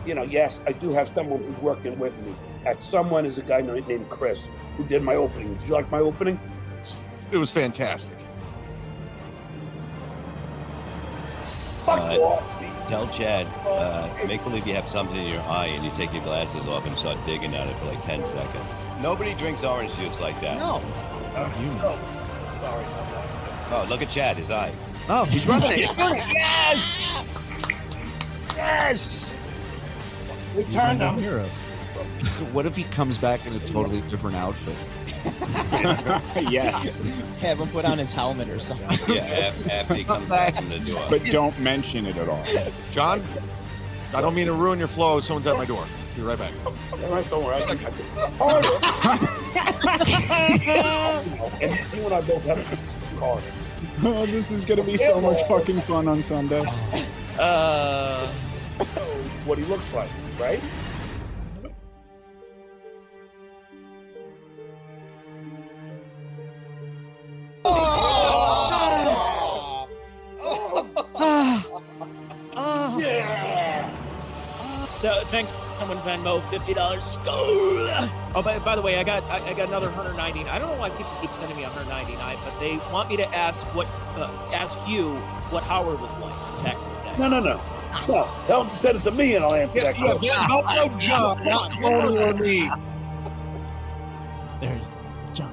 yes, I do have someone who's working with me. That someone is a guy named Chris who did my opening. Did you like my opening? It was fantastic. Tell Chad, make believe you have something in your eye and you take your glasses off and start digging at it for like 10 seconds. Nobody drinks orange juice like that. No. Sorry. Oh, look at Chad, his eye. Oh, he's running it. Yes! Yes! We turned him. What if he comes back in a totally different outfit? Yes. Have him put on his helmet or something. Yeah, after he comes back from the door. But don't mention it at all. John, I don't mean to ruin your flow. Someone's at my door. Be right back. All right, don't worry. And you and I both have a car. Oh, this is going to be so much fucking fun on Sunday. What he looks like, right? Yeah. Thanks, someone Venmo $50. Skull. Oh, by the way, I got another 199. I don't know why people keep sending me 199, but they want me to ask you what Howard was like back in the day. No. Tell him to send it to me and I'll answer that question. No, John, not Tony or me. There's John.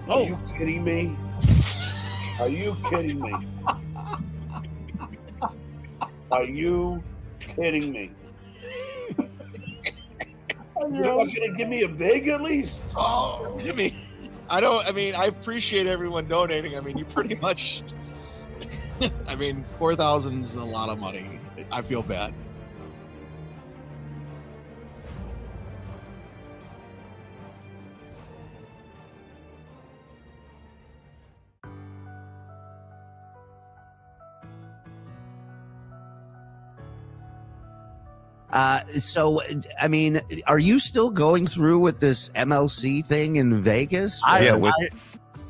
Are you kidding me? Are you kidding me? Are you kidding me? You're not gonna give me a vig at least? Oh, I appreciate everyone donating. You pretty much. 4,000 is a lot of money. I feel bad. Are you still going through with this MLC thing in Vegas?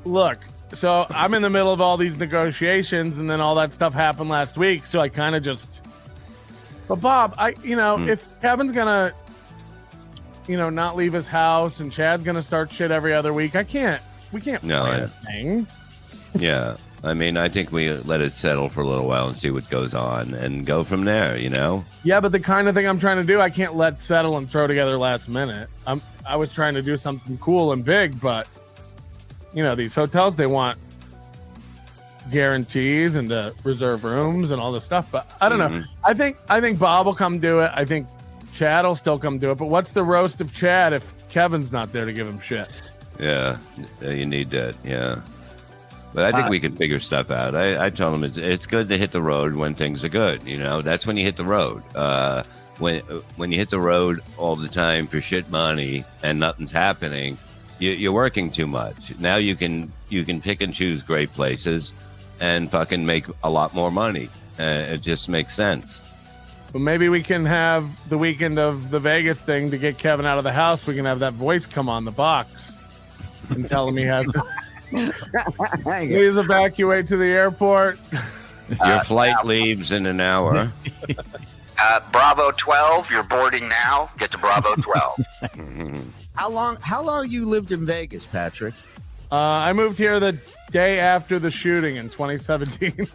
Look, so I'm in the middle of all these negotiations, and then all that stuff happened last week. So I kind of just. But Bob, if Kevin's gonna, not leave his house, and Chad's gonna start shit every other week, we can't plan a thing. Yeah. I think we let it settle for a little while and see what goes on and go from there, Yeah, but the kind of thing I'm trying to do, I can't let settle and throw together last minute. I was trying to do something cool and big, but, these hotels, they want guarantees and to reserve rooms and all this stuff. But I don't know. I think Bob will come do it. I think Chad will still come do it. But what's the roast of Chad if Kevin's not there to give him shit? Yeah, you need that, yeah. But I think we can figure stuff out. I tell them it's good to hit the road when things are good. That's when you hit the road. When you hit the road all the time for shit money and nothing's happening, you're working too much. Now you can pick and choose great places and fucking make a lot more money. It just makes sense. But maybe we can have the weekend of the Vegas thing to get Kevin out of the house. We can have that voice come on the box and tell him he has to. Please evacuate to the airport. Your flight leaves in an hour. Bravo 12, you're boarding now. Get to Bravo 12. How long you lived in Vegas, Patrick? I moved here the day after the shooting in 2017.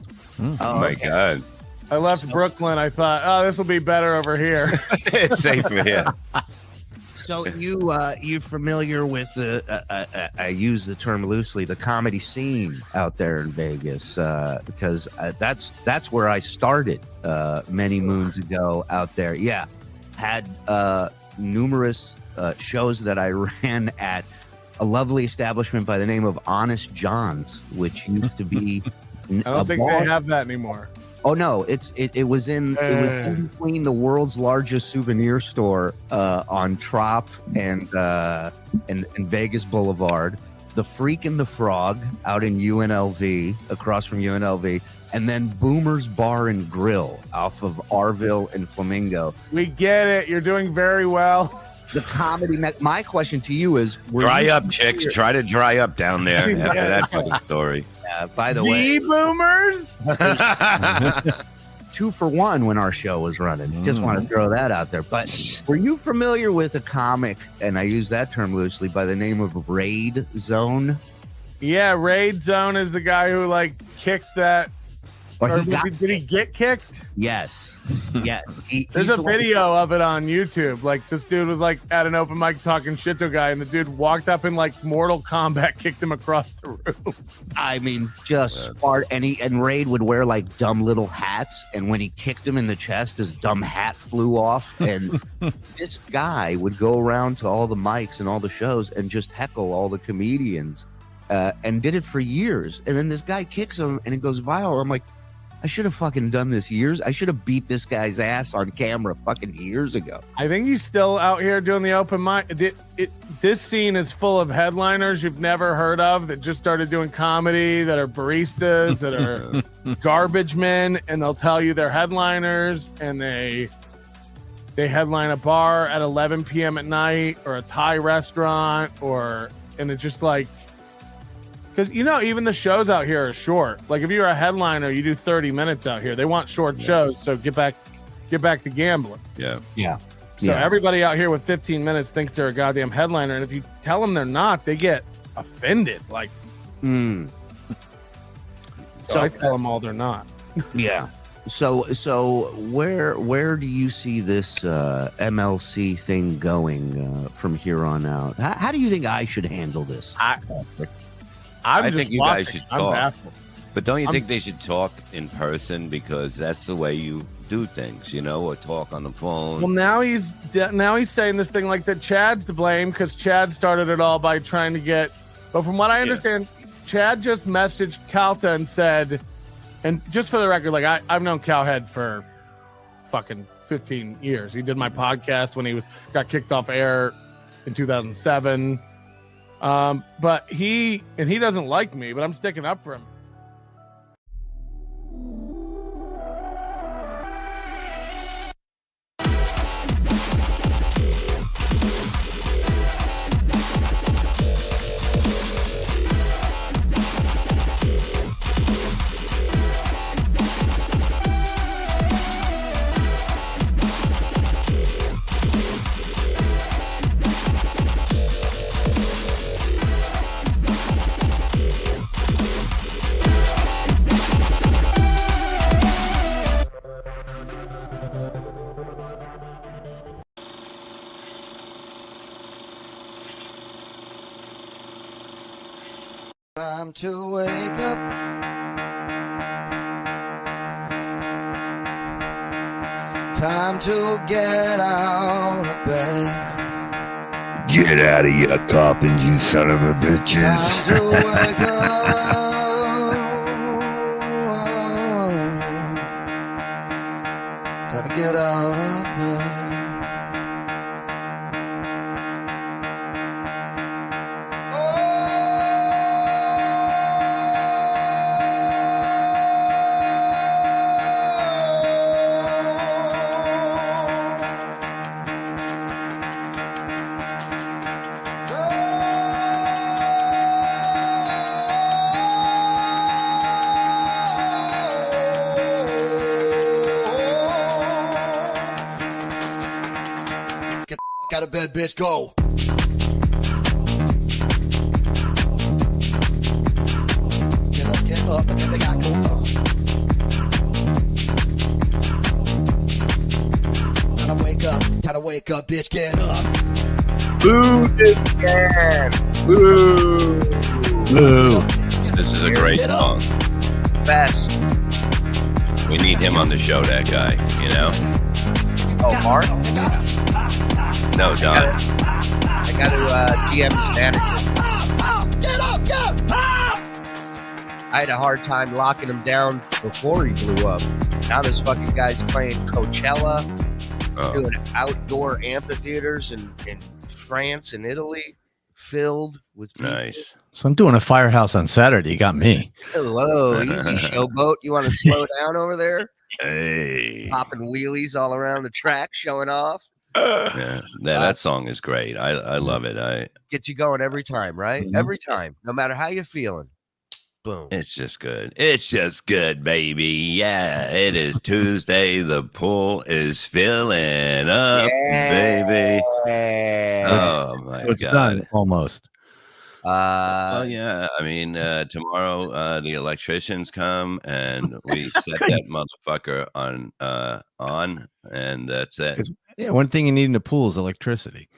Oh my God. I left Brooklyn. I thought, this will be better over here. It's safer here. So you familiar with I use the term loosely, the comedy scene out there in Vegas, because that's where I started many moons ago out there. Yeah, had numerous shows that I ran at a lovely establishment by the name of Honest John's, which used to be. I don't think they have that anymore. Oh no, it was in between the world's largest souvenir store on Trop and Vegas Boulevard, the Freak and the Frog out in UNLV, across from UNLV, and then Boomer's Bar and Grill off of Arville and Flamingo. We get it. You're doing very well. The comedy. My question to you is: dry up, chicks. Try to dry up down there after that fucking story. By the way, boomers. 2 for 1 when our show was running. Just want to throw that out there. But were you familiar with a comic, and I use that term loosely, by the name of Raid Zone? Yeah, Raid Zone is the guy who like kicked that. Or did he get kicked? Yes. Yeah. There's a video of it on YouTube. Like this dude was like at an open mic talking shit to a guy, and the dude walked up in like Mortal Kombat, kicked him across the room. I mean, just smart. And Raid would wear like dumb little hats, and when he kicked him in the chest, his dumb hat flew off. And this guy would go around to all the mics and all the shows and just heckle all the comedians, and did it for years. And then this guy kicks him, and it goes viral. I'm like, I should have fucking done this years. I should have beat this guy's ass on camera fucking years ago. I think he's still out here doing the open mic. This scene is full of headliners you've never heard of that just started doing comedy, that are baristas, that are garbage men, and they'll tell you they're headliners, and they headline a bar at 11 p.m. at night, or a Thai restaurant, and it's just like, because, you know, even the shows out here are short. Like, if you're a headliner, you do 30 minutes out here. They want short shows, so get back to gambling. Yeah. So everybody out here with 15 minutes thinks they're a goddamn headliner, and if you tell them they're not, they get offended. Like, so I tell them all they're not. Yeah. So where do you see this MLC thing going from here on out? How do you think I should handle this? I think you guys should I'm talk. baffled. But don't you think they should talk in person, because that's the way you do things, you know, or talk on the phone? Well, now he's saying this thing like that Chad's to blame because Chad started it all by trying to get. But from what I understand, Chad just messaged Calta and said, and just for the record, like I've known Cowhead for fucking 15 years. He did my podcast when he got kicked off air in 2007. But he doesn't like me, but I'm sticking up for him. Time to wake up. Time to get out of bed. Get out of your coffins, you son of a bitches. Time to wake up. Gotta get out of bed. Out of bed, bitch, go. Get up, and then they got go up. Gotta wake up, bitch, get up. Boo this guy. Boo. Boo. This is a great song. Best. We need him on the show, that guy, you know? Oh, Mark? No, Don. I got to DM his manager. Get up, get up. I had a hard time locking him down before he blew up. Now this fucking guy's playing Coachella, doing outdoor amphitheaters in France and Italy, filled with people. Nice. So I'm doing a firehouse on Saturday. You got me. Hello, easy showboat. You want to slow down over there? Hey. Popping wheelies all around the track, showing off. Yeah, that song is great. I love it. Gets you going every time, right? Every time, no matter how you're feeling. Boom. It's just good. It's just good, baby. Yeah, it is Tuesday. The pool is filling up, baby. Oh my So it's God. done almost. Well, yeah. I mean, tomorrow the electricians come and we set that motherfucker on, and that's it. Yeah, one thing you need in a pool is electricity.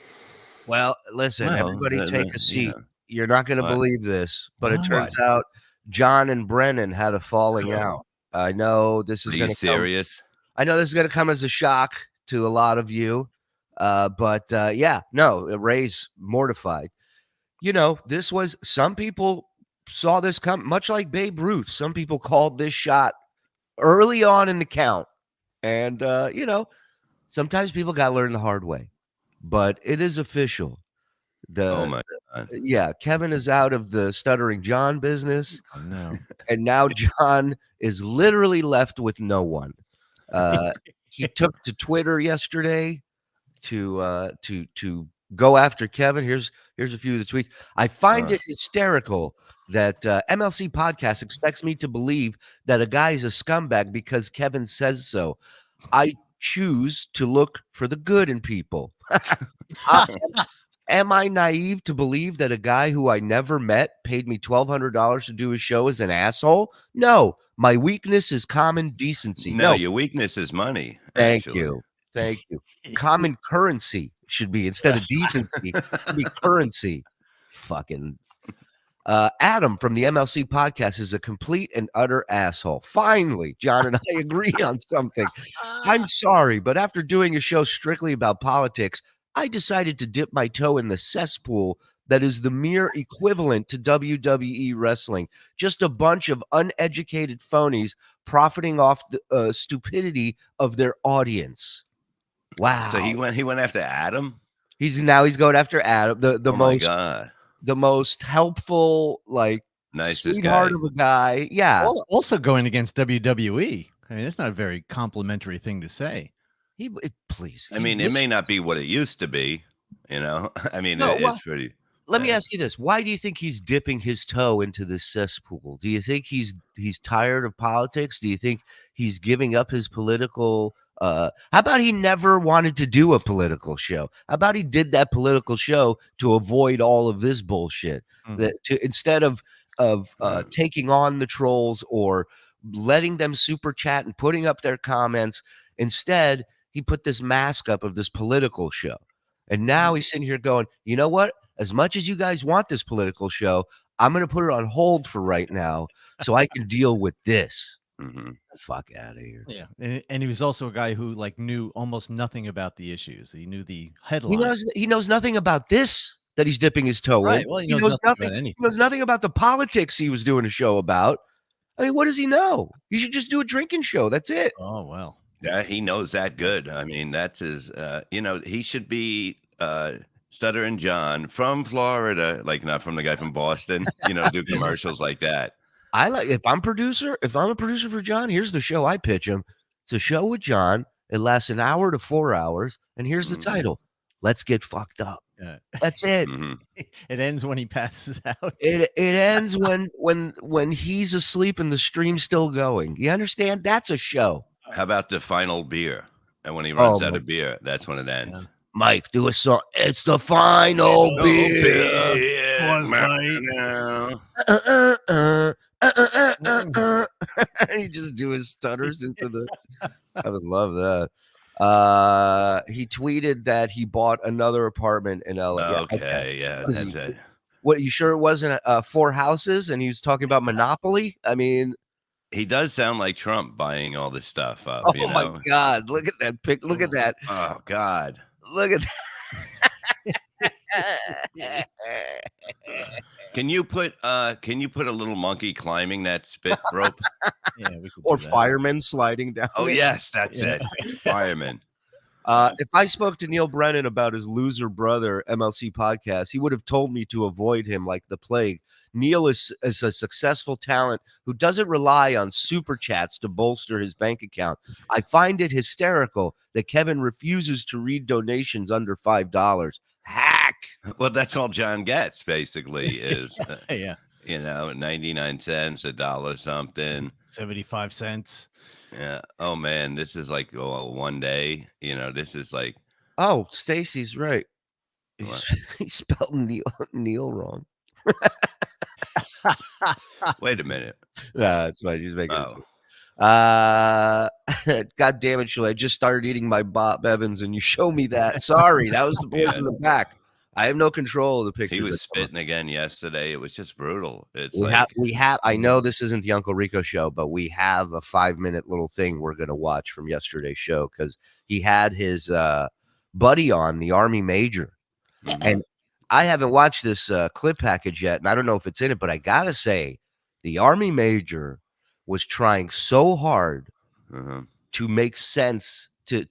Well, listen, Well, everybody take a seat. yeah. You're not going to What? believe this, but it What? turns out John and Brennan had a falling out. I know this is Are going you to come. serious? I know this is going to come as a shock to a lot of you, but yeah, no, Ray's mortified. You know, this was, some people saw this come, much like Babe Ruth. Some people called this shot early on in the count, and you know, sometimes people got to learn the hard way. But it is official. Oh my God. Yeah, Kevin is out of the Stuttering John business. Oh, no. And now John is literally left with no one. He took to Twitter yesterday to go after Kevin. Here's a few of the tweets. I find it hysterical that MLC Podcast expects me to believe that a guy is a scumbag because Kevin says so. I choose to look for the good in people. Am I naive to believe that a guy who I never met paid me $1,200 to do his show is an asshole? No, my weakness is common decency. No, your weakness is money. Thank actually. you. Thank you. Common currency should be, instead of decency, should be currency. Fucking Adam from the MLC Podcast is a complete and utter asshole. Finally, John and I agree on something. I'm sorry, but after doing a show strictly about politics, I decided to dip my toe in the cesspool that is the mere equivalent to WWE wrestling. Just a bunch of uneducated phonies profiting off the stupidity of their audience. Wow. So he went after Adam? He's going after Adam, the most helpful, like, nicest sweetheart guy. of a guy. Yeah. Also going against WWE. I mean, it's not a very complimentary thing to say. Please. I mean, it may not be what it used to be, you know. I mean, No, it's pretty. Let me ask you this. Why do you think he's dipping his toe into this cesspool? Do you think he's tired of politics? Do you think he's giving up his political how about he never wanted to do a political show? How about he did that political show to avoid all of this bullshit? Instead of taking on the trolls or letting them super chat and putting up their comments, instead he put this mask up of this political show. And now he's sitting here going, you know what? As much as you guys want this political show, I'm going to put it on hold for right now so I can deal with this. Fuck out of here. Yeah. And he was also a guy who knew almost nothing about the issues. He knew the headlines. He knows nothing about this that he's dipping his toe Right. in. Well, he knows knows nothing. about anything. He knows nothing about the politics he was doing a show about. I mean, what does he know? You should just do a drinking show. That's it. Oh, well. Yeah, he knows that good. I mean, that's his, he should be Stuttering John from Florida, not from the guy from Boston, do commercials like that. If I'm a producer for John, here's the show I pitch him. It's a show with John. It lasts an hour to 4 hours. And here's the title. Let's get fucked up. Yeah. That's it. It ends when he passes out. It ends when he's asleep and the stream's still going. You understand? That's a show. How about the final beer? And when he runs out of beer, that's when it ends. Mike, do a song. It's the final beer. He just do his stutters into the. I would love that. He tweeted that he bought another apartment in LA. Yeah, that's it. What, you sure it wasn't 4 houses? And he was talking about Monopoly? I mean, he does sound like Trump buying all this stuff up. Oh my God! Look at that pic. Look at that. Oh God! Look at that. Can you put a little monkey climbing that spit rope? Yeah, we could or firemen sliding down. Oh yes, that's it. Firemen. If I spoke to Neil Brennan about his loser brother MLC podcast, he would have told me to avoid him like the plague. Neil is a successful talent who doesn't rely on super chats to bolster his bank account. I find it hysterical that Kevin refuses to read donations under $5. Hack. Well, that's all John gets, basically, is yeah. 99 cents, $1 something. 75 cents. Yeah. Oh man, this is like one day. This is like. Oh, Stacy's right. What? He spelled Neil wrong. Wait a minute. No, it's fine. He's making. Oh. God damn it, Shuli. I just started eating my Bob Evans and you show me that. Sorry, that was the boys in the back. I have no control of the pictures. He was spitting again yesterday. It was just brutal. It's we have I know this isn't the Uncle Rico show, but we have a 5-minute little thing we're gonna watch from yesterday's show because he had his buddy on, the Army Major. Mm-hmm. And I haven't watched this clip package yet, and I don't know if it's in it, but I gotta say, the Army Major was trying so hard to make sense, to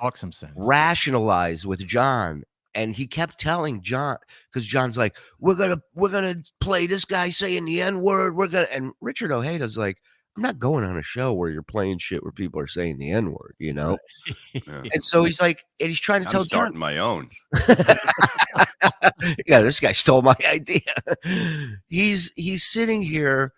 talk some sense, rationalize with John. And he kept telling John, because John's like, we're gonna play this guy saying the N-word. And Richard Ojeda's like, I'm not going on a show where you're playing shit where people are saying the N-word, Yeah. And so he's like, and he's trying to tell starting John my own. Yeah, this guy stole my idea. He's sitting here,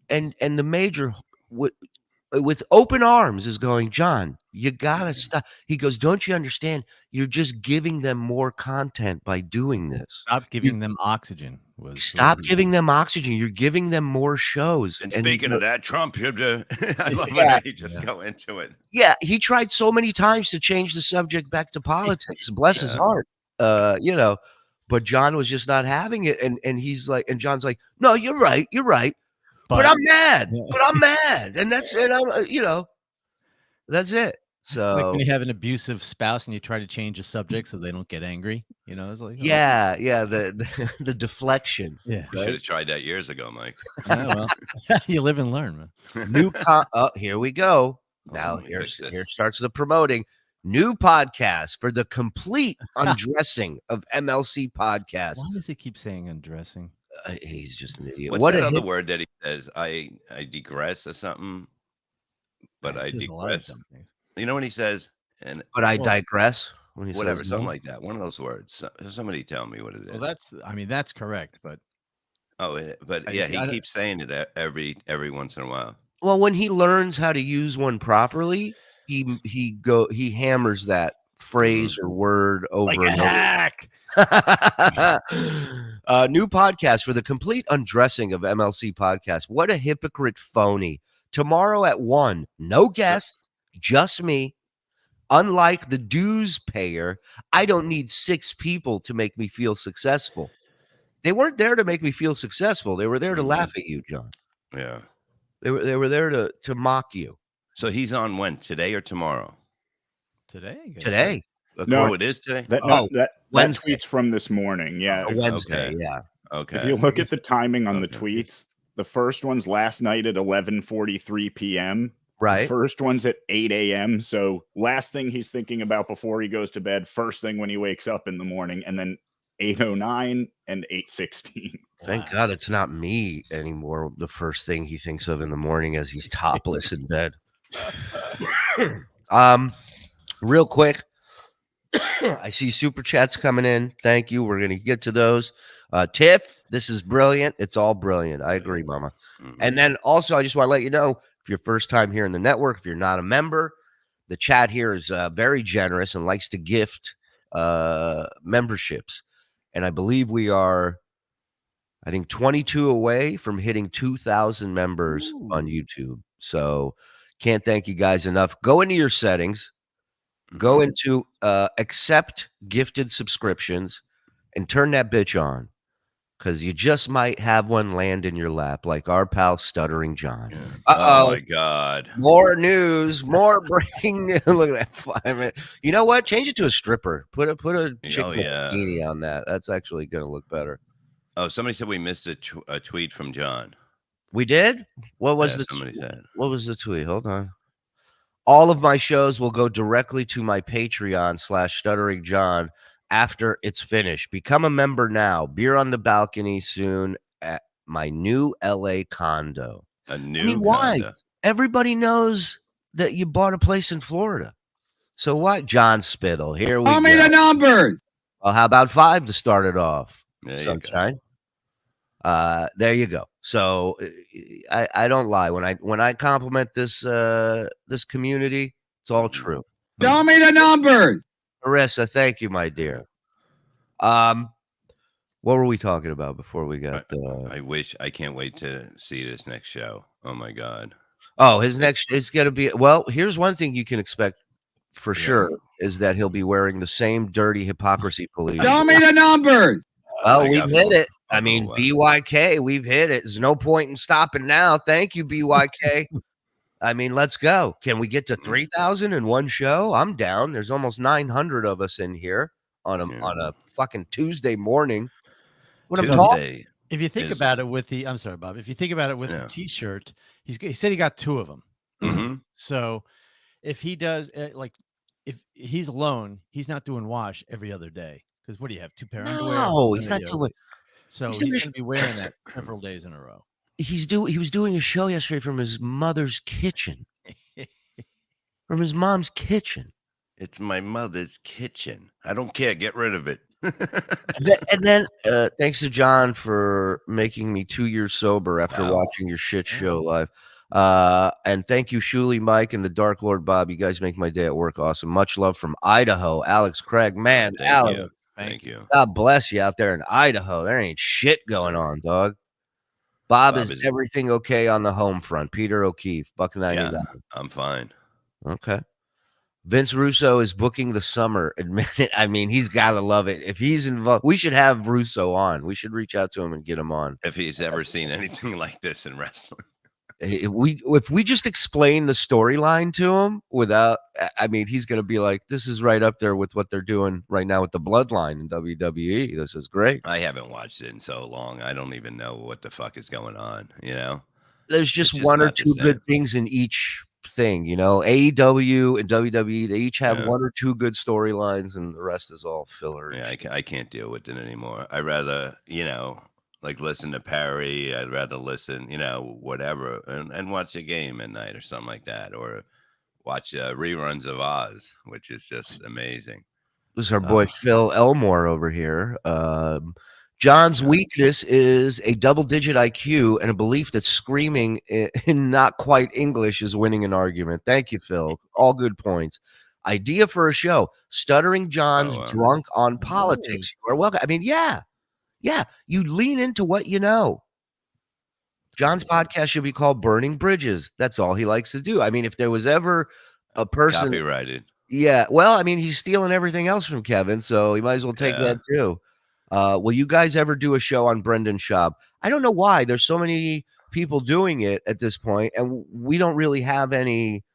and the Major with open arms is going, John, you gotta stop. He goes, don't you understand? You're just giving them more content by doing this. Stop giving them oxygen. Stop giving them oxygen. You're giving them more shows. And speaking of that, Trump, I love when he just go into it. Yeah, he tried so many times to change the subject back to politics. Bless his heart. But John was just not having it. And he's like, and John's like, no, you're right. But I'm mad. And that's it. That's it. So it's like when you have an abusive spouse and you try to change the subject so they don't get angry. It's like the deflection. Yeah, You should have tried that years ago, Mike. Well, you live and learn, man. Here we go. Now here starts the promoting. New podcast for the complete undressing of MLC Podcast. Why does he keep saying undressing? He's just an idiot. What's that other word that he says? I digress or something. But I digress. You know what he says? But I digress. When he whatever, says something like that. One of those words. Somebody tell me what it is. Well, that's correct. But he keeps saying it every once in a while. Well, when he learns how to use one properly, he hammers that phrase or word over like and a over. hack. New podcast for the complete undressing of MLC Podcast. What a hypocrite phony. Tomorrow at 1, no guests, just me. Unlike the dues payer, I don't need 6 people to make me feel successful. They weren't there to make me feel successful. They were there to laugh at you, John. Yeah. They were there to mock you. So he's on when? Today or tomorrow? Today. No, it is today. That Wednesday. tweet's from this morning. Yeah, Wednesday. Yeah. Okay. If you look at the timing on the tweets, the first one's last night at 11:43 p.m. Right. The first one's at 8 a.m. So last thing he's thinking about before he goes to bed, first thing when he wakes up in the morning, and then 8:09 and 8:16. Thank God it's not me anymore. The first thing he thinks of in the morning as he's topless in bed. Real quick, I see super chats coming in. Thank you. We're going to get to those. Tiff, this is brilliant. It's all brilliant. I agree, Mama. And then also, I just want to let you know, if you're first time here in the network, if you're not a member, the chat here is very generous and likes to gift memberships. And I believe we are, 22 away from hitting 2,000 members on YouTube. So can't thank you guys enough. Go into your settings, go into accept gifted subscriptions, and turn that bitch on, because you just might have one land in your lap like our pal Stuttering John. Oh my God. More news, more breaking news. Look at that 5 minutes. You know what? Change it to a stripper. Put a chick with a bikini on that. That's actually going to look better. Oh, somebody said we missed a tweet from John. We did? What was What was the tweet? Hold on. All of my shows will go directly to my Patreon /Stuttering John after it's finished. Become a member now. Beer on the balcony soon at my new LA condo. Why? Condo. Everybody knows that you bought a place in Florida. So what? John Spittle. Here we go. Tell me the numbers. Well, how about 5 to start it off? There you Sunshine. There you go. So I don't lie when I compliment this this community. It's all true. Tell me the numbers. Marissa, thank you, my dear. What were we talking about before we got? I can't wait to see this next show. Oh my God. Oh, his next it's gonna be well. Here's one thing you can expect for sure is that he'll be wearing the same dirty Hypocrisy Police. Tell me the numbers. Oh, we've hit it. I mean, BYK, we've hit it. There's no point in stopping now. Thank you, BYK. I mean, let's go. Can we get to 3,000 in one show? I'm down. There's almost 900 of us in here on a fucking Tuesday morning. What I'm talking. If you think about it with the, I'm sorry, Bob. If you think about it with the T-shirt, he said he got 2 of them. So if he does, like, if he's alone, he's not doing wash every other day. Because what do you have? 2 pair of underwear? No, he's not doing. So he's going to be wearing that several days in a row. He was doing a show yesterday from his mother's kitchen. From his mom's kitchen. It's my mother's kitchen. I don't care. Get rid of it. And then thanks to John for making me 2 years sober after watching your shit show live. And thank you, Shuli, Mike, and the Dark Lord Bob. You guys make my day at work awesome. Much love from Idaho. Alex Craig. Man, Alex. Thank you. God bless you out there in Idaho. There ain't shit going on, dog. Bob is everything okay on the home front? Peter O'Keefe, Buck 99. Yeah, I'm fine. Okay. Vince Russo is booking the summer. Admit it. I mean, he's got to love it. If he's involved, we should have Russo on. We should reach out to him and get him on. If he's ever seen anything like this in wrestling. If we just explain the storyline to him without, I mean, he's going to be like, this is right up there with what they're doing right now with the Bloodline in WWE. This is great. I haven't watched it in so long. I don't even know what the fuck is going on. You know, there's just one or two good things in each thing. You know, AEW and WWE, they each have 1 or 2 good storylines, and the rest is all filler. Yeah, I can't deal with it anymore. I rather, like listen to Perry. I'd rather listen, whatever, and watch a game at night or something like that, or watch reruns of Oz, which is just amazing. This is our boy Phil Elmore over here. John's weakness is a double-digit IQ and a belief that screaming in not quite English is winning an argument. Thank you, Phil. All good points. Idea for a show: Stuttering John's Drunk on Politics. You are welcome. I mean, yeah, you lean into what you know. John's podcast should be called Burning Bridges. That's all he likes to do. I mean, if there was ever a person copyrighted. Yeah, well, I mean, he's stealing everything else from Kevin, so he might as well take that too. Will you guys ever do a show on Brendan Schaub? I don't know why. There's so many people doing it at this point, and we don't really have any,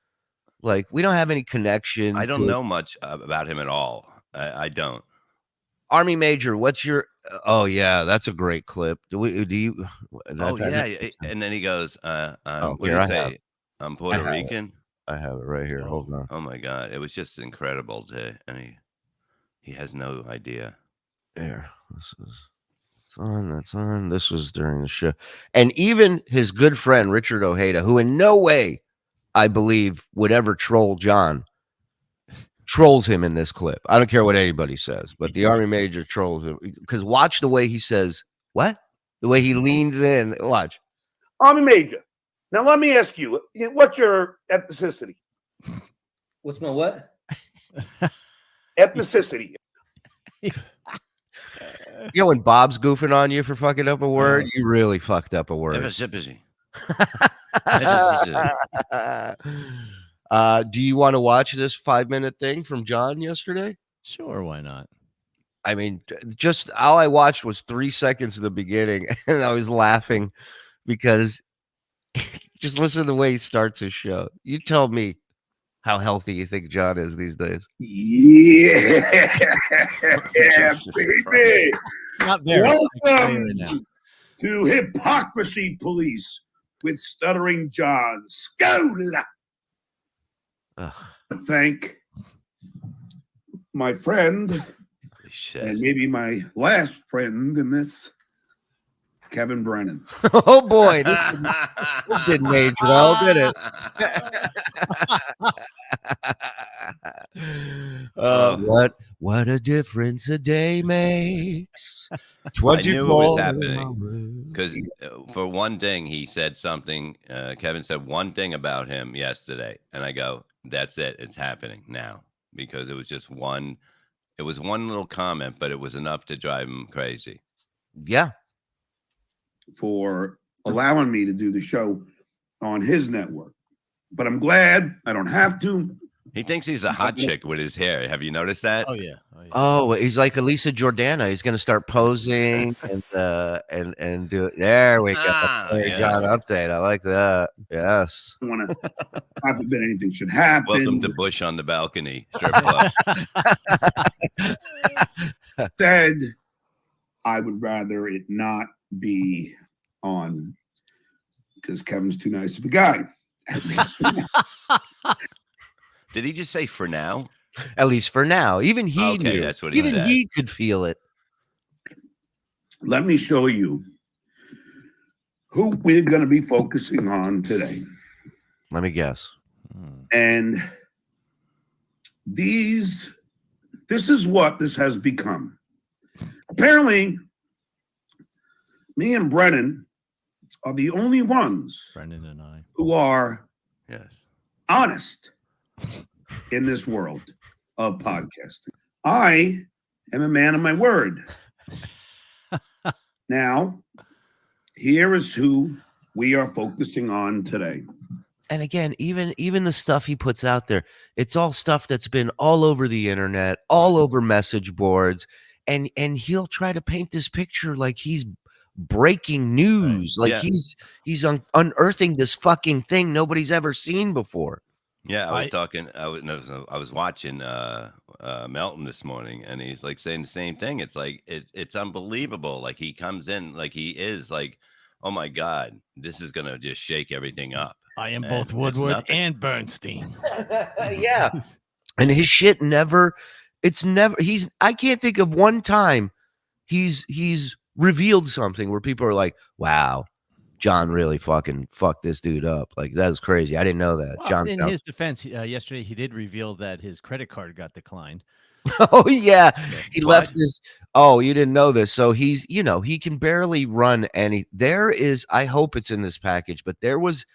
we don't have any connection. I don't know much about him at all. I don't. Army Major, what's your? Oh yeah, that's a great clip. Do you? And then he goes, what do you say? I'm Puerto Rican. I have it right here. Hold on. Oh my God, it was just incredible. And he has no idea. There, that's on. This was during the show, and even his good friend Richard Ojeda, who in no way, I believe, would ever troll John, trolls him in this clip. I don't care what anybody says, but the Army Major trolls him because watch the way he says what, the way he leans in. Watch, Army Major. Now let me ask you, what's your ethnicity? What's my what? Ethnicity. When Bob's goofing on you for fucking up a word, you really fucked up a word. Do you want to watch this 5-minute thing from John yesterday? Sure, why not? I mean, just all I watched was 3 seconds of the beginning, and I was laughing because just listen to the way he starts his show. You tell me how healthy you think John is these days. Yeah, baby. Not very. Welcome to Hypocrisy Police with Stuttering John. Skol! Thank my friend, and maybe my last friend in this, Kevin Brennan. Oh boy, this didn't age well, did it? What a difference a day makes. I knew it 24 was happening hours. because, for one thing, he said something. Kevin said one thing about him yesterday, and I go, "That's it. It's happening now." Because it was just one. It was one little comment, but it was enough to drive him crazy. Yeah. For allowing me to do the show on his network, but I'm glad I don't have to. He thinks he's a hot chick with his hair. Have you noticed that? Oh yeah. Oh, he's like Elisa Jordana. He's going to start posing and do it. There we go. Hey, yeah. John update. I like that. Yes. I want to. God forbid anything should happen. Welcome to Bush on the balcony. Strip club. Said, I would rather it not be on because Kevin's too nice of a guy. Did he just say for now? At least for now. Even he knew. That's what he Even said. he could feel it. Let me show you who we're going to be focusing on today. Let me guess. And this is what this has become. Apparently, me and Brennan are the only ones Brennan and I who are honest in this world of podcasting. I am a man of my word. Now, here is who we are focusing on today. And again, even the stuff he puts out there, it's all stuff that's been all over the internet, all over message boards, and he'll try to paint this picture like he's breaking news, like he's unearthing this fucking thing nobody's ever seen before. Yeah, I was watching Melton this morning, and he's like saying the same thing. It's like it's unbelievable. Like he comes in like he is like, oh my God, this is gonna just shake everything up. I am both Woodward and Bernstein. Yeah. And his shit I can't think of one time he's revealed something where people are like, wow, John really fucking fucked this dude up. Like, that was crazy. I didn't know that. Well, John, in his defense, yesterday he did reveal that his credit card got declined. Oh yeah, he left his. Oh, you didn't know this. So he's, he can barely run any. There is, I hope it's in this package, but there was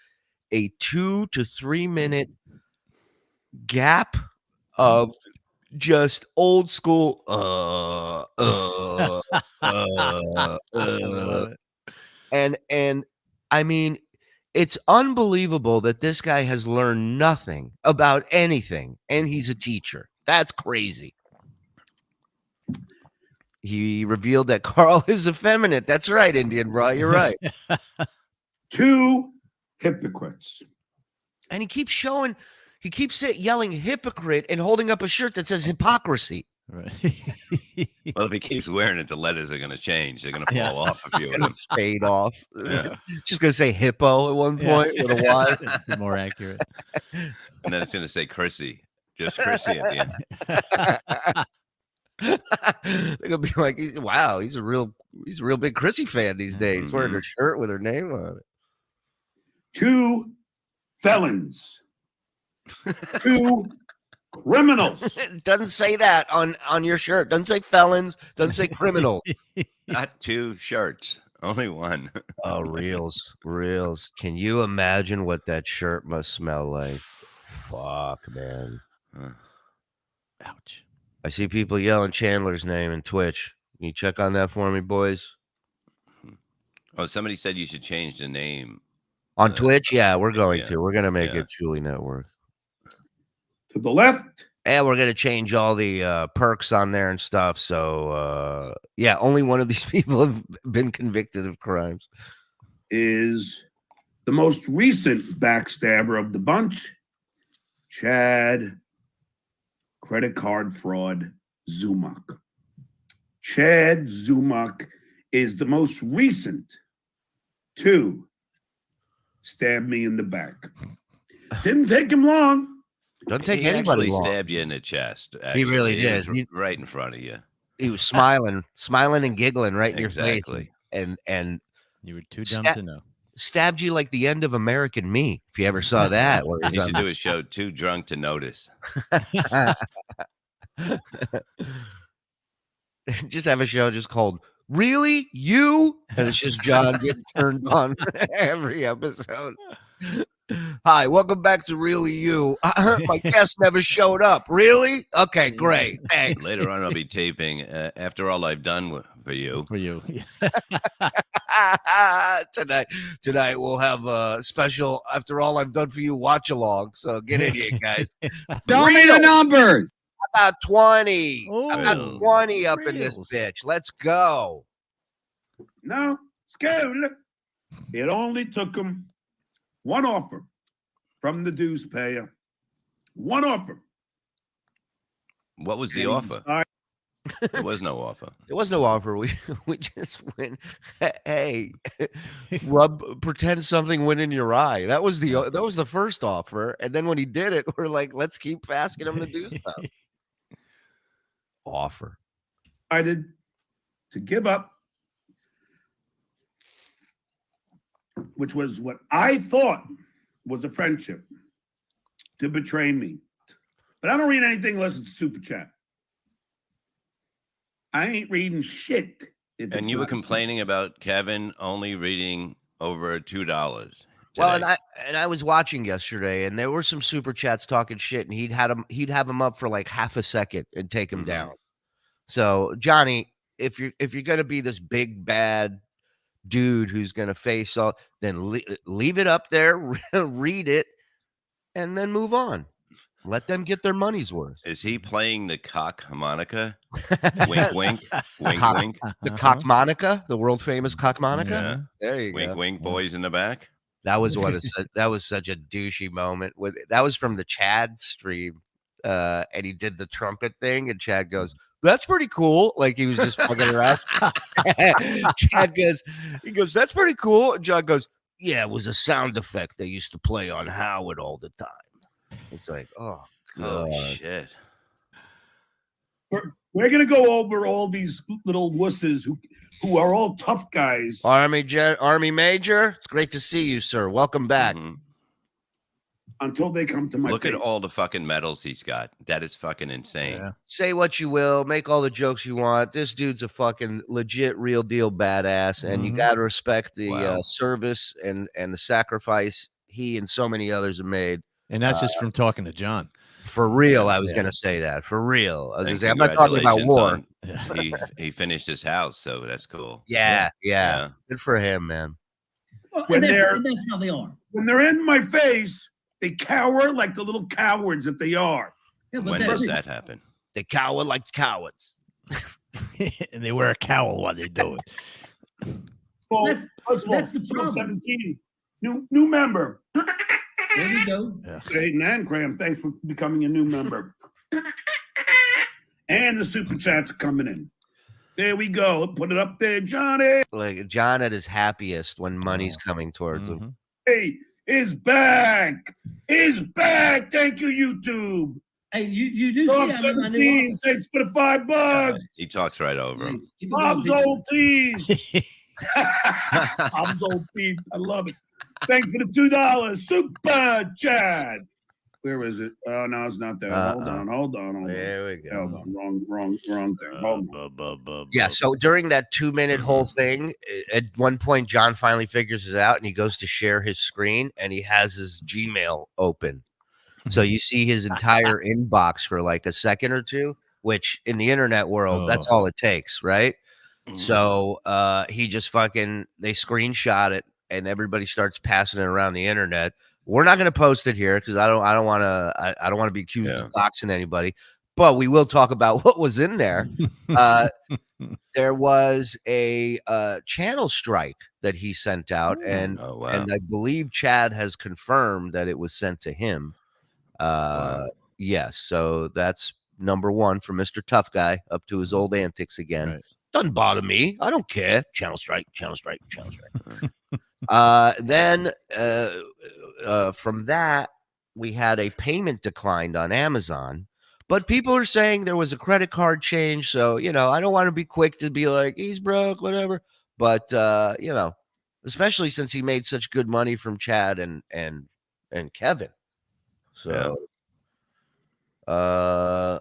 a 2 to 3 minute gap of just old school. And I mean, it's unbelievable that this guy has learned nothing about anything, and he's a teacher. That's crazy. He revealed that Carl is effeminate. That's right, Indian Bra. You're right. 2 hypocrites. And he keeps yelling hypocrite and holding up a shirt that says hypocrisy. Right. Well, if he keeps wearing it, the letters are going to change. They're going to fall off a few of them. Fade off. Yeah. Just going to say hippo at one point with a Y. More accurate. And then it's going to say Chrissy. Just Chrissy at the end. They're gonna be like, wow, he's a real big Chrissy fan these days, wearing a shirt with her name on it. 2 felons. 2 criminals. It doesn't say that on your shirt. Doesn't say felons. Doesn't say criminal. Not 2 shirts, only 1. Oh, reels. Can you imagine what that shirt must smell like? Fuck, man. Ouch. I see people yelling Chandler's name in Twitch. Can you check on that for me, boys? Oh, somebody said you should change the name. On Twitch? Yeah, we're going to. We're going to make it Shuli Network. To the left. And we're going to change all the perks on there and stuff. So, only one of these people have been convicted of crimes. Is the most recent backstabber of the bunch, Chad Credit Card Fraud Zumock. Chad Zumock is the most recent to stab me in the back. Didn't take him long. Doesn't take he anybody actually long. Stabbed you in the chest. He really was did. Right in front of you. He was smiling and giggling right in your face. And you were too dumb to know. stabbed you like the end of American Me. If you ever saw that, where He he's on should do a show Too Drunk to Notice. just have a show just called Really You, and it's just John getting turned on every episode. Hi, welcome back to Really You. My guest never showed up. Really? Okay, great. Thanks. Later on, I'll be taping After All I've Done for You. For you. Tonight we'll have a special After All I've Done for You watch along. So get in here, guys. Show me the numbers. About 20. About Ooh. 20 up in this bitch. Let's go. No, scared. It only took him one offer from the dues payer. One offer. What was the And he offer? decided- There was no offer. There was no offer. We just went, hey, pretend something went in your eye. That was the first offer. And then when he did it, we're like, let's keep asking him to do stuff. Offer. decided to give up, which was what I thought was a friendship, to betray me. But I don't read anything unless it's super chat. I ain't reading shit. And you were complaining about Kevin only reading over $2. Well, and I was watching yesterday, and there were some super chats talking shit, and he'd have them up for like half a second and take him down. So Johnny, if you're gonna be this big bad dude who's gonna face all, then leave it up there, read it, and then move on. Let them get their money's worth. Is he playing the cock harmonica? Wink, wink, wink, wink. The cockmonica, the world famous cockmonica. Yeah. There you Wink, go. wink, boys in the back. That was that was such a douchey moment. That was from the Chad stream, and he did the trumpet thing, and Chad goes, "That's pretty cool." Like he was just fucking around. Chad goes, "That's pretty cool." And John goes, "Yeah, it was a sound effect they used to play on Howard all the time." It's like, oh god, shit. We're gonna go over all these little wusses who are all tough guys. Army Major, it's great to see you, sir. Welcome back. Until they come to my Look face. at all the fucking medals he's got. That is fucking insane. Say what you will, make all the jokes you want. This dude's a fucking legit, real deal badass, and you got to respect the service and the sacrifice he and so many others have made. And that's just from talking to John. For real, I was going to say that. For real. I was going to say, I'm not talking about war. He finished his house, so that's cool. Yeah. Good for him, man. Well, When and they're- that's how they are. When they're in my face, they cower like the little cowards that they are. Yeah, When does that happen? They cower like cowards. And they wear a cowl while they do it. Well, That's- first of all, that's the problem. 17, new member. There you go. Hayden and Graham, thanks for becoming a new member. And the super chats coming in. There we go. Put it up there, Johnny. Like John at his happiest when money's coming towards him. Hey, is back. Is back. Thank you, YouTube. Hey, you do Off see I'm in my new 17. office. Thanks for the $5. He talks right over him. Nice. Keep it Bob's going, old team. Bob's old team. I love it. Thanks for the $2. Super Chad. Where is it? Oh, no, it's not there. Hold on. There we go. Hold on. Wrong thing. Hold on. Yeah, so during that 2-minute whole thing, at one point, John finally figures it out and he goes to share his screen and he has his Gmail open. So you see his entire inbox for like a second or two, which in the internet world, that's all it takes, right? So he just they screenshot it and everybody starts passing it around the internet. We're not going to post it here because I don't want to be accused of doxing anybody, but we will talk about what was in there. There was a channel strike that he sent out, and and I believe Chad has confirmed that it was sent to him. Yes, so that's number one for Mr. Tough Guy, up to his old antics again. Right. Doesn't bother me. I don't care. Channel strike. Then from that, we had a payment declined on Amazon, but people are saying there was a credit card change. So, I don't want to be quick to be like, he's broke, whatever. But, as especially since he made such good money from Chad and Kevin. So, oh,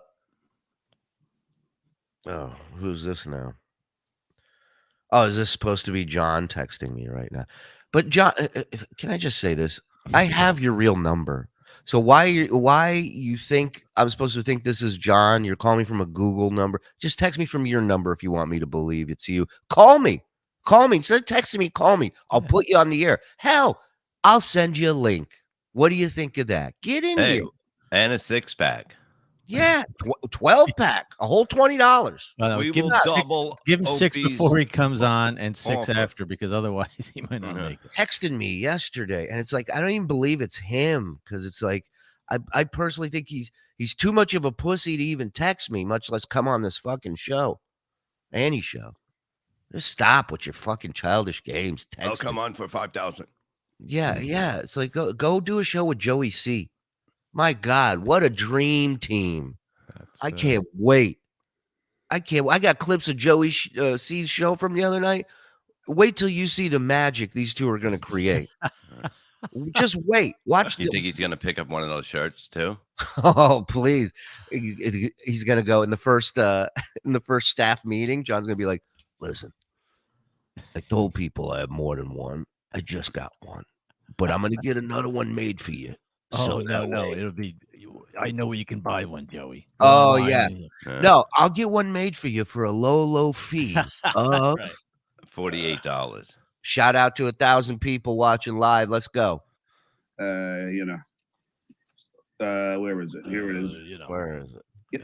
who's this now? Oh, is this supposed to be John texting me right now? But John, can I just say this? I have your real number. So why you think I'm supposed to think this is John? You're calling me from a Google number. Just text me from your number if you want me to believe it's you. Call me. Instead of texting me, call me. I'll put you on the air. Hell, I'll send you a link. What do you think of that? Get in here. And a 6-pack. Yeah, 12-pack, a whole $20. We will double. Give him 6 before he comes on and 6 after, because otherwise he might not make it. Texted me yesterday, and it's like I don't even believe it's him, because it's like I personally think he's too much of a pussy to even text me, much less come on this fucking show, any show. Just stop with your fucking childish games. I'll come on for 5,000. Yeah. It's like go do a show with Joey C. My God, what a dream team! I can't wait. I got clips of Joey C's show from the other night. Wait till you see the magic these two are going to create. Just wait. Watch. You think he's going to pick up one of those shirts too? Oh, please! He's going to go in the first staff meeting. John's going to be like, "Listen, I told people I have more than one. I just got one, but I'm going to get another one made for you." Oh, no, it'll be. I know where you can buy one, Joey. Oh, yeah. No, I'll get one made for you for a low fee of $48. Shout out to 1,000 people watching live. Let's go. Where is it? Here it is. Where is it?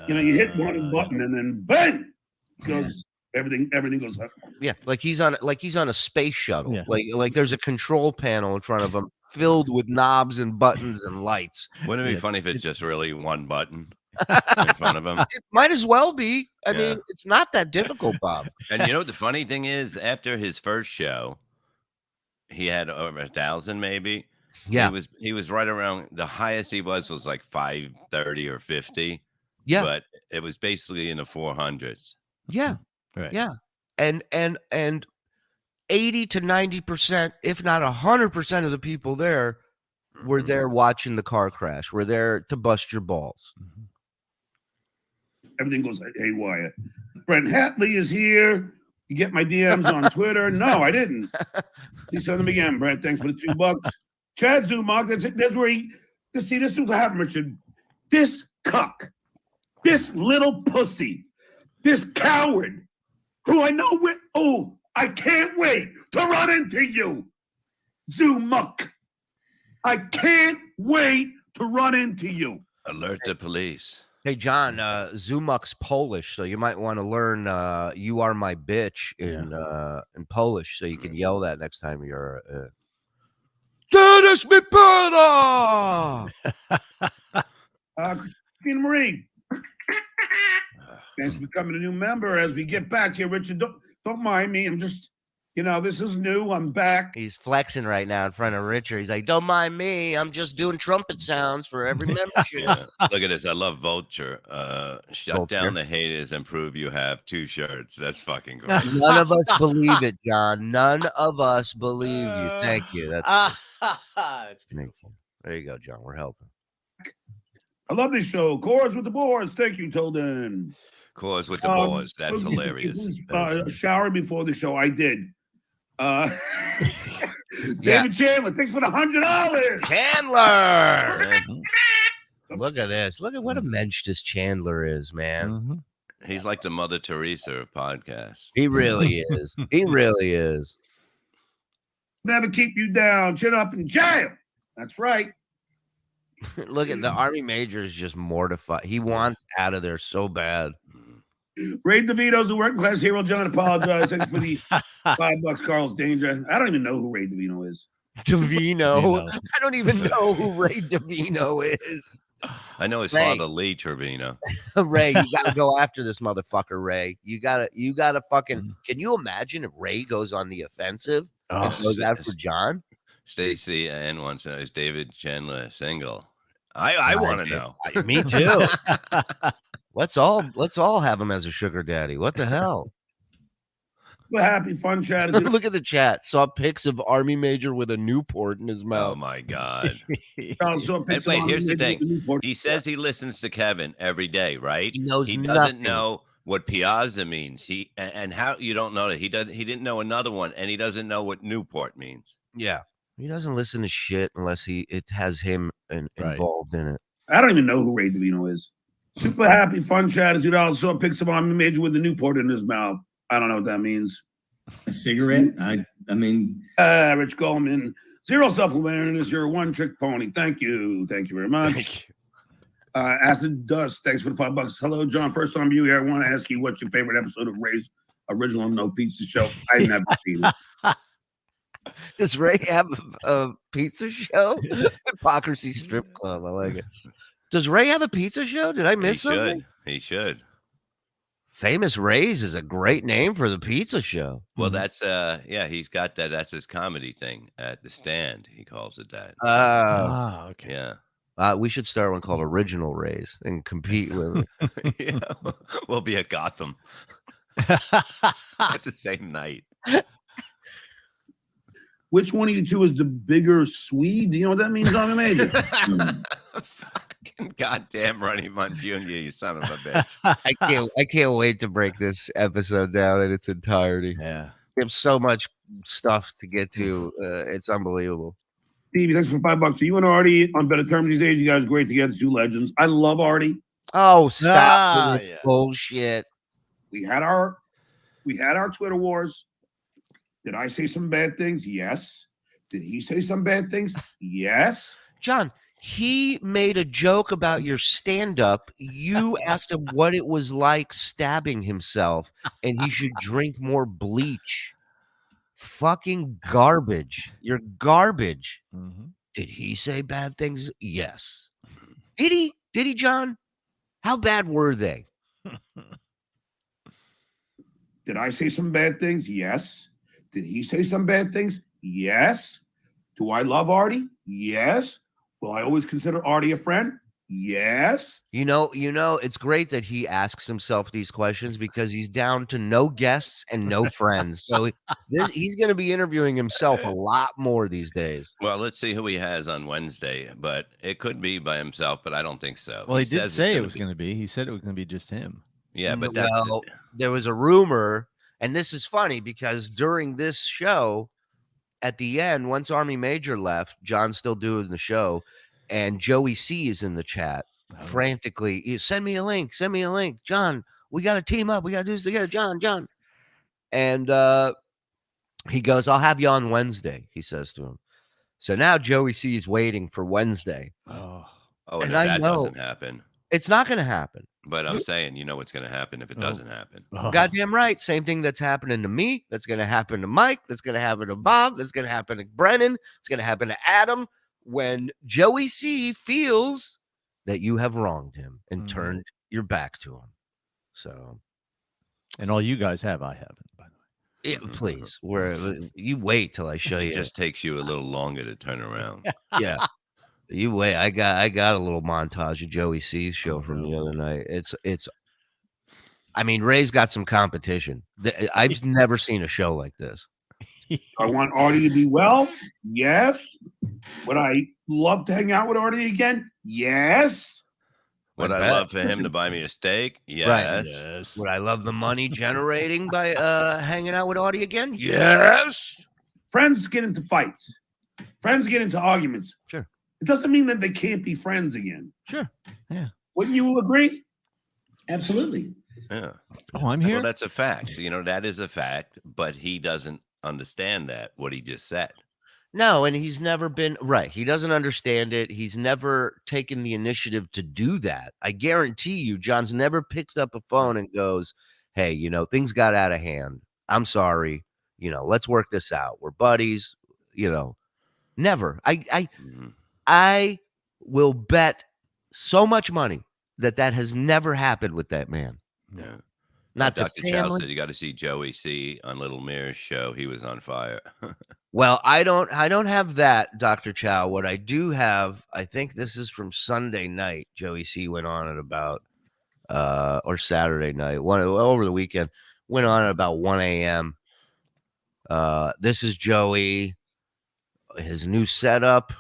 You hit one button and then bang goes everything goes up. Yeah, like he's on a space shuttle. Yeah. Like there's a control panel in front of him filled with knobs and buttons and lights. Wouldn't it be funny if it's just really one button in front of him? It might as well be. I mean, it's not that difficult, Bob. And you know what the funny thing is? After his first show, he had over 1,000 maybe. Yeah. He was right around, the highest he was like 530 or 50. Yeah. But it was basically in the 400s. Yeah. Right. Yeah. And 80 to 90%, if not 100% of the people there were there watching the car crash. We're there to bust your balls. Everything goes haywire. Brent Hatley is here. You get my DMs on Twitter. No, I didn't. Please send them again, Brent. Thanks for the $2. Chad Zumock. That's where this is what happened, Richard. This cuck, this little pussy, this coward, who I know I can't wait to run into you, Zumock. I can't wait to run into you. Alert the police. Hey, John, Zumock's Polish, so you might want to learn "You are my bitch" in Polish, so you can yell that next time you're. Dennis mi pana! Christine Marie. Thanks for becoming a new member. As we get back here, Richard, don't mind me. I'm just, this is new. I'm back. He's flexing right now in front of Richard. He's like, "Don't mind me. I'm just doing trumpet sounds for every membership." Yeah. Look at this. I love Vulture. Shut down the haters and prove you have 2 shirts. That's fucking great. None of us believe it, John. None of us believe you. Thank you. Thank you. There you go, John. We're helping. I love this show. Chorus with the Boars. Thank you, Tilden. Chorus with the Boars. That's hilarious. Shower before the show. I did. David Chandler, thanks for the $100. Chandler. Look at this. Look at what a mensch this Chandler is, man. He's like the Mother Teresa of podcasts. He really is. He really is. Never keep you down. Chin up in jail. That's right. Look at the Army Major is just mortified. He wants out of there so bad. Ray DeVito's a working class hero. John, apologize. Thanks for the $5. Carl's Danger. I don't even know who Ray DeVito is. Davino. I don't even know who Ray DeVino is. I know his father, Lee Trevino. Ray, you gotta go after this motherfucker, Ray. You gotta fucking. Can you imagine if Ray goes on the offensive and goes after John? Stacy Ann wants to know, is David Chandler single? I want to know. Me too. Let's all have him as a sugar daddy. What the hell? happy, fun chat. Look at the chat. Saw pics of Army Major with a Newport in his mouth. Oh my God. Saw And pics of wait, Army here's the Major with thing. Newport. He says he listens to Kevin every day, right? He knows He nothing. doesn't know what Piazza means. And how you don't know that he didn't know another one, and he doesn't know what Newport means. Yeah. He doesn't listen to shit unless it has him involved in it. I don't even know who Ray DeVino is. Super happy, fun chat. $2. Saw pics of Army Major with the Newport in his mouth. I don't know what that means. A cigarette? I mean, Rich Goldman, zero supplementary. You're a one-trick pony. Thank you. Thank you very much. Acid Dust, thanks for the $5. Hello, John. First time you here. I want to ask you what's your favorite episode of Ray's original No Pizza Show? I've never seen it. Does Ray have a pizza show? Hypocrisy Strip Club. I like it. Does Ray have a pizza show? Did I miss something? He should. Famous Rays is a great name for the pizza show. Well, that's he's got that. That's his comedy thing at the Stand. He calls it that. Okay. Yeah. We should start one called Original Rays and compete with it. Yeah, we'll be at Gotham at the same night. Which one of you two is the bigger Swede? Do you know what that means, Army Major? Goddamn Ronnie Munt Jr., you son of a bitch. I can't wait to break this episode down in its entirety. Yeah. We have so much stuff to get to. It's unbelievable. Stevie, thanks for $5. So you and Artie on better terms these days. You guys are great together, two legends. I love Artie. Oh, stop with this bullshit. We had our Twitter wars. Did I say some bad things? Yes. Did he say some bad things? Yes. John, he made a joke about your stand-up. You asked him what it was like stabbing himself, and he should drink more bleach. Fucking garbage. You're garbage. Mm-hmm. Did he say bad things? Yes. Did he? Did he, John? How bad were they? Did I say some bad things? Yes. Did he say some bad things? Yes. Do I love Artie? Yes. Will I always consider Artie a friend? Yes. You know, it's great that he asks himself these questions because he's down to no guests and no friends. So he's going to be interviewing himself a lot more these days. Well, let's see who he has on Wednesday, but it could be by himself, but I don't think so. Well, he did says say it it's was going to be. He said it was going to be just him. Yeah, but there was a rumor, and this is funny because during this show, at the end, once Army Major left, John's still doing the show, and Joey C is in the chat frantically. Send me a link. Send me a link. John, we got to team up. We got to do this together. John. And he goes, I'll have you on Wednesday, he says to him. So now Joey C is waiting for Wednesday. Oh, and and if I that know doesn't happen. It's not going to happen. But I'm saying, you know what's going to happen if it doesn't happen. Goddamn right. Same thing that's happening to me. That's going to happen to Mike. That's going to happen to Bob. That's going to happen to Brennan. It's going to happen to Adam. When Joey C feels that you have wronged him and turned your back to him. So, and all you guys have, I haven't, by the way. Yeah, please. You wait till I show you. It just takes you a little longer to turn around. Yeah. You wait. I got a little montage of Joey C's show from the other night. It's I mean, Ray's got some competition. I've never seen a show like this. I want Artie to be well. Yes. Would I love to hang out with Artie again? Yes. Would I love for him to buy me a steak? Yes. Right. Yes. Would I love the money generating by hanging out with Artie again? Yes. Friends get into fights. Friends get into arguments. Sure. It doesn't mean that they can't be friends again. Sure. Yeah. Wouldn't you agree? Absolutely. Yeah. Oh, I'm here. Well, that's a fact. You know, that is a fact, but he doesn't understand what he just said. No, and he's never been right. He doesn't understand it. He's never taken the initiative to do that. I guarantee you, John's never picked up a phone and goes, hey, things got out of hand. I'm sorry. Let's work this out. We're buddies. Never. I will bet so much money that has never happened with that man. Yeah. Not the Dr. Chow family. said you got to see Joey C on Little Mirror's show. He was on fire. Well, I don't have that, Dr. Chow. What I do have, I think this is from Sunday night. Joey C went on at about or Saturday night, over the weekend, went on at about 1 a.m. This is Joey. His new setup.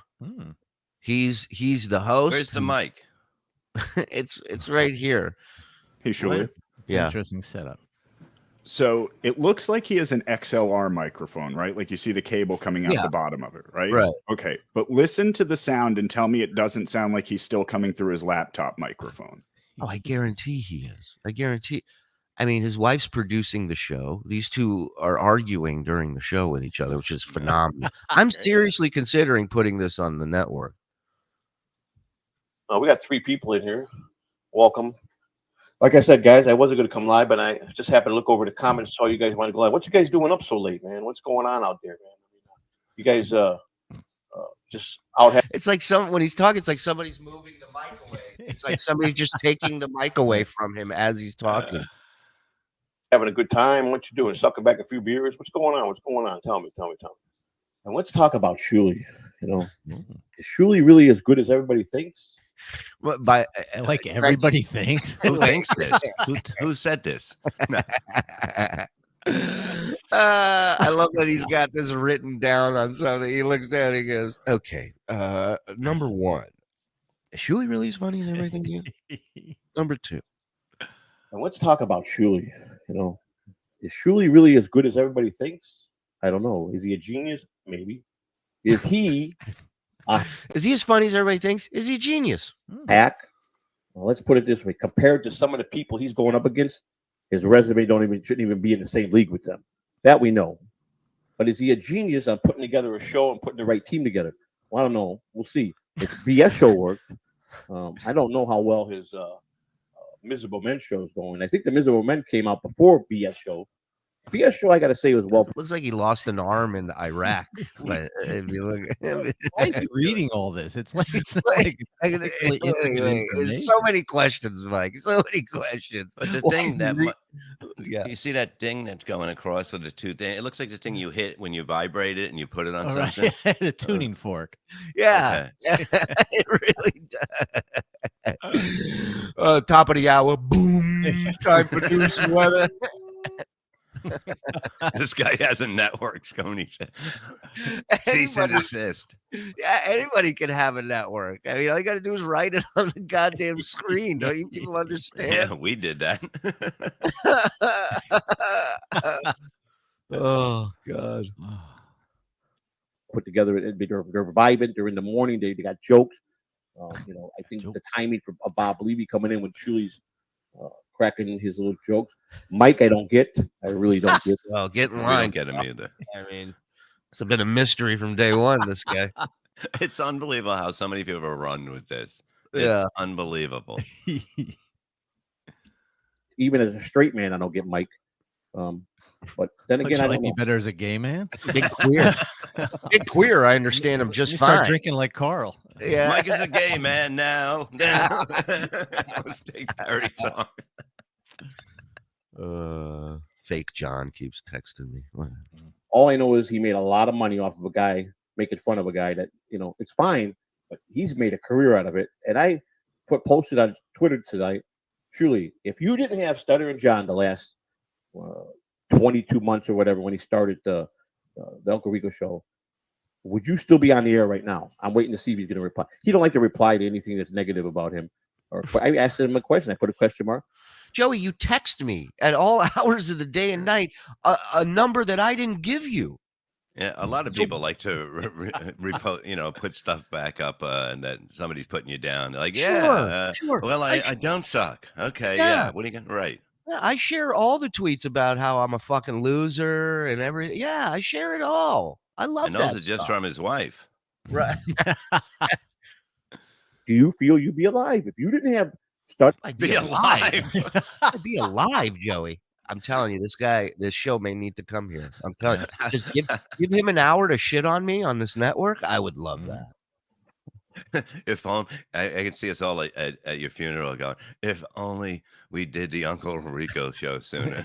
He's the host. Where's the mic? It's right here. Hey, Shuli. Yeah. Interesting setup. So it looks like he has an XLR microphone, right? Like you see the cable coming out the bottom of it, right? Right. Okay. But listen to the sound and tell me it doesn't sound like he's still coming through his laptop microphone. Oh, I guarantee he is. I guarantee. I mean, his wife's producing the show. These two are arguing during the show with each other, which is phenomenal. I'm seriously considering putting this on the network. We got 3 people in here. Welcome. Like I said, guys, I wasn't going to come live, but I just happened to look over the comments, saw you guys want to go live. What you guys doing up so late, man? What's going on out there, man? You guys just out. It's like when he's talking, it's like somebody's moving the mic away. It's like somebody's just taking the mic away from him as he's talking. Having a good time. What you doing? Sucking back a few beers? What's going on? What's going on? Tell me. And let's talk about Shuli. Is Shuli really as good as everybody thinks? Well, by like everybody thinks. Who thinks this? Who said this? I love that he's got this written down on something. He looks down and he goes, okay, number 1, is Shuli really as funny as everything? Number 2. And let's talk about Shuli. Is Shuli really as good as everybody thinks? I don't know. Is he a genius? Maybe. Is he as funny as everybody thinks? Is he a genius? Well, let's put it this way. Compared to some of the people he's going up against, his resume shouldn't even be in the same league with them. That we know. But is he a genius on putting together a show and putting the right team together? Well, I don't know. We'll see. If BS show worked, I don't know how well his Miserable Men show is going. I think the Miserable Men came out before BS show. BS show, I got to say, was well. Looks like he lost an arm in Iraq. But if you look at him, why is he reading all this? It's like there's so many questions, Mike. So many questions. But the thing that you see that thing that's going across with the 2 things. It looks like the thing you hit when you vibrate it and you put it on something. Right. The tuning fork. Yeah, okay. It really does. Top of the hour, boom. Time for news and weather. This guy has a network, Scony. Cease and desist. Yeah, anybody can have a network. I mean, all you got to do is write it on the goddamn screen. Don't you people understand? Yeah, we did that. Oh, God. Put together, they're reviving. They're in the morning. They got jokes. I think the timing for Bob Levy coming in with Shuli's cracking his little jokes. Mike, I don't get. I really don't get. Well, get in We line. don't get him either. I mean, it's a bit of mystery from day one, this guy. It's unbelievable how so many people have run with this. It's Yeah. unbelievable. Even as a straight man, I don't get Mike. But then Don't again, you I like don't me know. better as a gay man? Big queer. Big queer. I understand him just You start fine. drinking like Carl. Yeah. Mike is a gay man now. Let's take Harry's song. Fake John keeps texting me. All I know is he made a lot of money off of a guy making fun of a guy that, it's fine, but he's made a career out of it. And I posted on Twitter tonight, Shuli, if you didn't have Stuttering John the last 22 months or whatever when he started the Uncle Rico Show, would you still be on the air right now? I'm waiting to see if he's going to reply. He don't like to reply to anything that's negative about him. I asked him a question. I put a question mark. Joey, you text me at all hours of the day and night a number that I didn't give you. Yeah, a lot of people like to repost, put stuff back up, and that somebody's putting you down. They're like, Sure. Well, I don't suck. Okay, Yeah. yeah. What are you going to write? Yeah, I share all the tweets about how I'm a fucking loser and everything. Yeah, I share it all. I love And that. those are just from his wife. Right. Do you feel you'd be alive if you didn't have Stuttering? I'd Be alive. I'd be alive, Joey. I'm telling you, this show may need to come here. I'm telling you, just give him an hour to shit on me on this network. I would love that. If only I can see us all at your funeral going, if only we did the Uncle Rico show sooner.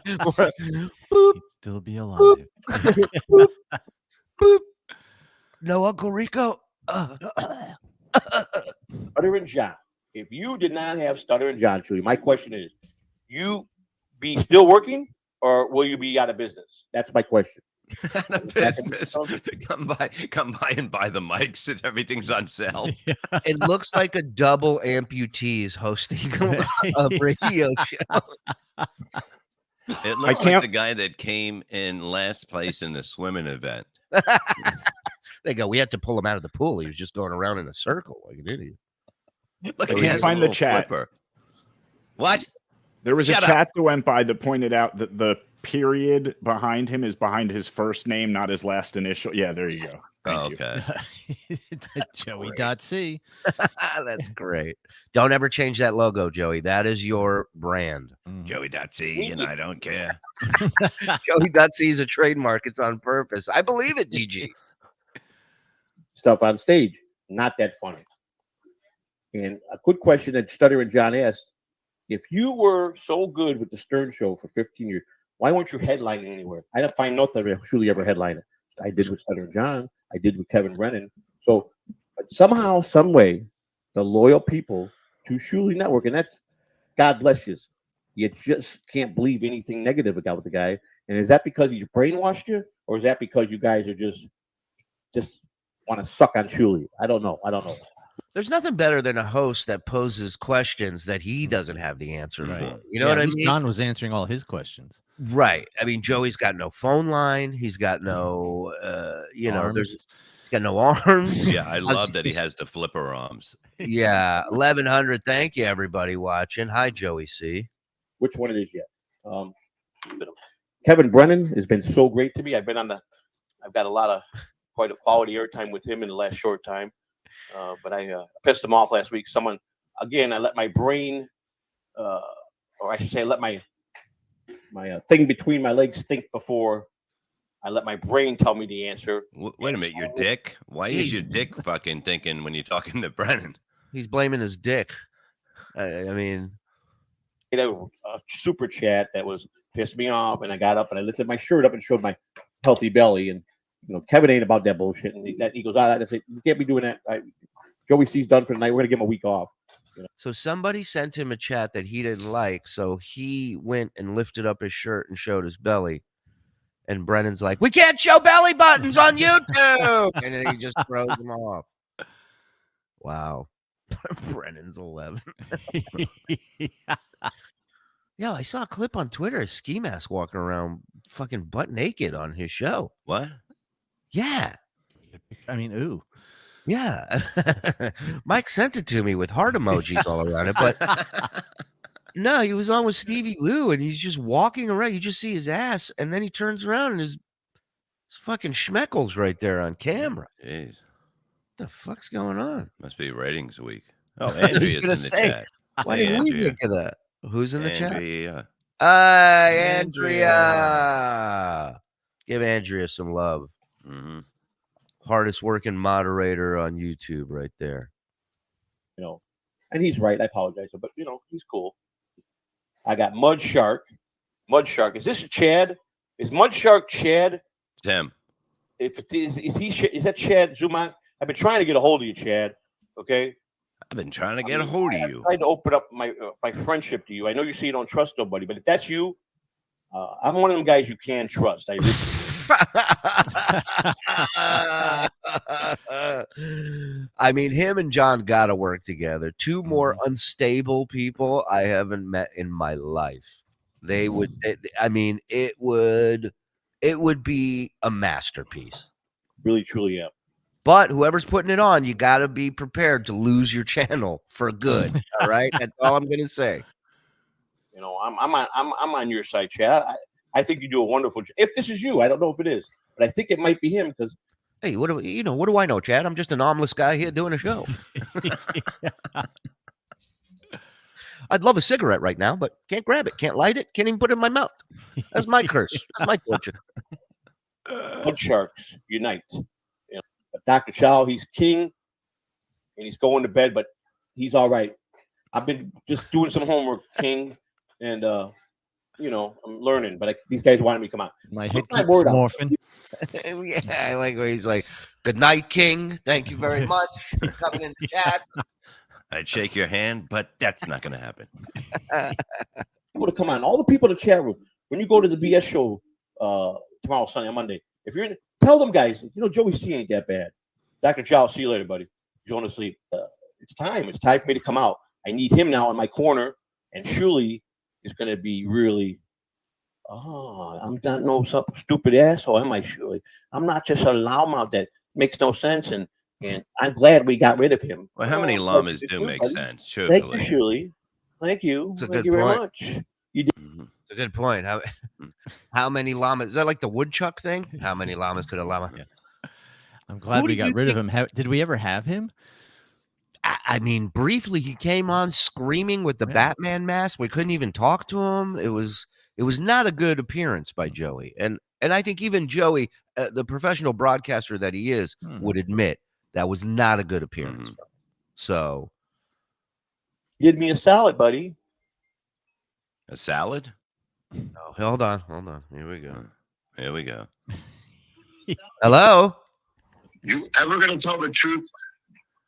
Boop, Still be alive. boop, boop, boop. No Uncle Rico. Stuttering John. If you did not have Stuttering John, Shuli, my question is, you be still working? or will you be out of business? That's my question. Business. Come by and buy the mics and everything's on sale. It looks like a double amputee is hosting a radio show. It looks like the guy that came in last place in the swimming event. They go, we had to pull him out of the pool. He was just going around in a circle like an idiot. Look, I he can't has a find the little chat. flipper. What? There was Shut a up. chat that went by that pointed out that the period behind him is behind his first name, not his last initial. Yeah, there you go. Thank you. Joey.c. That's great. Don't ever change that logo, Joey. That is your brand. Joey.c, and I don't care. Joey.c is a trademark. It's on purpose. I believe it, DG. Stuff on stage, not that funny. And a quick question that Stuttering John asked: if you were so good with the Stern Show for 15 years, why weren't you headlining anywhere? I didn't find note that Shuli ever headlined it. I did with Stuttering John. I did with Kevin Brennan. So but somehow, some way, the loyal people to Shuli Network, and that's God bless you. You just can't believe anything negative about the guy. And is that because he's brainwashed you, or is that because you guys are just want to suck on Shuli? I don't know. There's nothing better than a host that poses questions that he doesn't have the answer for. You know Yeah, what I at least mean? John was answering all his questions. Right. I mean, Joey's got no phone line. He's got no, he's got no arms. Yeah, I love that he has the flipper arms. Yeah, 1100. Thank you, everybody watching. Hi, Joey C. Which one it is yet? Kevin Brennan has been so great to me. I've got a lot of quite a quality airtime with him in the last short time. But I pissed him off last week. I let my brain, or I should say, I let my thing between my legs think before I let my brain tell me the answer. Wait a minute, your dick? Why is your dick fucking thinking when you're talking to Brennan? He's blaming his dick. I mean, a super chat that was pissed me off, and I got up and I lifted my shirt up and showed my healthy belly. And Kevin ain't about that bullshit. And he goes, I said, you can't be doing that. Joey C's done for the night. We're gonna give him a week off. So somebody sent him a chat that he didn't like, so he went and lifted up his shirt and showed his belly. And Brennan's like, we can't show belly buttons on YouTube. And then he just throws them off. Wow. Brennan's 11. Yo, I saw a clip on Twitter of Ski Mask walking around fucking butt naked on his show. What? Yeah. I mean, ooh. Yeah. Mike sent it to me with heart emojis all around it, but no, he was on with Stevie Lou and he's just walking around. You just see his ass, and then he turns around and his fucking schmeckles right there on camera. Jeez. What the fuck's going on? Must be ratings week. Oh, I was Andrea's in gonna the say, chat. why Hey, didn't we Andrea. think of that? Who's in the chat? Andrea. Hi, Andrea. Give Andrea some love. Mm-hmm. Hardest working moderator on YouTube right there. And he's right. I apologize, but he's cool. I got Mud Shark. Mud Shark. Is this Chad? Is Mud Shark Chad? Tim. If it is that Chad Zumock? I've been trying to get a hold of you, Chad. Okay. I've been trying to get a hold of you. I tried to open up my friendship to you. I know you say you don't trust nobody, but if that's you, I'm one of them guys you can trust. I mean, him and John got to work together. Two more unstable people I haven't met in my life. They would. It would be a masterpiece. Really, truly, yeah. But whoever's putting it on, you got to be prepared to lose your channel for good. All right, that's all I'm gonna say. I'm on your side, Chad. I think you do a wonderful job. If this is you, I don't know if it is, but I think it might be him because. Hey, what do I know, Chad? I'm just an armless guy here doing a show. I'd love a cigarette right now, but can't grab it, can't light it, can't even put it in my mouth. That's my curse. That's my torture. Mud Sharks unite. But Dr. Chow, he's king, and he's going to bed, but he's all right. I've been just doing some homework, King, and I'm learning. But these guys wanted me to come out. My head my keeps word out. morphing. Yeah, I like where he's like, "Good night, King. Thank you very much for coming in the chat." I'd shake your hand, but that's not going to happen. People to come on. All the people in the chat room. when you go to the BS show tomorrow, Sunday, Monday, if you're in, tell them guys, Joey C ain't that bad. Dr. Chow, see you later, buddy. Going to sleep. It's time. It's time for me to come out. I need him now in my corner, and Shuli is going to be really. Oh, I'm not no some stupid asshole, am I, Shuli? I'm not just a loudmouth that makes no sense, and I'm glad we got rid of him. Well, how many llamas do make sense? Thank you, Truthfully. Shuli. Thank you. It's a Thank good you very point. much. You did. It's a good point. How many llamas? Is that like the woodchuck thing? How many llamas could a llama? Yeah. I'm glad we got rid of him. Did we ever have him? I mean, briefly, he came on screaming with the Batman mask. We couldn't even talk to him. It was not a good appearance by Joey, and I think even Joey, the professional broadcaster that he is, would admit that was not a good appearance. So, Give me a salad, buddy. A salad? Oh, hold on. Here we go. Hello. You ever gonna tell the truth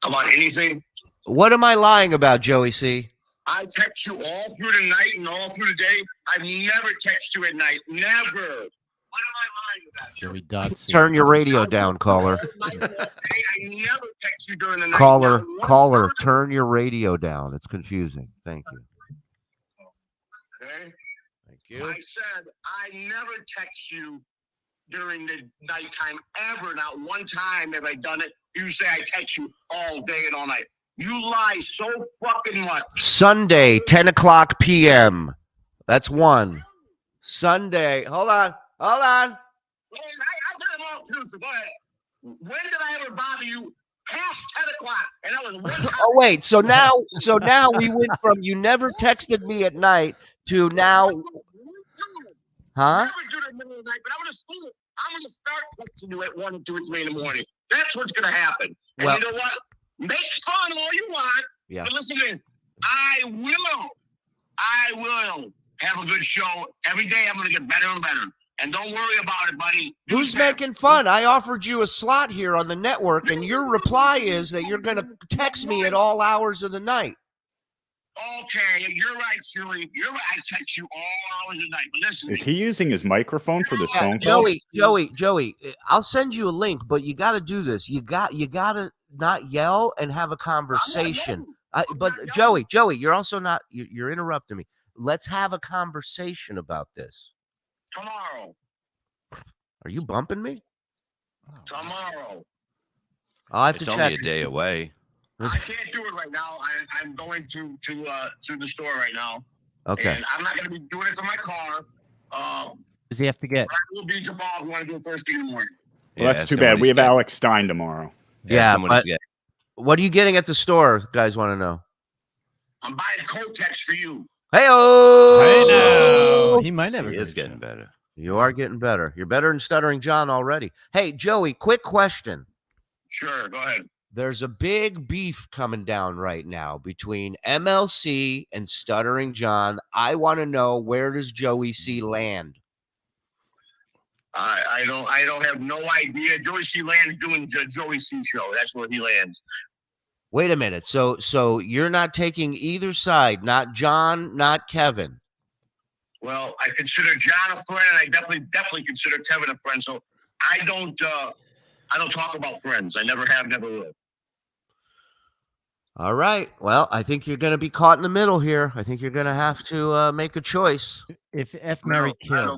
about anything? What am I lying about, Joey C? I text you all through the night and all through the day. I've never texted you at night. Never. What am I lying about? Joey Dotson. Turn your radio down, caller. I never text you during the night. Caller, turn your radio down. It's confusing. Thank you. Okay. Thank you. I said I never text you during the nighttime ever. Not one time have I done it. You say I text you all day and all night. You lie so fucking much. Sunday, 10 o'clock p.m. That's one. Sunday. Hold on. I got them all too, so go ahead. When did I ever bother you past 10 o'clock? And that was one time. Oh, wait. So now we went from you never texted me at night to now. Huh? Never do it in the middle of the night, but I'm going to start texting you at 1 and 2 and 3 in the morning. That's what's going to happen. And Well, you know what? Make fun all you want. Yeah. But listen to this. I will have a good show. Every day I'm going to get better and better. And don't worry about it, buddy. Who's making fun? I offered you a slot here on the network, and your reply is that you're going to text me at all hours of the night. Okay, you're right, Shuli. You're right. I text you all hours of the night. But listen. Is he using his microphone for this phone call? Joey, I'll send you a link, but you got to do this. You got to not yell and have a conversation. But Joey, you're also not. You're interrupting me. Let's have a conversation about this. Tomorrow. Are you bumping me? Tomorrow. I'll have to It's check. only a day away. I can't do it right now. I'm going to the store right now. Okay. And I'm not going to be doing it from my car. Does he have to get? I will be tomorrow if you want to do it first thing in the morning. Well, that's too bad. We have Alex Stein tomorrow. Yeah, but what are you getting at the store? Guys want to know. I'm buying Kotex for you. Hey-o! He might never. He is getting better. You are getting better. You're better than Stuttering John already. Hey, Joey, quick question. Sure, go ahead. There's a big beef coming down right now between MLC and Stuttering John. I want to know, where does Joey C land? I don't have no idea. Joey C lands doing the Joey C show. That's where he lands. Wait a minute. So you're not taking either side, not John, not Kevin. Well, I consider John a friend, and I definitely consider Kevin a friend. So I don't talk about friends. I never have, never will. All right. Well, I think you're going to be caught in the middle here. I think you're going to have to make a choice. If F, marry, kill.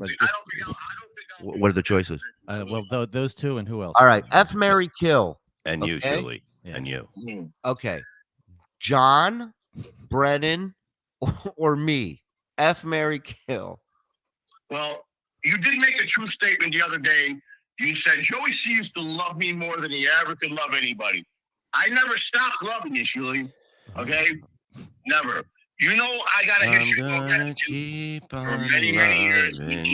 What are the choices? Well, those two, and who else? All right. F, marry, kill. And you, Okay? Shuli. Yeah. And you. Okay. John, Brennan, or me? F, marry, kill. Well, you did make a true statement the other day. You said Joey C used to love me more than he ever could love anybody. I never stopped loving you, Shuli. Okay? Never. You know I got a history of gratitude for many, many years. And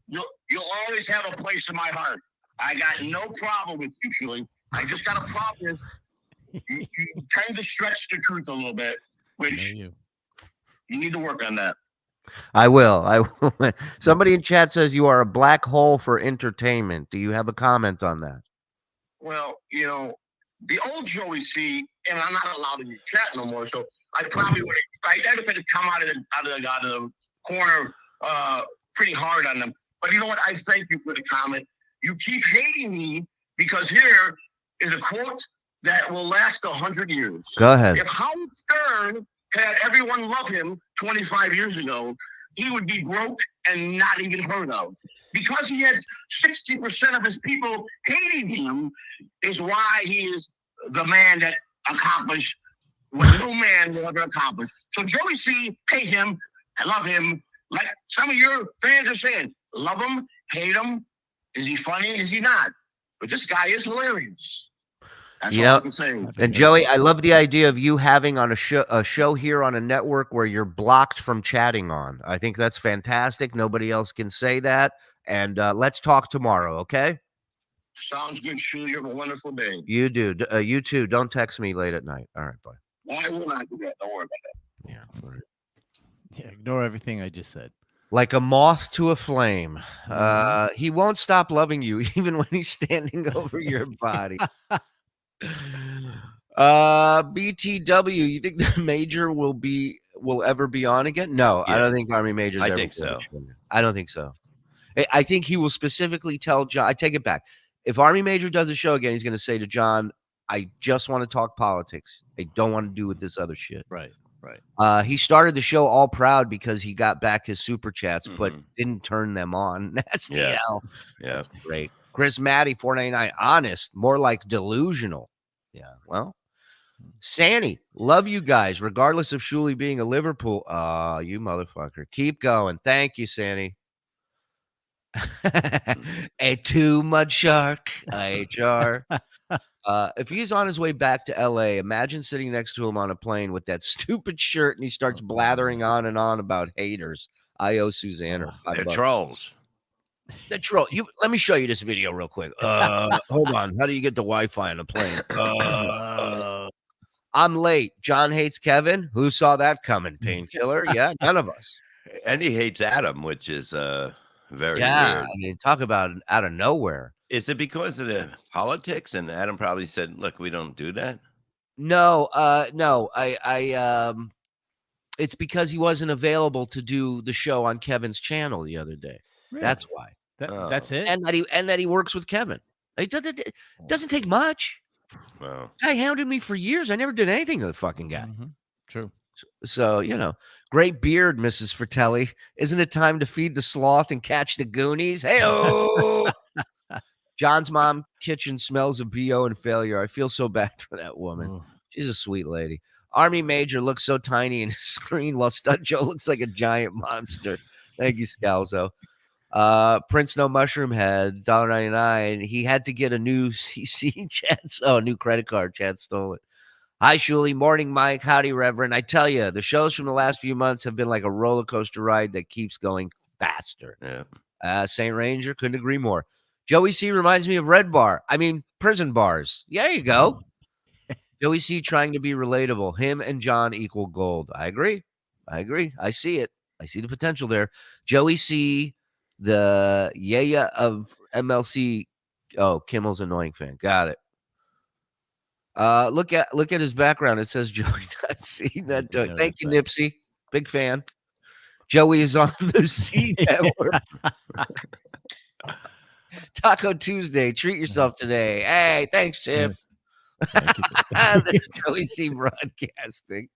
you'll always have a place in my heart. I got no problem with you, Shuli. I just got a problem is you tend to stretch the truth a little bit, which you need to work on that. I will. Somebody in chat says you are a black hole for entertainment. Do you have a comment on that? Well, you know, the old Joey C, and I'm not allowed to chat no more, so I probably would. I'd have to come out of the corner pretty hard on them. But you know what? I thank you for the comment. You keep hating me because here is a quote that will last 100 years. Go ahead. If Howard Stern had everyone love him 25 years ago, he would be broke and not even heard of. Because he had 60% of his people hating him is why he is the man that accomplished what no man will ever accomplish. So Joey C, hate him, I love him. Like some of your fans are saying, love him, hate him. Is he funny? Is he not? But this guy is hilarious. That's all I can say. And Joey, I love the idea of you having on a show here on a network where you're blocked from chatting on. I think that's fantastic. Nobody else can say that. And let's talk tomorrow, okay? Sounds good, Shuli. You have a wonderful day. You do. You too. Don't text me late at night. All right, bye. I will not do that. Don't worry about that. Yeah. All right. Yeah, ignore everything I just said. Like a moth to a flame. He won't stop loving you even when he's standing over your body. BTW, you think the Major will ever be on again? No, Yeah. I don't think Army Major's I ever think gonna so. be on. I don't think so. I think he will specifically tell John. I take it back. If Army Major does a show again, he's going to say to John, I just want to talk politics. I don't want to do with this other shit. Right. He started the show all proud because he got back his super chats, but didn't turn them on. Nasty Yeah. hell. Yeah. That's great. Chris Maddie, 499. Honest, more like delusional. Yeah. Well, Sandy, love you guys, regardless of Shuli being a Liverpool. You motherfucker. Keep going. Thank you, Sandy. A too much shark. HR. If he's on his way back to LA, imagine sitting next to him on a plane with that stupid shirt and he starts blathering on and on about haters. I owe Suzanne or They're $5. trolls. The troll. Let me show you this video real quick. Hold on. How do you get the Wi-Fi on a plane? I'm late. John hates Kevin. Who saw that coming? Painkiller? Yeah, none of us. And he hates Adam, which is very Yeah, weird. I mean, talk about out of nowhere. Is it because of the politics? And Adam probably said, "Look, we don't do that." No, no. It's because he wasn't available to do the show on Kevin's channel the other day. Really? That's why. That's it. And that he works with Kevin. It doesn't take much. Well, Guy hounded me for years. I never did anything to the fucking guy. True. So, great beard, Mrs. Fratelli. Isn't it time to feed the sloth and catch the Goonies? Hey-oh! John's mom kitchen smells of BO and failure. I feel so bad for that woman. She's a sweet lady. Army Major looks so tiny in his screen while Stud Joe looks like a giant monster. Thank you, Scalzo. Prince No Mushroom Head, $1.99. He had to get a new CC. A new credit card. Chad stole it. Hi, Shuli. Morning, Mike. Howdy, Reverend. I tell you, the shows from the last few months have been like a roller coaster ride that keeps going faster. Yeah. St. Ranger, couldn't agree more. Joey C reminds me of prison bars. Yeah, there you go. Joey C trying to be relatable. Him and John equal gold. I agree. I see it. I see the potential there. Joey C, the yaya of MLC. Oh, Kimmel's annoying fan. Got it. Look at his background. It says Joey. See that? Thank you, Nipsey. Big fan. Joey is on the C network. Taco Tuesday. Treat yourself today. Hey, thanks, Tiff. The Joey C broadcasting.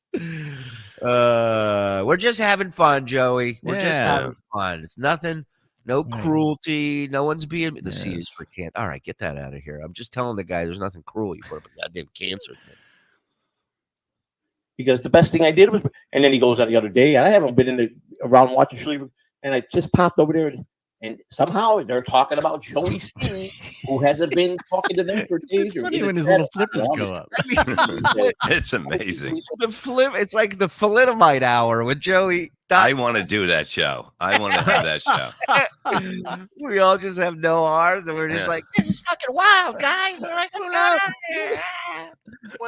We're just having fun, Joey. We're just having fun. It's nothing. No cruelty. No one's being. The C is for cancer. All right, get that out of here. I'm just telling the guy there's nothing cruel. You put up a goddamn cancer thing. Because the best thing I did was, and then he goes out the other day, and I haven't been around watching Shuli, and I just popped over there, and somehow they're talking about Joey C, who hasn't been talking to them for days. Funny when his little flippers go up. It's amazing. It's like the thalidomide hour with Joey. I want to do that show. I want to have that show. We all just have no arms, and we're just like, this is fucking wild, guys. We're like, what's going on here?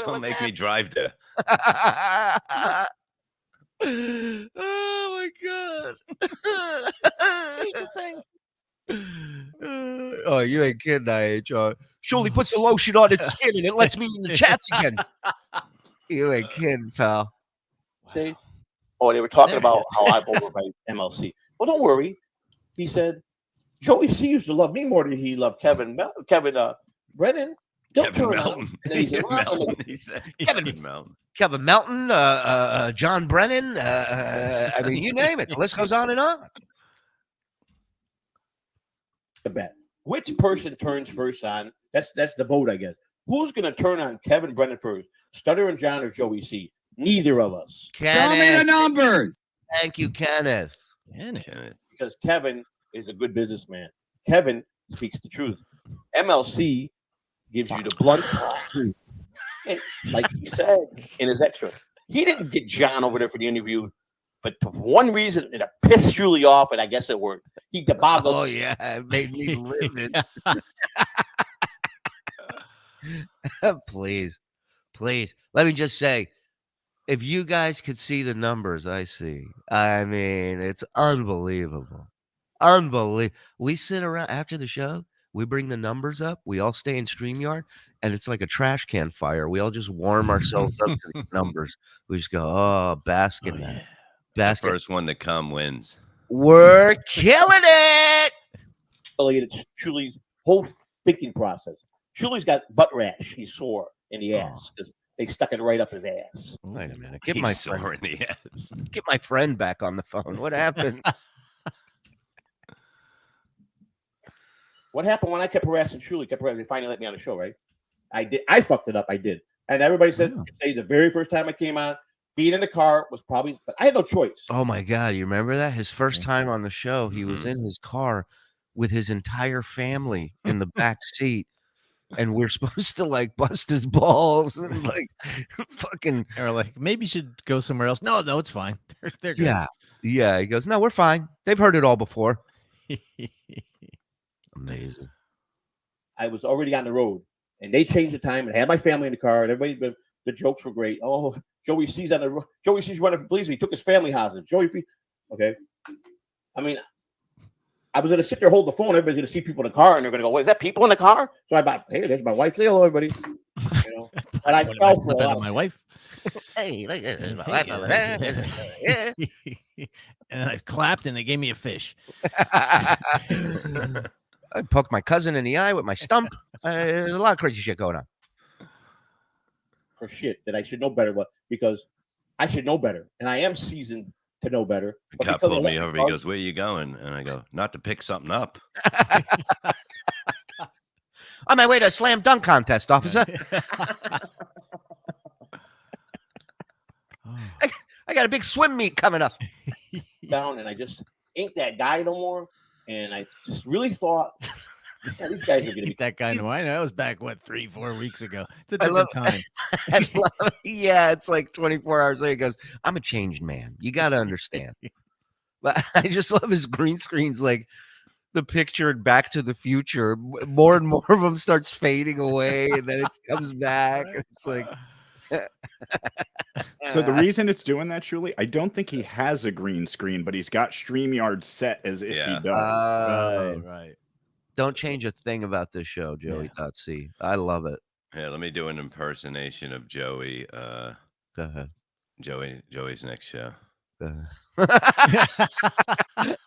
Don't make me drive there. Oh my god. Oh, you ain't kidding, IHR. Shuli puts the lotion on its skin and it lets me in the chats again. You ain't kidding, pal. They were talking about how I'm over by MLC. Well, don't worry. He said, Joey C used to love me more than he loved Kevin Brennan. Don't Kevin turn Melton. on. And then he said, He said Kevin Melton. Kevin Melton, John Brennan. I mean, you name it. The list goes on and on. The bet. Which person turns first on? That's the vote, I guess. Who's going to turn on Kevin Brennan first? Stuttering John or Joey C? Neither of us. Tell me the numbers. Thank you, Kenneth. Because Kevin is a good businessman. Kevin speaks the truth. MLC gives you the blunt truth. And like he said in his extra, he didn't get John over there for the interview, but for one reason, it pissed Shuli off, and I guess it worked. He deboggled. Oh, yeah. It made me live it. Please. Let me just say, if you guys could see the numbers I see, I mean, it's unbelievable. We sit around after the show, we bring the numbers up, we all stay in StreamYard, and it's like a trash can fire. We all just warm ourselves up to the numbers. We just go, oh, bask in that. The first one to come wins. We're killing it. It's Shuli's whole thinking process. Shuli's got butt rash. He's sore in the ass because they stuck it right up his ass. Wait a minute. Get my sore friend in the ass. Get my friend back on the phone. What happened? What happened when I kept harassing Shuli? They finally let me on the show, right? I did. I fucked it up. I did. And everybody said the very first time I came on, being in the car was probably, but I had no choice. Oh my God. You remember that? His first time on the show, he was in his car with his entire family in the back seat. And we're supposed to like bust his balls and like fucking. Or like, maybe you should go somewhere else. No, it's fine. They're good. Yeah. He goes, no, we're fine. They've heard it all before. Amazing. I was already on the road and they changed the time and had my family in the car and everybody, the jokes were great. Oh, Joey C's on the road. Joey C's running for police. He took his family hostage. Okay. I mean, I was going to sit there, hold the phone. Everybody's going to see people in the car and they're going to go, "What is that? People in the car?" So I thought, hey, there's my wife. Say hello, everybody. You know, and I fell for a lot of my wife. Hey, look at my wife over there. Yeah. And I clapped and they gave me a fish. I poked my cousin in the eye with my stump. There's a lot of crazy shit going on. For shit that I should know better, but because I should know better, and I am seasoned to know better. The cop pulled me over. He goes, "Where are you going?" And I go, "Not to pick something up." On my way to a slam dunk contest, officer. I got a big swim meet coming up. Down, and I just ain't that guy no more. And I just really thought, yeah, these guys are going to be that guy. No, I know. That was back 3-4 weeks ago. It's a different time. Yeah, it's like 24 hours later. He goes, "I'm a changed man. You got to understand." But I just love his green screens, like the picture in Back to the Future. More and more of them starts fading away, and then it comes back. It's like. So the reason it's doing that, Shuli, I don't think he has a green screen, but he's got StreamYard set as if he does. Right. Don't change a thing about this show, Joey.c. I love it. Yeah, let me do an impersonation of Joey. Go ahead. Joey's next show. Go ahead.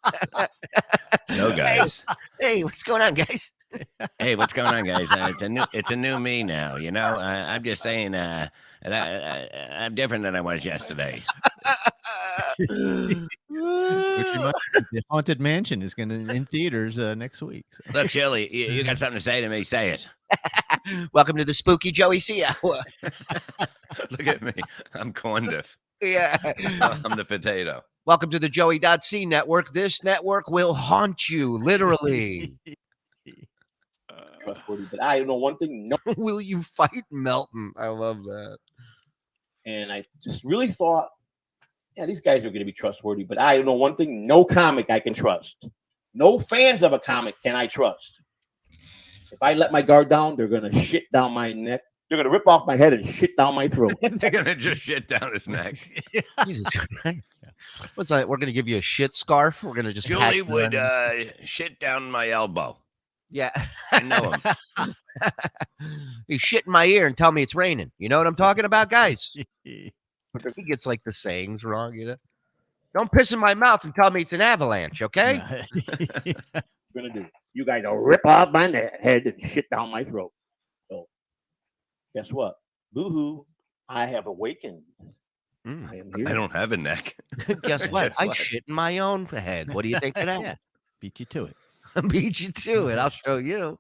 So, guys. Hey, what's going on, guys? Hey, what's going on, guys? It's a new me now. You know, I'm just saying, I'm different than I was yesterday. The Haunted Mansion is going to in theaters next week. So. Look, Shirley, you got something to say to me? Say it. Welcome to the spooky Joey C hour. Look at me. I'm corn diff. Yeah. I'm the potato. Welcome to the Joey.c network. This network will haunt you, literally. Trustworthy, but I know one thing. No, will you fight Melton? I love that. And I just really thought, yeah, these guys are going to be trustworthy. But I know one thing: no comic I can trust. No fans of a comic can I trust. If I let my guard down, they're going to shit down my neck. They're going to rip off my head and shit down my throat. They're going to just shit down his neck. What's that? We're going to give you a shit scarf. We're going to just. Julie would shit down my elbow. Yeah. I know him. He's shit in my ear and tell me it's raining. You know what I'm talking about, guys? He gets like the sayings wrong, you know? Don't piss in my mouth and tell me it's an avalanche, okay? Gonna do. You guys will rip off my head and shit down my throat. So, guess what? Boo-hoo! I have awakened. I am here. I don't have a neck. Guess what? I shit in my own head. What do you think of that? Yeah. Beat you to it. Beat you to it. I'll show you.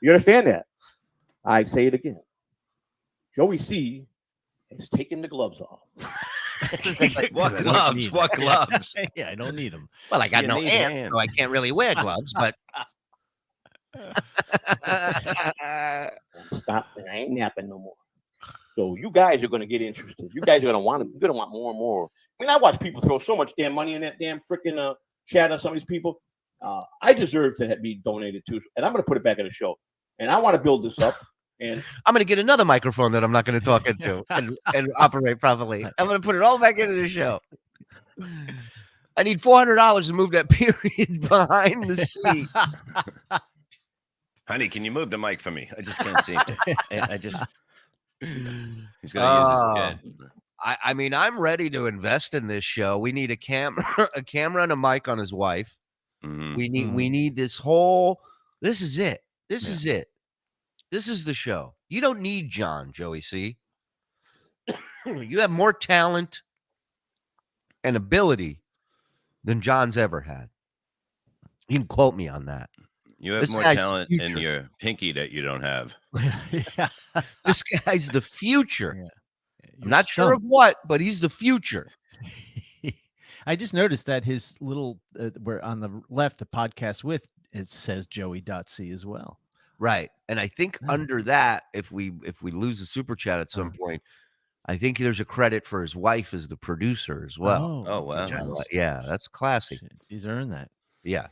You understand that? I say it again. Joey C has taken the gloves off. What gloves? What gloves? Yeah, I don't need them. Well, I got You no need hands, hands. so I can't really wear gloves, but Stop. I ain't napping no more. So you guys are going to get interested. You guys are going to want more and more. I mean, I watch people throw so much damn money in that damn freaking chat on some of these people. I deserve to be donated to, and I'm going to put it back in the show. And I want to build this up. And I'm going to get another microphone that I'm not going to talk into and operate properly. I'm going to put it all back into the show. I need $400 to move that period behind the seat. Honey, can you move the mic for me? I just can't see it. I just. He's gonna use his head. I mean, I'm ready to invest in this show. We need a camera and a mic on his wife. Mm-hmm. We need this whole. This is it. This is it. This is the show. You don't need John, Joey C. You have more talent and ability than John's ever had. You can quote me on that. You have This more guy's talent future. in your pinky that you don't have. This guy's the future. I'm You're not sure of stumped. what, but he's the future. I just noticed that his little where on the left, the podcast with it says Joey.c as well. Right. And I think under that, if we lose the super chat at some point, I think there's a credit for his wife as the producer as well. Oh, wow. Which I like. Yeah, that's classy. He's earned that. Yeah.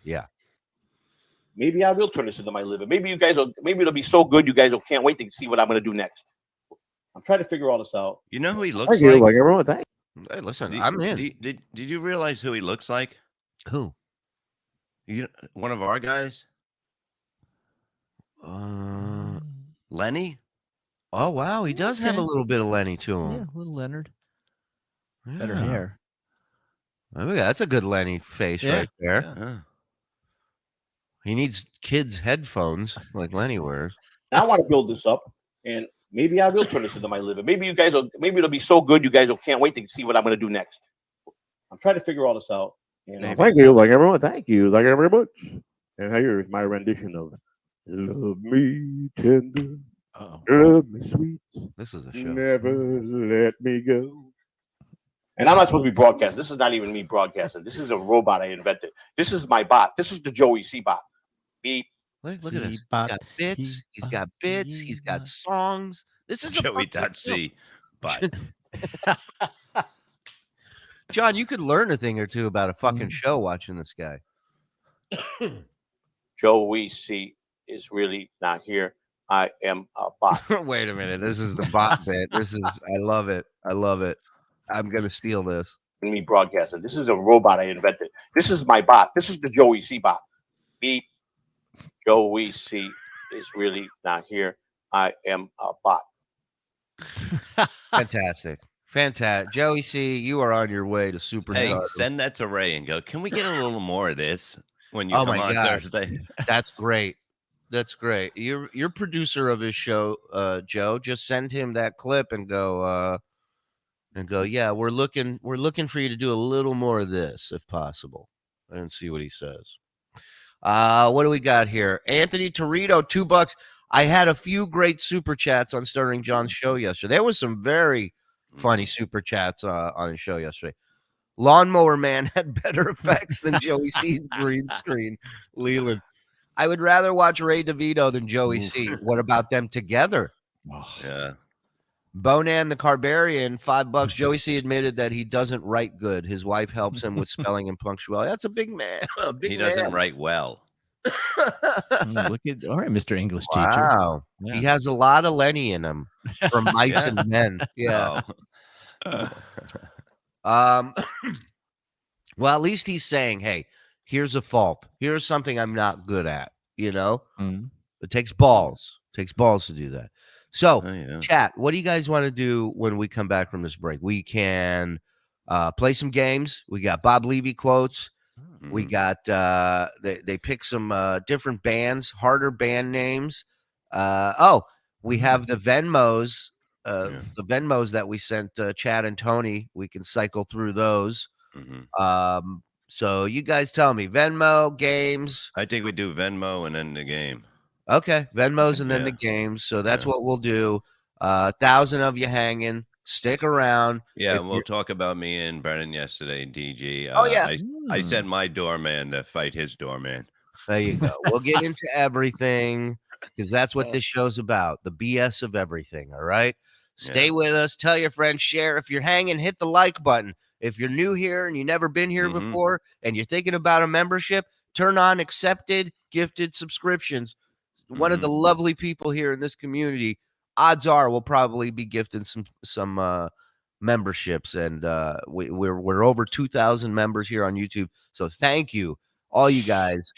maybe I will turn this into my living. Maybe it'll be so good you guys can't wait to see what I'm going to do next. I'm trying to figure all this out. You know who he looks Thank you, like? everyone. Thank you. Hey, listen, I'm in. Did you realize who he looks like? Who? One of our guys? Lenny? Oh, wow. He does have a little bit of Lenny to him. Yeah, little Leonard. Better Yeah. hair. Oh, yeah, that's a good Lenny face Yeah. right there. He needs kids' headphones like Lenny wears. Now I want to build this up, and maybe I will turn this into my living. Maybe it'll be so good you guys can't wait to see what I'm going to do next. I'm trying to figure all this out. And thank you, like everyone. Thank you, like very much. And here's my rendition of "Love Me Tender, Love Me Sweet." This is a show. Never let me go. And I'm not supposed to be broadcasting. This is not even me broadcasting. This is a robot I invented. This is my bot. This is the Joey C bot. Beep. Look at this. He's got bits. He's got bits. He's got songs. This is a Joey.c. But John, you could learn a thing or two about a fucking show watching this guy. Joey C is really not here. I am a bot. Wait a minute. This is the bot bit. I love it. I love it. I'm going to steal this. Me broadcasting. This is a robot I invented. This is my bot. This is the Joey C bot. Beep. Joey C is really not here. I am a bot. Fantastic. Joey C, you are on your way to superstar. hey, send that to Ray and go, can we get a little more of this when you Oh come my on God. Thursday? That's great. That's great. You're producer of his show, Joe. Just send him that clip and go, yeah, we're looking for you to do a little more of this if possible. And see what he says. What do we got here? Anthony Torito, $2. I had a few great super chats on Stuttering John's show yesterday. There was some very funny super chats on his show yesterday. Lawnmower Man had better effects than Joey C's green screen. Leland, I would rather watch Ray DeVito than Joey C. What about them together? Yeah. Bonan the Carbarian, $5. Joey C admitted that he doesn't write good. His wife helps him with spelling and punctuality. That's a big man. He doesn't write well. Look at all right, Mr. English teacher. Wow. Yeah. He has a lot of Lenny in him from Mice and Men. Yeah. Well, at least he's saying, hey, here's a fault. Here's something I'm not good at. You know, It takes balls. It takes balls to do that. So, chat, what do you guys want to do when we come back from this break? We can Play some games. We got Bob Levy quotes. We got they pick some different bands, harder band names. We have the Venmos. The Venmos that we sent Chad and Tony. We can cycle through those. So you guys tell me, Venmo, games. I think we do Venmo and then the game. Okay, Venmos and then the games. So that's what we'll do. 1,000 of you hanging. Stick around. Yeah, we'll talk about me and Brennan yesterday, DG. I sent my doorman to fight his doorman. There you go. We'll get into everything because that's what this show's about. The BS of everything. All right. Stay with us. Tell your friends. Share. If you're hanging, hit the like button. If you're new here and you've never been here before and you're thinking about a membership, turn on accepted gifted subscriptions. One of the lovely people here in this community, odds are we'll probably be gifting some memberships, and we're over 2,000 members here on YouTube. So thank you, all you guys.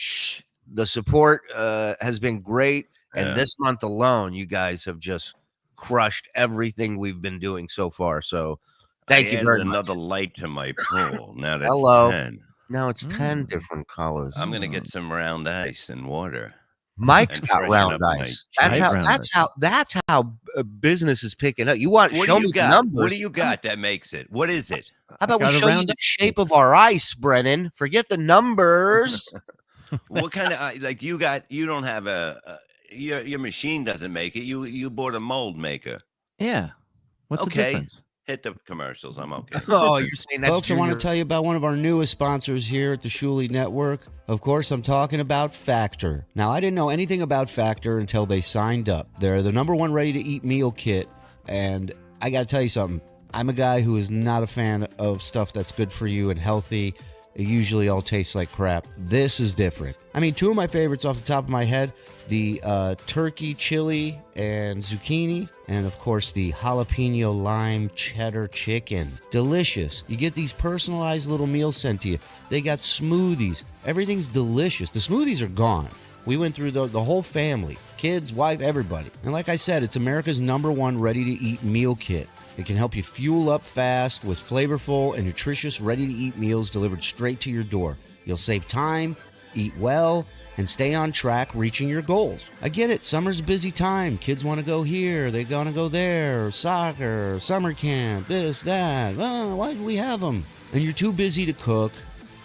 The support has been great, and this month alone, you guys have just crushed everything we've been doing so far. So thank you very much. Another light to my pool. Now that's Hello. 10. Now it's 10 different colors. I'm gonna get some round ice and water. Mike's and got freshen round up my ice. chai. That's how business is picking up. You want What show do me you the got? numbers? What do you got that makes it? What is it? How about we show you the shape of our ice, Brennan? Forget the numbers. What kind of like you got? You don't have your machine doesn't make it. You bought a mold maker. Yeah. What's the difference? Hit the commercials. I'm okay. Oh, you're saying that's Folks, I want to tell you about one of our newest sponsors here at the Shuli Network. Of course, I'm talking about Factor. Now, I didn't know anything about Factor until they signed up. They're the #1 ready-to-eat meal kit, and I got to tell you something. I'm a guy who is not a fan of stuff that's good for you and healthy. It usually all tastes like crap. This is different. I mean, two of my favorites off the top of my head, the turkey chili and zucchini, and of course the jalapeno lime cheddar chicken. Delicious. You get these personalized little meals sent to you. They got smoothies. Everything's delicious. The smoothies are gone. We went through the whole family, kids, wife, everybody. And like I said, it's America's #1 ready-to-eat meal kit. It can help you fuel up fast with flavorful and nutritious ready-to-eat meals delivered straight to your door. You'll save time, eat well, and stay on track reaching your goals. I get it. Summer's a busy time. Kids want to go here. They want to go there. Soccer, summer camp, this, that. Oh, why do we have them? And you're too busy to cook,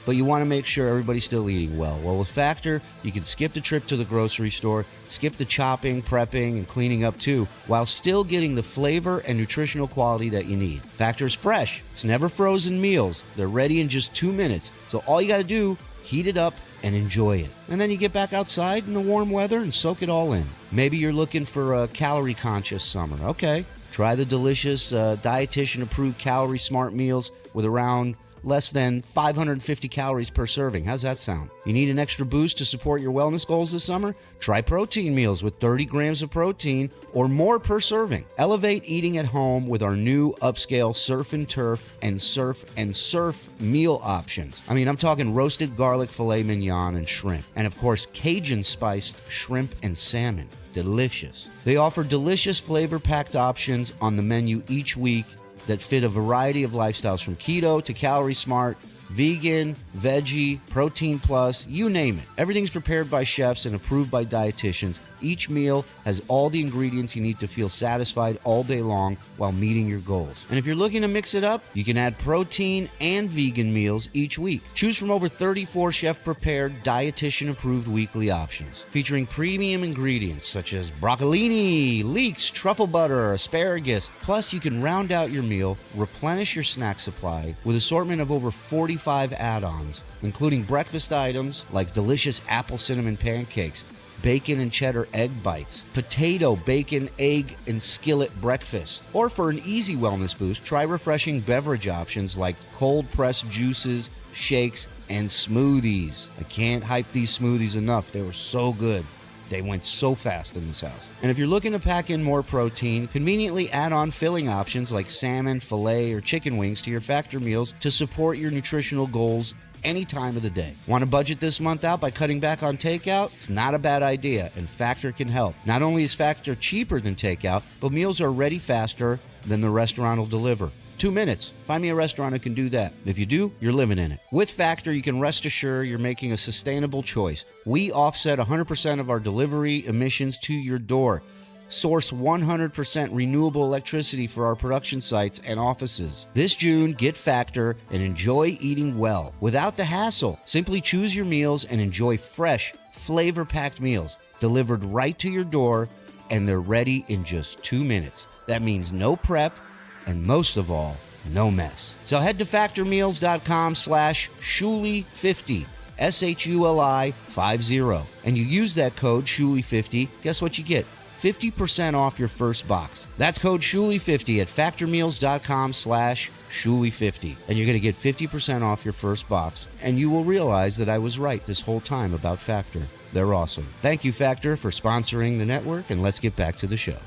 but you want to make sure everybody's still eating well. Well, with Factor, you can skip the trip to the grocery store, skip the chopping, prepping, and cleaning up too, while still getting the flavor and nutritional quality that you need. Factor's fresh. It's never frozen meals. They're ready in just 2 minutes. So all you got to do, heat it up and enjoy it. And then you get back outside in the warm weather and soak it all in. Maybe you're looking for a calorie-conscious summer. Okay, try the delicious dietitian-approved Calorie Smart meals with around less than 550 calories per serving. How's that sound? You need an extra boost to support your wellness goals this summer? Try protein meals with 30 grams of protein or more per serving. Elevate eating at home with our new upscale Surf and Turf and Surf and Surf meal options. I mean, I'm talking roasted garlic filet mignon and shrimp. And of course, Cajun spiced shrimp and salmon. Delicious. They offer delicious flavor-packed options on the menu each week that fit a variety of lifestyles from keto to calorie smart, vegan, veggie, protein plus, you name it. Everything's prepared by chefs and approved by dietitians. Each meal has all the ingredients you need to feel satisfied all day long while meeting your goals. And if you're looking to mix it up, you can add protein and vegan meals each week. Choose from over 34 chef-prepared, dietitian-approved weekly options, featuring premium ingredients such as broccolini, leeks, truffle butter, asparagus. Plus, you can round out your meal, replenish your snack supply with assortment of over 45 add-ons, including breakfast items like delicious apple cinnamon pancakes, bacon and cheddar egg bites, potato, bacon, egg, and skillet breakfast. Or for an easy wellness boost, try refreshing beverage options like cold-pressed juices, shakes, and smoothies. I can't hype these smoothies enough. They were so good. They went so fast in this house. And if you're looking to pack in more protein, conveniently add on filling options like salmon, filet, or chicken wings to your Factor meals to support your nutritional goals any time of the day. Want to budget this month out by cutting back on takeout? It's not a bad idea, and Factor can help. Not only is Factor cheaper than takeout, but meals are ready faster than the restaurant will deliver. 2 minutes. Find me a restaurant that can do that. If you do, you're living in it. With Factor, you can rest assured you're making a sustainable choice. We offset 100% of our delivery emissions to your door. Source 100% renewable electricity for our production sites and offices. This June, get Factor and enjoy eating well without the hassle. Simply choose your meals and enjoy fresh, flavor-packed meals delivered right to your door, and they're ready in just 2 minutes. That means no prep, and most of all, no mess. So head to factormeals.com/Shuli50, SHULI50, and you use that code Shuli50. Guess what you get? 50% off your first box. That's code Shuli50 at factormeals.com/Shuli50. And you're going to get 50% off your first box. And you will realize that I was right this whole time about Factor. They're awesome. Thank you, Factor, for sponsoring the network. And let's get back to the show.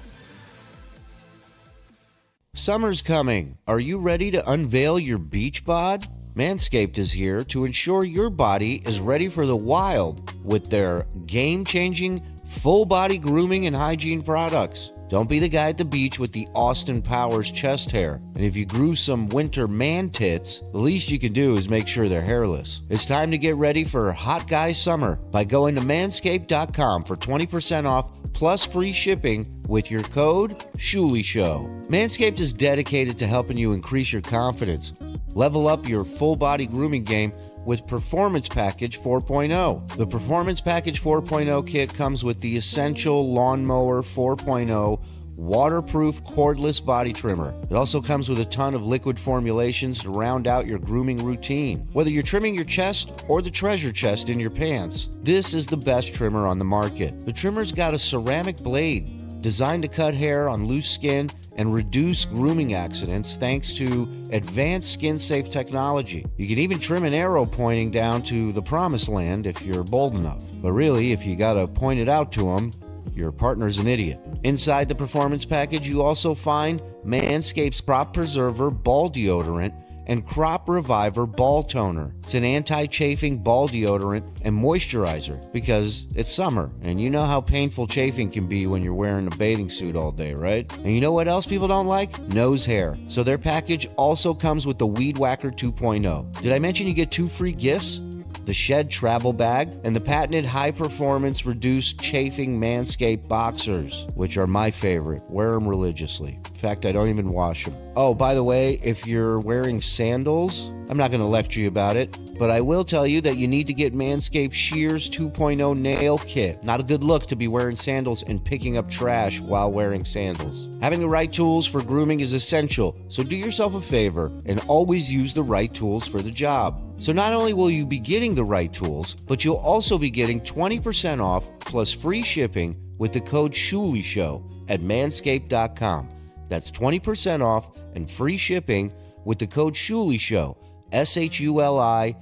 Summer's coming. Are you ready to unveil your beach bod? Manscaped is here to ensure your body is ready for the wild with their game-changing full-body grooming and hygiene products. Don't be the guy at the beach with the Austin Powers chest hair. And if you grew some winter man tits, the least you can do is make sure they're hairless. It's time to get ready for hot guy summer by going to manscaped.com for 20% off plus free shipping with your code SHULISHOW. Manscaped is dedicated to helping you increase your confidence. Level up your full-body grooming game with Performance Package 4.0. The Performance Package 4.0 kit comes with the Essential Lawnmower 4.0 waterproof cordless body trimmer. It also comes with a ton of liquid formulations to round out your grooming routine. Whether you're trimming your chest or the treasure chest in your pants, this is the best trimmer on the market. The trimmer's got a ceramic blade designed to cut hair on loose skin and reduce grooming accidents thanks to advanced skin-safe technology. You can even trim an arrow pointing down to the promised land if you're bold enough. But really, if you gotta point it out to them, your partner's an idiot. Inside the Performance Package, you also find Manscaped's Crop Preserver Ball Deodorant and Crop Reviver Ball Toner. It's an anti-chafing ball deodorant and moisturizer because it's summer, and you know how painful chafing can be when you're wearing a bathing suit all day, right? And you know what else people don't like? Nose hair. So their package also comes with the Weed Whacker 2.0. Did I mention you get 2 free gifts? The Shed Travel Bag, and the patented high-performance reduced chafing Manscaped boxers, which are my favorite. Wear them religiously. In fact, I don't even wash them. Oh, by the way, if you're wearing sandals, I'm not going to lecture you about it, but I will tell you that you need to get Manscaped Shears 2.0 Nail Kit. Not a good look to be wearing sandals and picking up trash while wearing sandals. Having the right tools for grooming is essential, so do yourself a favor and always use the right tools for the job. So not only will you be getting the right tools, but you'll also be getting 20% off plus free shipping with the code SHULISHOW at manscaped.com. That's 20% off and free shipping with the code SHULISHOW, SHULISHOW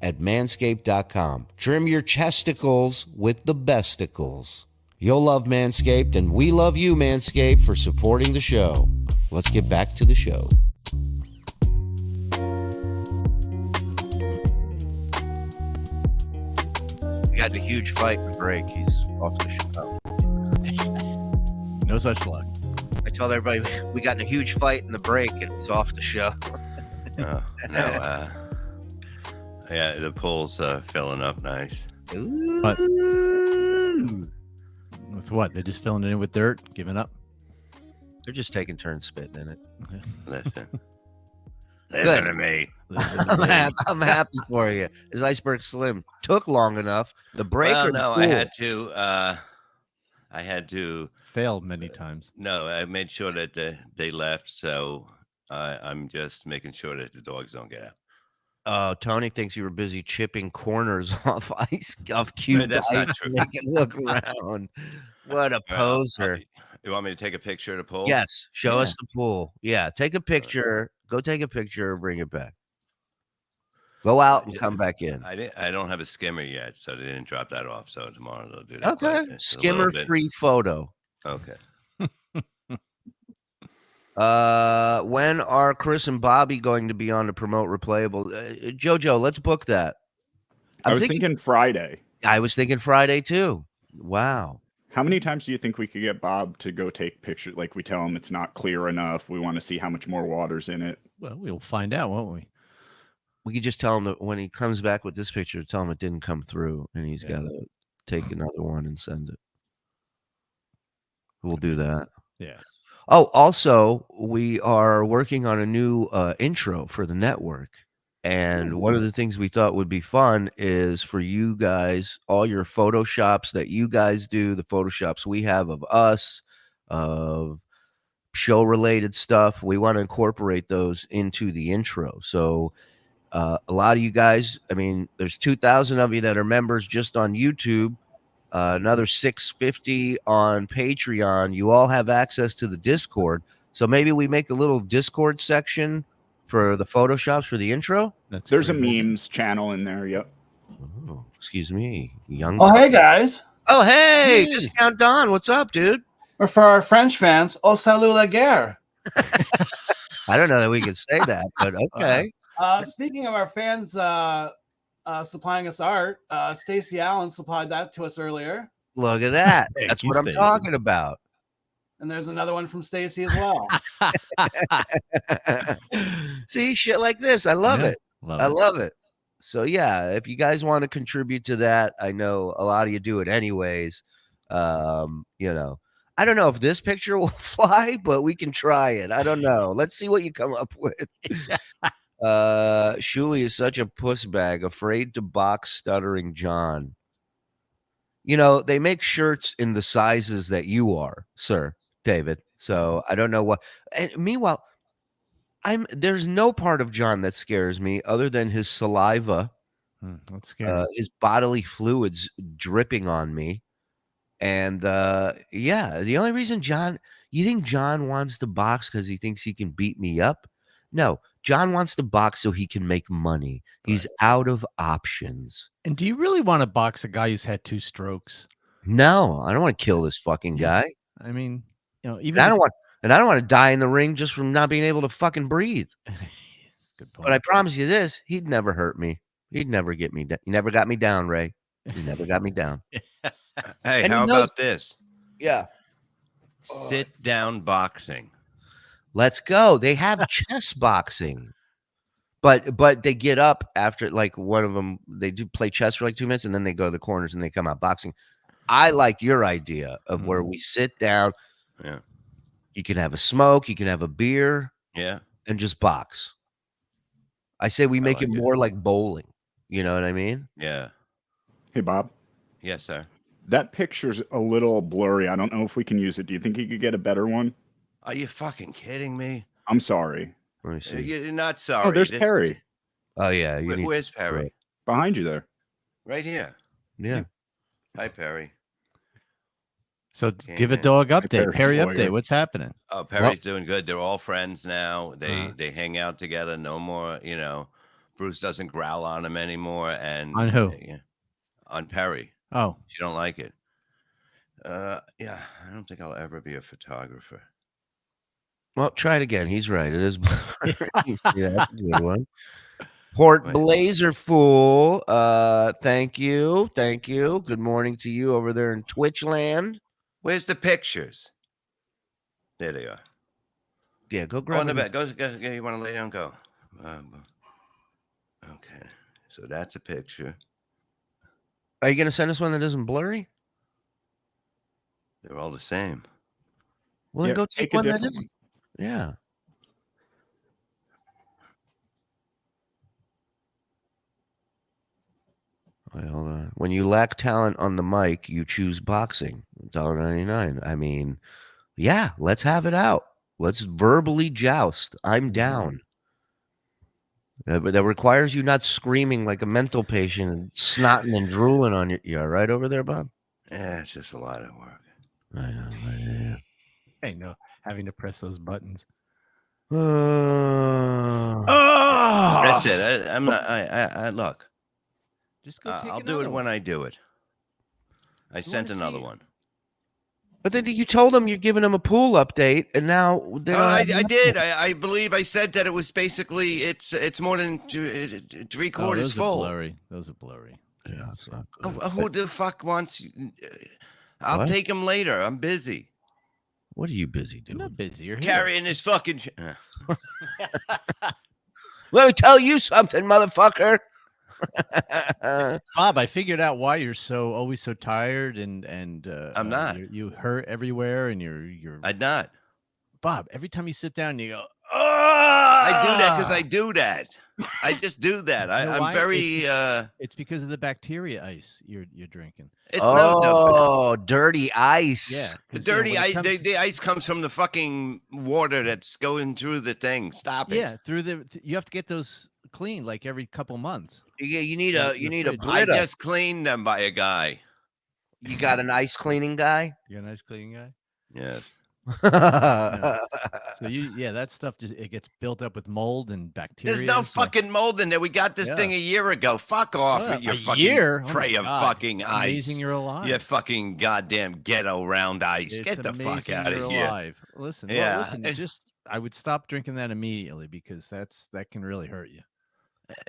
at manscaped.com. Trim your chesticles with the besticles. You'll love Manscaped, and we love you, Manscaped, for supporting the show. Let's get back to the show. We got a huge fight in the break. He's off the show. No such luck. I told everybody we got in a huge fight in the break and he's off the show. Yeah, the pool's filling up nice. But with what? They're just filling it in with dirt, giving up? They're just taking turns spitting in it. Listen. Good. Listen to me. I'm happy for you. His Iceberg Slim took long enough. The break. Well, no, I had to fail many times. No, I made sure that they left, so I'm just making sure that the dogs don't get out. Tony thinks you were busy chipping corners off cubed That's ice not true. to make it look round. What a poser. You want me to take a picture of the pool? Yes, show us the pool. Yeah, take a picture. Go take a picture and bring it back. Go out and come back in. I don't have a skimmer yet, so they didn't drop that off. So tomorrow they'll do that. Okay, skimmer-free photo. Okay. When are Chris and Bobby going to be on to promote Replayable? Jojo, let's book that. I was thinking Friday. I was thinking Friday too. Wow. How many times do you think we could get Bob to go take pictures? Like we tell him it's not clear enough. We want to see how much more water's in it. Well, we'll find out, won't we? We could just tell him that when he comes back with this picture, tell him it didn't come through and he's got to take another one and send it. We'll do that. Yeah. Oh, also, we are working on a new intro for the network. And one of the things we thought would be fun is for you guys, all your Photoshops that you guys do, the Photoshops we have of us, of show-related stuff, we want to incorporate those into the intro. So a lot of you guys, I mean, there's 2,000 of you that are members just on YouTube. Another 650 on Patreon. You all have access to the Discord. So maybe we make a little Discord section for the Photoshops for the intro. There's a memes channel in there. Yep. Oh, excuse me. Young. Oh, hey, guys. Oh, hey. Discount Don. What's up, dude? Or for our French fans, au salut la guerre. I don't know that we could say that, but okay. Speaking of our fans supplying us art, Stacey Allen supplied that to us earlier. Look at that. Hey, That's what I'm talking about. And there's another one from Stacey as well. See, shit like this. I love Yeah, it. I love it. So, yeah, if you guys want to contribute to that, I know a lot of you do it anyways. You know, I don't know if this picture will fly, but we can try it. I don't know. Let's see what you come up with. Shuli is such a puss bag, afraid to box Stuttering John. You know, they make shirts in the sizes that you are, sir, David. So I don't know what. And meanwhile, there's no part of John that scares me other than his saliva, That's scary. his bodily fluids dripping on me. And yeah, the only reason you think John wants to box because he thinks he can beat me up? No, John wants to box so he can make money. He's out of options. And do you really want to box a guy who's had 2 strokes? No, I don't want to kill this fucking guy. I mean, you know, And even I don't want to die in the ring just from not being able to fucking breathe. Good point. But I promise you this, he'd never hurt me. He'd never get me down. He never got me down, Ray. He never got me down. Hey, And he how knows- about this? Yeah. Sit down boxing. Let's go. They have chess boxing. But they get up after, like, one of them, they do play chess for like 2 minutes and then they go to the corners and they come out boxing. I like your idea of where we sit down. Yeah. You can have a smoke, you can have a beer. Yeah. And just box. I say we make it more like bowling. You know what I mean? Yeah. Hey, Bob. Yes, sir. That picture's a little blurry. I don't know if we can use it. Do you think you could get a better one? Are you fucking kidding me? I'm sorry. Let me see. You're not sorry. Oh, there's This- Perry. Oh, yeah. you need- Where's Perry? Behind you there. Right here. Yeah. Hi, Perry. So give a dog update. Perry's Perry lawyer. update. What's happening? Oh, Perry's doing good. They're all friends now. They Uh-huh. they hang out together. No more, you know. Bruce doesn't growl on him anymore. And On who? Yeah, on Perry. Oh. She don't like it. Yeah, I don't think I'll ever be a photographer. Well, try it again. He's right. It is. You see that? That's a good one. Port Blazer Fool. Thank you. Thank you. Good morning to you over there in Twitch land. Where's the pictures? There they are. Yeah, go Go grab on the them. bed. Go. You want to lay down? Go. Okay. So that's a picture. Are you going to send us one that isn't blurry? They're all the same. Well, then Yeah, go take a one that different isn't. Yeah. Wait, hold on. When you lack talent on the mic, you choose boxing. $1.99. I mean, yeah, let's have it out. Let's verbally joust. I'm down. But that requires you not screaming like a mental patient and snotting and drooling on you. You all right over there, Bob? Yeah, it's just a lot of work. I know. Yeah. I know. Having to press those buttons. That's it. I'm not. I look. Just go take I'll do it another when one. I do it. I sent wanna see another it. one. But then you told them you're giving them a pool update, and now I did. I believe I said that it was basically it's more than three quarters full. Those are blurry. Yeah, it's not good. Who the fuck wants? I'll What? take him later. I'm busy. What are you busy doing? You're not busy. You're here. Carrying this fucking. Let me tell you something, motherfucker. Bob, I figured out why you're always so tired and I'm not. You hurt everywhere and you're. I'm not. Bob, every time you sit down, you go. I do that because I do that. I just do that. You know I'm why? very. It's because of the bacteria ice you're drinking. It's dirty ice. Yeah, The dirty ice. The ice comes from the fucking water that's going through the thing. Stop it. Yeah, you have to get those clean like every couple months. Yeah, you need a I Brita. just cleaned them by a guy. You got an ice cleaning guy? You're a nice cleaning guy. Yes. Yeah. So that stuff it gets built up with mold and bacteria. There's no and stuff. fucking mold in there. We got this thing a year ago. Fuck off with your a fucking year? Oh my tray of God. fucking ice. Amazing you're alive. You fucking goddamn ghetto round ice. It's Get the fuck amazing out you're of here. alive. Listen, I would stop drinking that immediately because that can really hurt you.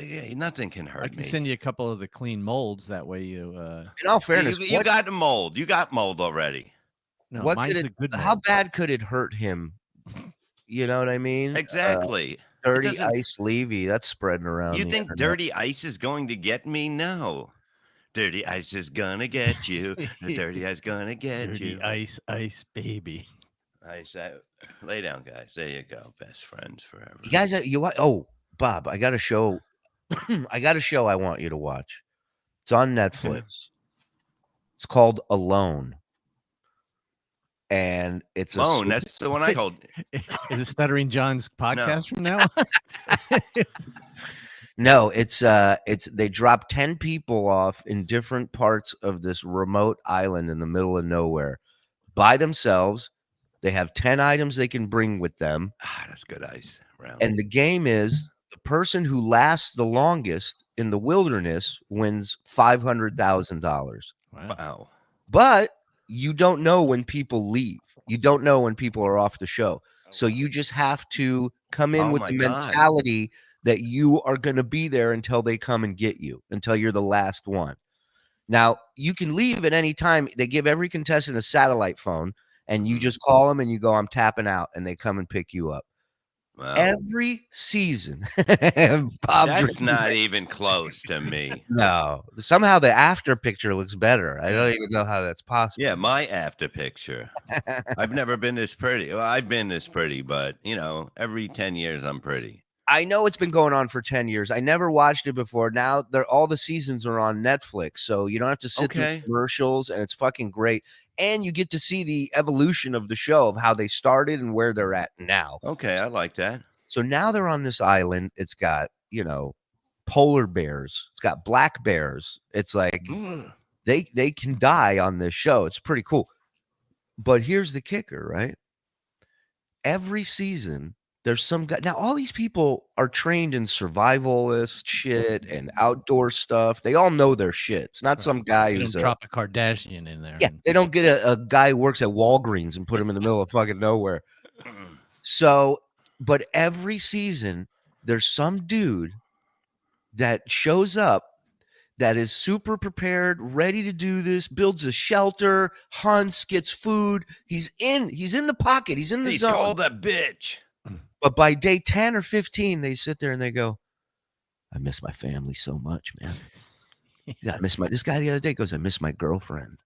Yeah, nothing can hurt I can me. send you a couple of the clean molds. That way you. In all fairness, you got the mold. You got mold already. No, what mine's could a good how mold. bad could it hurt him? You know what I mean? Exactly. Dirty doesn't- ice Levy. That's spreading around. You the think internet. dirty ice is going to get me? No. Dirty ice is gonna get you. The dirty ice gonna get Dirty you. ice, baby. Ice out. Lay down, guys. There you go. Best friends forever. You guys, Bob, I got a show. I got a show I want you to watch. It's on Netflix. It's called Alone. And it's Alone. That's the one I hold. Is it Stuttering John's podcast from now on? No, it's they drop 10 people off in different parts of this remote island in the middle of nowhere by themselves. They have 10 items they can bring with them. That's good ice. Round. And the game is the person who lasts the longest in the wilderness wins $500,000. Wow. But you don't know when people leave. You don't know when people are off the show. So you just have to come in with my the God. mentality that you are going to be there until they come and get you, until you're the last one. Now, you can leave at any time. They give every contestant a satellite phone, and you just call them and you go, I'm tapping out, and they come and pick you up. Wow. Every season. Bob That's not even close to me. No. Somehow the after picture looks better. I don't even know how that's possible. Yeah, my after picture. I've never been this pretty. Well, I've been this pretty, but every 10 years I'm pretty. I know it's been going on for 10 years. I never watched it before. Now all the seasons are on Netflix, so you don't have to sit through commercials, and it's fucking great. And you get to see the evolution of the show, of how they started and where they're at now. Okay, I like that. So now they're on this island. It's got, polar bears. It's got black bears. It's like they can die on this show. It's pretty cool. But here's the kicker, right? Every season, there's some guy. Now, all these people are trained in survivalist shit and outdoor stuff. They all know their shit. It's not some guy They who's don't drop a Kardashian in there. yeah. They don't get a guy who works at Walgreens and put him in the middle of fucking nowhere. So, but every season, there's some dude that shows up that is super prepared, ready to do this, builds a shelter, hunts, gets food. He's in the pocket. He's in the zone. He's called a bitch. But by day 10 or 15, they sit there and they go, I miss my family so much, man. Yeah, this guy the other day goes, I miss my girlfriend.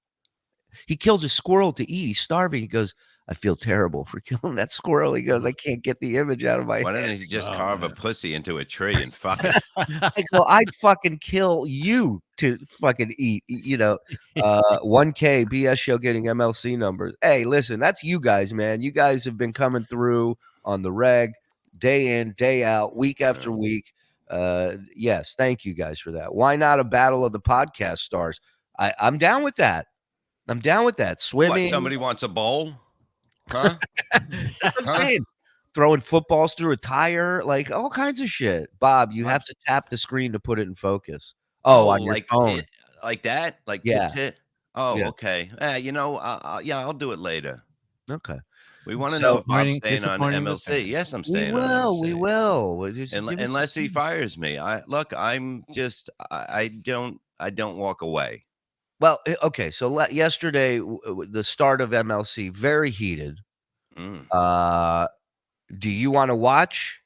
He killed a squirrel to eat. He's starving. He goes, I feel terrible for killing that squirrel. He goes, I can't get the image out of my Why head. don't he just carve a pussy into a tree and fuck it? I go, I'd fucking kill you to fucking eat, 1K BS show getting MLC numbers. Hey, listen, that's you guys, man. You guys have been coming through on the reg, day in, day out, week after week. Yes, thank you guys for that. Why not a battle of the podcast stars? I'm down with that. I'm down with that. Swimming. What, somebody wants a bowl? Huh? That's what I'm saying. Throwing footballs through a tire, like all kinds of shit. Bob, you have to tap the screen to put it in focus. Oh, on your like phone. Like that? Like Yeah. tit? Oh, Yeah. okay. Yeah, I'll do it later. Okay. We want to So- know if Bob's Disappointing- staying on disappointing MLC. return. Yes, I'm We staying on will. We MLC. will. Well, just give us a Unless he sign. fires me. I don't walk away. Well, okay. So yesterday, the start of MLC, very heated. Do you want to watch?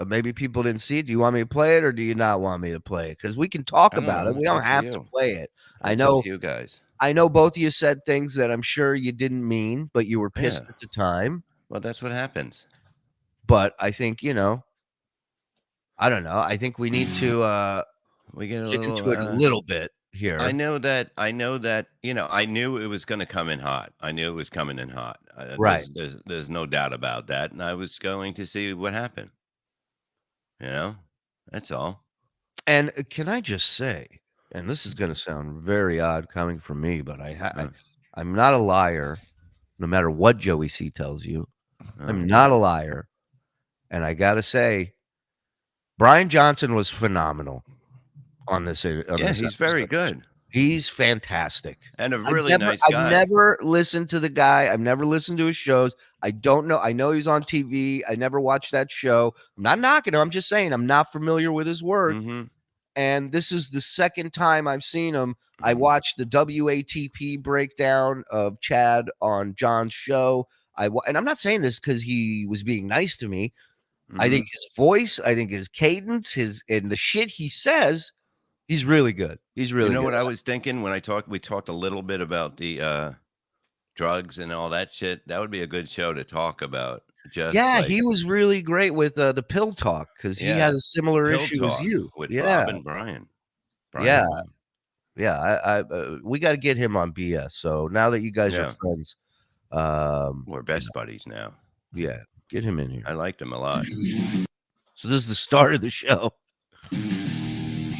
Maybe people didn't see it. Do you want me to play it, or do you not want me to play it? Because we can talk I don't about know. it. We It's don't up to have to you. play it. I It's know up to you guys. I know both of you said things that I'm sure you didn't mean, but you were pissed Yeah. at the time. Well, that's what happens. But I think, I don't know. I think we need to We get get into it a little bit here. I know that. I knew it was going to come in hot. I knew it was coming in hot. Right. There's no doubt about that. And I was going to see what happened. That's all. And can I just say, and this is going to sound very odd coming from me, but I'm not a liar, no matter what Joey C tells you. I'm not a liar. And I got to say, Brian Johnson was phenomenal on this. Yeah, he's very good. He's fantastic. And a really nice guy. I've never listened to the guy. I've never listened to his shows. I don't know. I know he's on TV. I never watched that show. I'm not knocking him. I'm just saying I'm not familiar with his work. Mm-hmm. And this is the second time I've seen him. I watched the WATP breakdown of Chad on John's show. And I'm not saying this because he was being nice to me. I think his voice, I think his cadence, and the shit he says, he's really good. He's really good. What I was thinking when we talked a little bit about the drugs and all that shit. That would be a good show to talk about. He was really great with the pill talk because he had a similar Pill issue as Talk you. with Bob and Brian. We got to get him on BS. So now that you guys are friends, we're best buddies now. Yeah, get him in here. I liked him a lot. So this is the start of the show.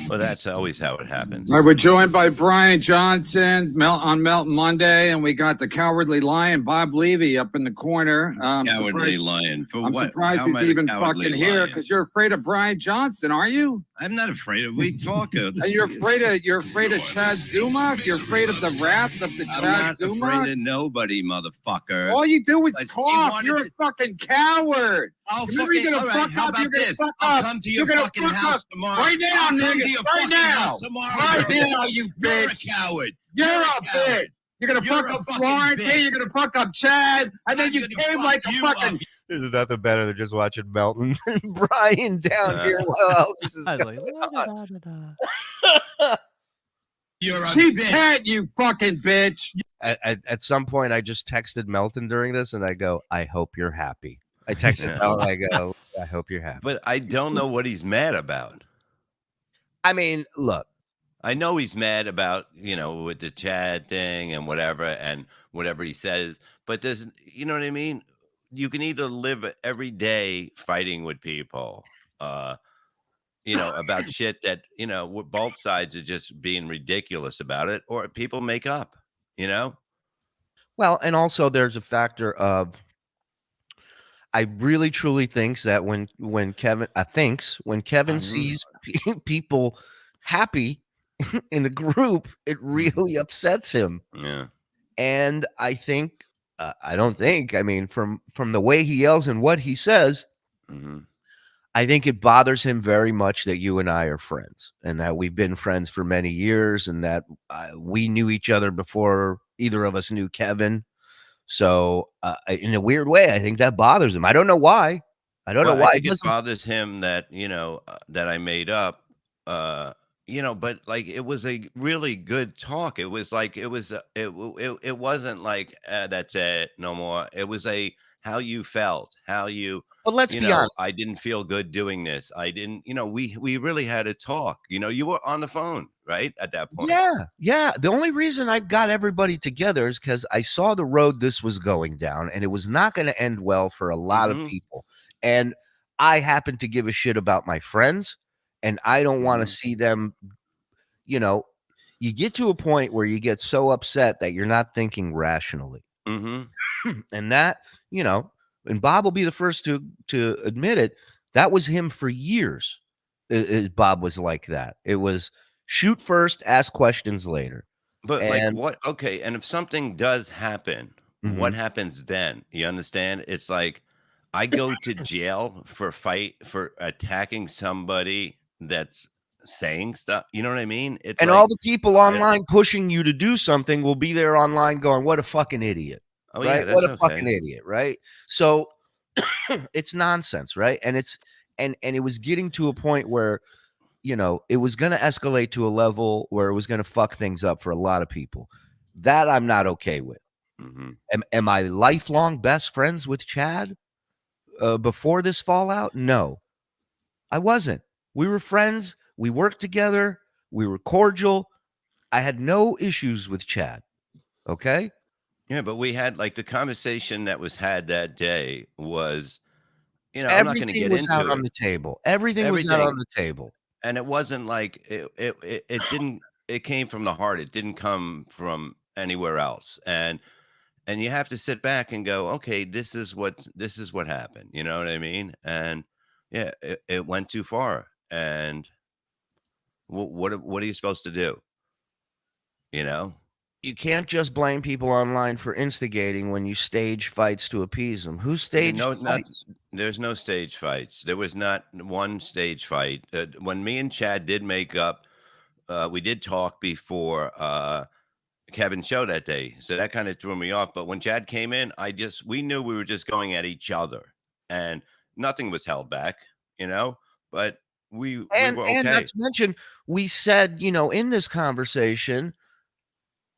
Well, that's always how it happens. All right, we're joined by Brian Johnson on Melt Monday, and we got the Cowardly Lion, Bob Levy, up in the corner. Cowardly Lion. For I'm what? surprised How am I he's the even Cowardly fucking here Lion? because you're afraid of Brian Johnson, are you? I'm not afraid of. We talk. And you're afraid of Chad Zumock? You're afraid of the wrath of the I'm Chad not Zumock? afraid of nobody, motherfucker. All you do is But he talk. wanted You're a to- fucking coward. Oh, Remember, you're gonna all right, fuck how up. You're about gonna this? fuck I'll up. come to You're your gonna fucking fuck house up tomorrow. right now, I'll come to nigga. your Right fucking now. house tomorrow. Right now, you You're a bitch. coward. You're a coward. bitch. You're gonna You're fuck a up fucking Florence. bitch. You're gonna fuck up Chad, and then you came like a fucking. This is nothing better than just watching Melton and Brian down here. Well, this is You're a cheap bitch. cat, you fucking bitch. At some point, I just texted Melton during this, and I go, "I hope you're happy." I texted Melton. I go, "I hope you're happy." But I don't know what he's mad about. I mean, look. I know he's mad about, with the Chad thing and whatever he says, but you know what I mean? You can either live every day fighting with people, about shit that, both sides are just being ridiculous about it, or people make up, Well, and also there's a factor of, I really truly thinks that when Kevin sees people happy in a group, it really upsets him. Yeah. And I think, I mean, from the way he yells and what he says, I think it bothers him very much that you and I are friends and that we've been friends for many years and that we knew each other before either of us knew Kevin. So in a weird way, I think that bothers him. I don't know why. I don't know why. I think it bothers him that, that I made up, but like it was a really good talk. It was like it wasn't like that's it, no more. It was how you felt, how you. But let's be honest. I didn't feel good doing this. I didn't. We really had a talk. You were on the phone, right, at that point. Yeah. The only reason I got everybody together is because I saw the road this was going down, and it was not going to end well for a lot of people. And I happen to give a shit about my friends. And I don't want to see them, you get to a point where you get so upset that you're not thinking rationally. And that, and Bob will be the first to admit it, that was him for years. Bob was like that. It was shoot first, ask questions later. But like And what? Okay, and if something does happen, what happens then? You understand? It's like I go to jail for attacking somebody that's saying stuff. You know what I mean? It's and like, all the people online pushing you to do something will be there online going, "What a fucking idiot!" Oh, yeah, right? that's What a okay. fucking idiot, right? So it's nonsense, right? And it was getting to a point where, you know, it was going to escalate to a level where it was going to fuck things up for a lot of people. That I'm not okay with. Am I lifelong best friends with Chad before this fallout? No, I wasn't. We were friends. We worked together. We were cordial. I had no issues with Chad. Okay. Yeah, but we had like the conversation that was had that day was, you know, I'm not going to Everything get was into out it. on the table. Everything was out on the table. And it wasn't like it didn't, it came from the heart. It didn't come from anywhere else. And you have to sit back and go, okay, this is what happened. You know what I mean? And yeah, it went too far. And what are you supposed to do? You know? You can't just blame people online for instigating when you stage fights to appease them. Who staged fights? There's no stage fights. There was not one stage fight. When me and Chad did make up, we did talk before Kevin's show that day, so that kind of threw me off. But when Chad came in, we knew we were just going at each other, and nothing was held back, you know. But we were okay. And not to mention, we said, you know, in this conversation,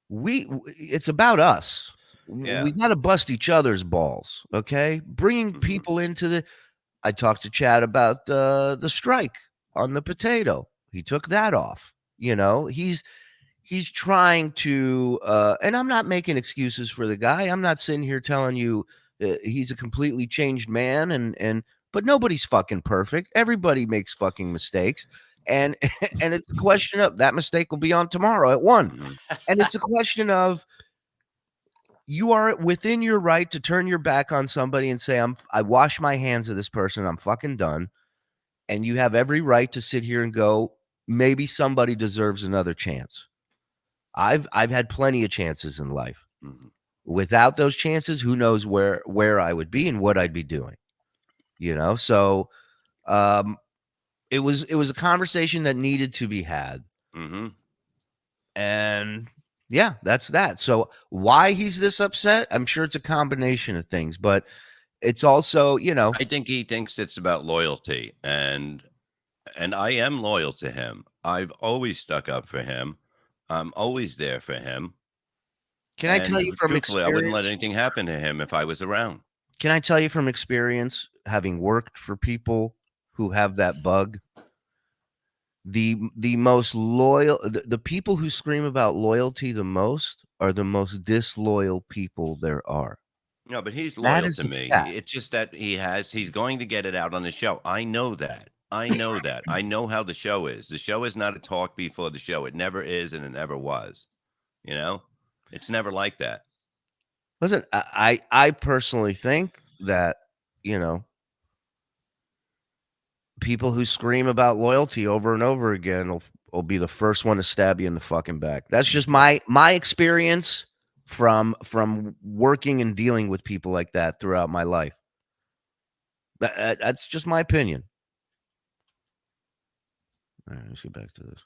it's about us. Yeah. We got to bust each other's balls. Okay. Bringing people into I talked to Chad about the strike on the potato. He took that off. You know, he's trying to, and I'm not making excuses for the guy. I'm not sitting here telling you he's a completely changed man but nobody's fucking perfect. Everybody makes fucking mistakes. And it's a question of that mistake will be on tomorrow at 1. And it's a question of you are within your right to turn your back on somebody and say, I wash my hands of this person. I'm fucking done. And you have every right to sit here and go, maybe somebody deserves another chance. I've had plenty of chances in life. Without those chances, who knows where I would be and what I'd be doing. You know, so it was a conversation that needed to be had. And yeah, that's that. So why he's this upset, I'm sure it's a combination of things, but it's also, you know, I think he thinks it's about loyalty, and I am loyal to him. I've always stuck up for him. I'm always there for him. Can I tell you from truthfully, I wouldn't let experience? anything happen to him if I was around. Can I tell you from experience, having worked for people who have that bug? The most loyal, the people who scream about loyalty the most are the most disloyal people there are. No, but he's That loyal is to a me. fact. It's just that he's going to get it out on the show. I know that. I know that. I know how the show is. The show is not a talk before the show. It never is, and it never was. You know, it's never like that. Listen, I personally think that, you know, people who scream about loyalty over and over again will be the first one to stab you in the fucking back. That's just my experience from working and dealing with people like that throughout my life. That's just my opinion. All right, let's get back to this.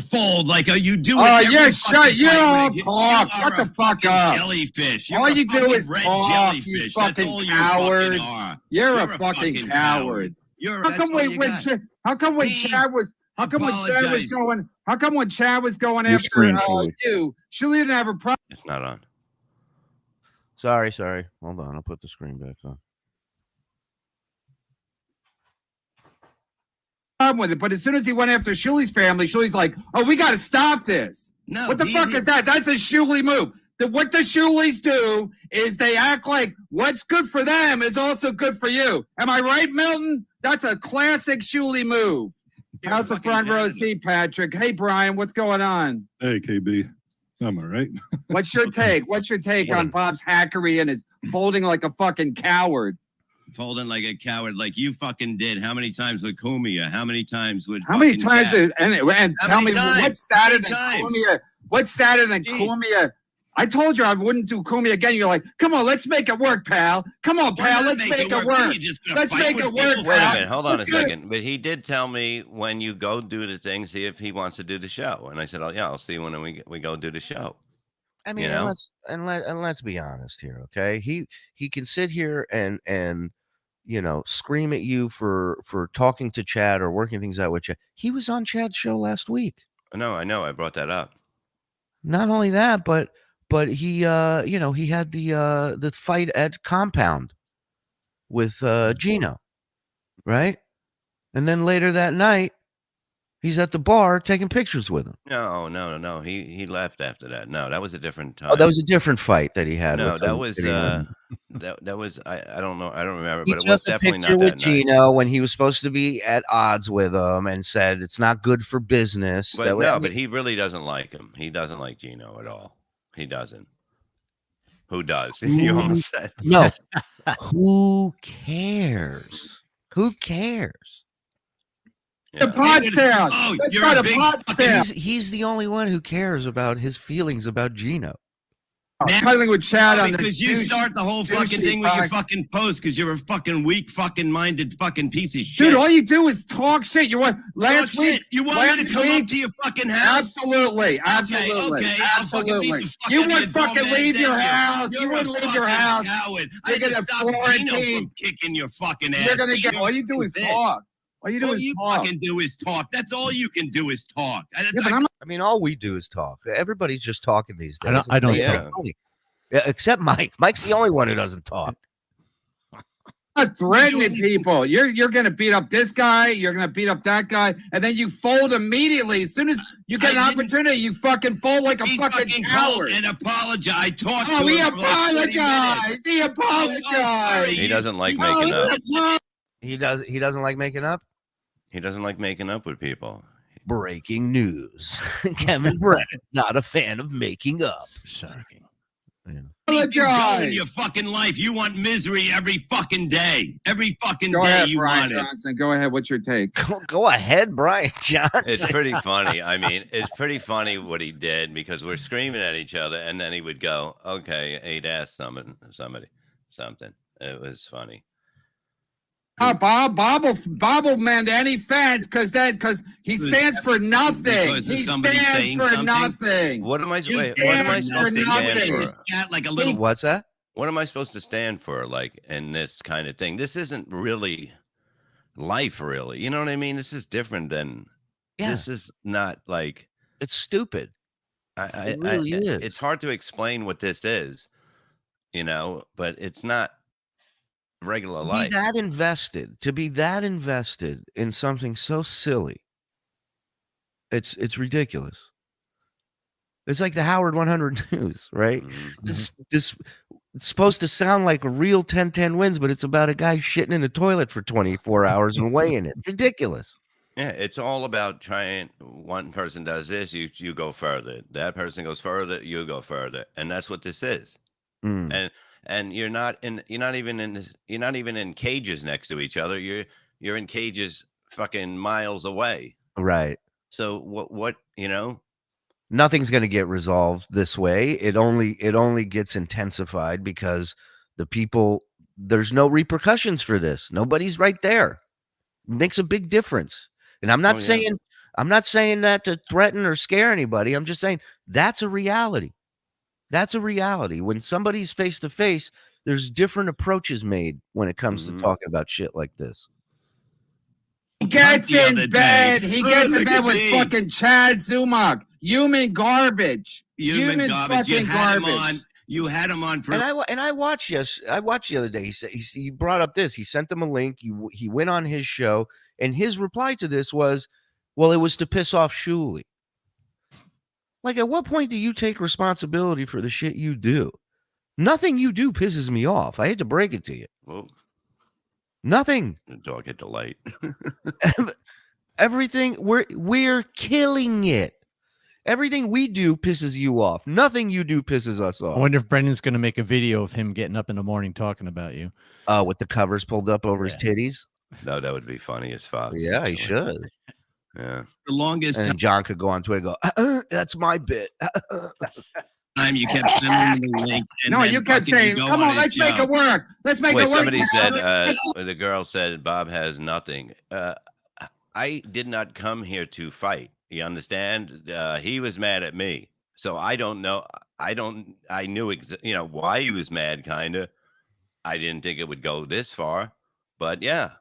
Fold like you do. Oh, yeah, shut. You don't talk. Shut the fuck up. Jellyfish. All you do is red talk, jellyfish. you That's fucking all you coward. fucking are. You're a fucking coward. How come when Chad was going Your after screen, Shuli. you, Shuli didn't have a problem. It's not on. Sorry. Hold on. I'll put the screen back on. With it, but as soon as he went after Shuli's family, Shuli's like, "Oh, we got to stop this." No, what the fuck is that? That's a Shuli move. What the Shulis do is they act like what's good for them is also good for you. Am I right, Milton? That's a classic Shuli move. How's the front row seat, Patrick? Hey, Brian, what's going on? Hey, KB. I'm all right. What's your take? What's your take on Bob's hackery and his folding like a fucking coward? Folding like a coward, like you fucking did. How many times with Kumia? How many times with? How many times Chad? and tell me what started in times? Columbia? What's sadder than Cumia? I told you I wouldn't do Cumia again. You're like, come on, let's make it work, pal. Come on, pal, let's make it work. Let's make it work, Wait a pal. minute, hold on Let's a get it. second. But he did tell me when you go do the thing, see if he wants to do the show. And I said, oh yeah, I'll see when we go do the show. I mean, You know? and let's be honest here, okay? He can sit here and scream at you for talking to Chad or working things out with Chad. He was on Chad's show last week. No, I know. I brought that up. Not only that, but he he had the fight at Compound with Gino, right? And then later that night, he's at the bar taking pictures with him. No. He left after that. No, that was a different time. Oh, that was a different fight that he had. No, with that him. was that was I don't know. I don't remember, He but it was took a definitely picture not with that night. Gino when he was supposed to be at odds with him and said it's not good for business. But That way- no, but he really doesn't like him. He doesn't like Gino at all. He doesn't. Who does? You almost said No. Who cares? Who cares? The pod's down. Oh, Let's you're try a the big pod's down. He's the only one who cares about his feelings about Gino. Cuddling with Chad on the because you start the whole fucking douchey thing with your podcast. fucking post because you're a fucking weak fucking minded fucking piece of shit. Dude, all you do is talk shit. You want last Talk week? shit. You want me to come up to your fucking house? Absolutely, absolutely, okay. I'll fucking beat absolutely. the fuck You out of wouldn't your fucking dumb leave ass your down here. house. You're You a wouldn't leave your fucking house. coward. I You're had to gonna stop Gino quarantine. from kicking your fucking ass. You're gonna get. Gino, All you do is bitch. talk. All you do All is you talk. fucking do is talk. That's all you can do is talk. Yeah, but I'm I mean, all we do is talk. Everybody's just talking these days. I don't It's like, talk. funny. Yeah, except Mike. Mike's the only one who doesn't talk. not threatening people. You're gonna beat up this guy. You're gonna beat up that guy, and then you fold immediately. As soon as you get an opportunity, you fucking fold like a fucking coward. And apologize. I talked Oh, to he him for like 30 apologized. minutes. He apologized. He doesn't like Oh, making up. He doesn't like making up. He doesn't like making up with people. Breaking news: Kevin Brennan not a fan of making up. Shocking. You go in your fucking life. You want misery every fucking day. Every fucking Go day ahead, you Brian want it. Johnson. Go ahead. What's your take? Go ahead, Brian Johnson. It's pretty funny. I mean, it's pretty funny what he did because we're screaming at each other, and then he would go, "Okay, he'd ask somebody something." It was funny. Bob will mend any fence because he stands for nothing. Because of He somebody stands saying for something? nothing. What am I? He Wait, what am I stands supposed to stand nothing. for? Like a little. What's that? What am I supposed to stand for? Like in this kind of thing? This isn't really life, really. You know what I mean? This is different than. Yeah. This is not like. It's stupid. It really is. It's hard to explain what this is, you know, but it's not regular life. To be that invested in something so silly. It's ridiculous. It's like the Howard 100 News, right? This it's supposed to sound like a real 10-10 wins, but it's about a guy shitting in a toilet for 24 hours and weighing it. Ridiculous. Yeah, it's all about trying. One person does this, you go further. That person goes further, you go further, and that's what this is. And you're not even in cages next to each other. You're in cages fucking miles away. Right. So what you know? Nothing's going to get resolved this way. It only gets intensified because there's no repercussions for this. Nobody's right there. It makes a big difference. And I'm not saying that to threaten or scare anybody. I'm just saying that's a reality. That's a reality. When somebody's face to face, there's different approaches made when it comes to talking about shit like this. He gets in bed. He gets in bed with fucking Chad Zumock. Human garbage. Human garbage. fucking garbage. You had him on for. And I watched the other day. He said he brought up this. He sent them a link. He went on his show, and his reply to this was, "Well, it was to piss off Shuli." Like, at what point do you take responsibility for the shit you do? Nothing you do pisses me off. I hate to break it to you. Well, nothing. The dog hit the light. Everything we're killing it. Everything we do pisses you off. Nothing you do pisses us I off. wonder if Brendan's going to make a video of him getting up in the morning talking about you. With the covers pulled up over his titties. No, that would be funny as fuck. Yeah, he should. Yeah. The longest And then John could go on Twitter and go, that's my bit. time you kept sending me the link. And No, then you kept fucking saying, go "Come on, his let's make show. it work. Let's make Wait, it work." somebody said, the girl said Bob has nothing. I did not come here to fight. You understand? He was mad at me. So I don't know. I knew, why he was mad, kind of. I didn't think it would go this far, but yeah.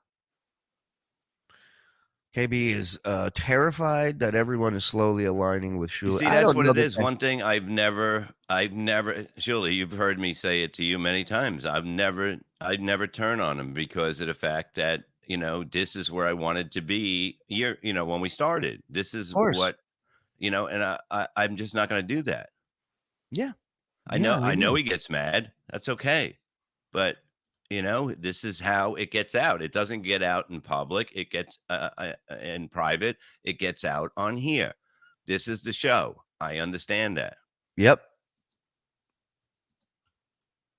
KB is terrified that everyone is slowly aligning with Shuli. See, that's what it is. One thing I've never, Shuli, you've heard me say it to you many times. I'd never turn on him because of the fact that, this is where I wanted to be here, when we started. This is what, and I'm just not going to do that. Yeah. I know he gets mad. That's okay. But, this is how it gets out. It doesn't get out in public. It gets in private. It gets out on here. This is the show. I understand that. Yep.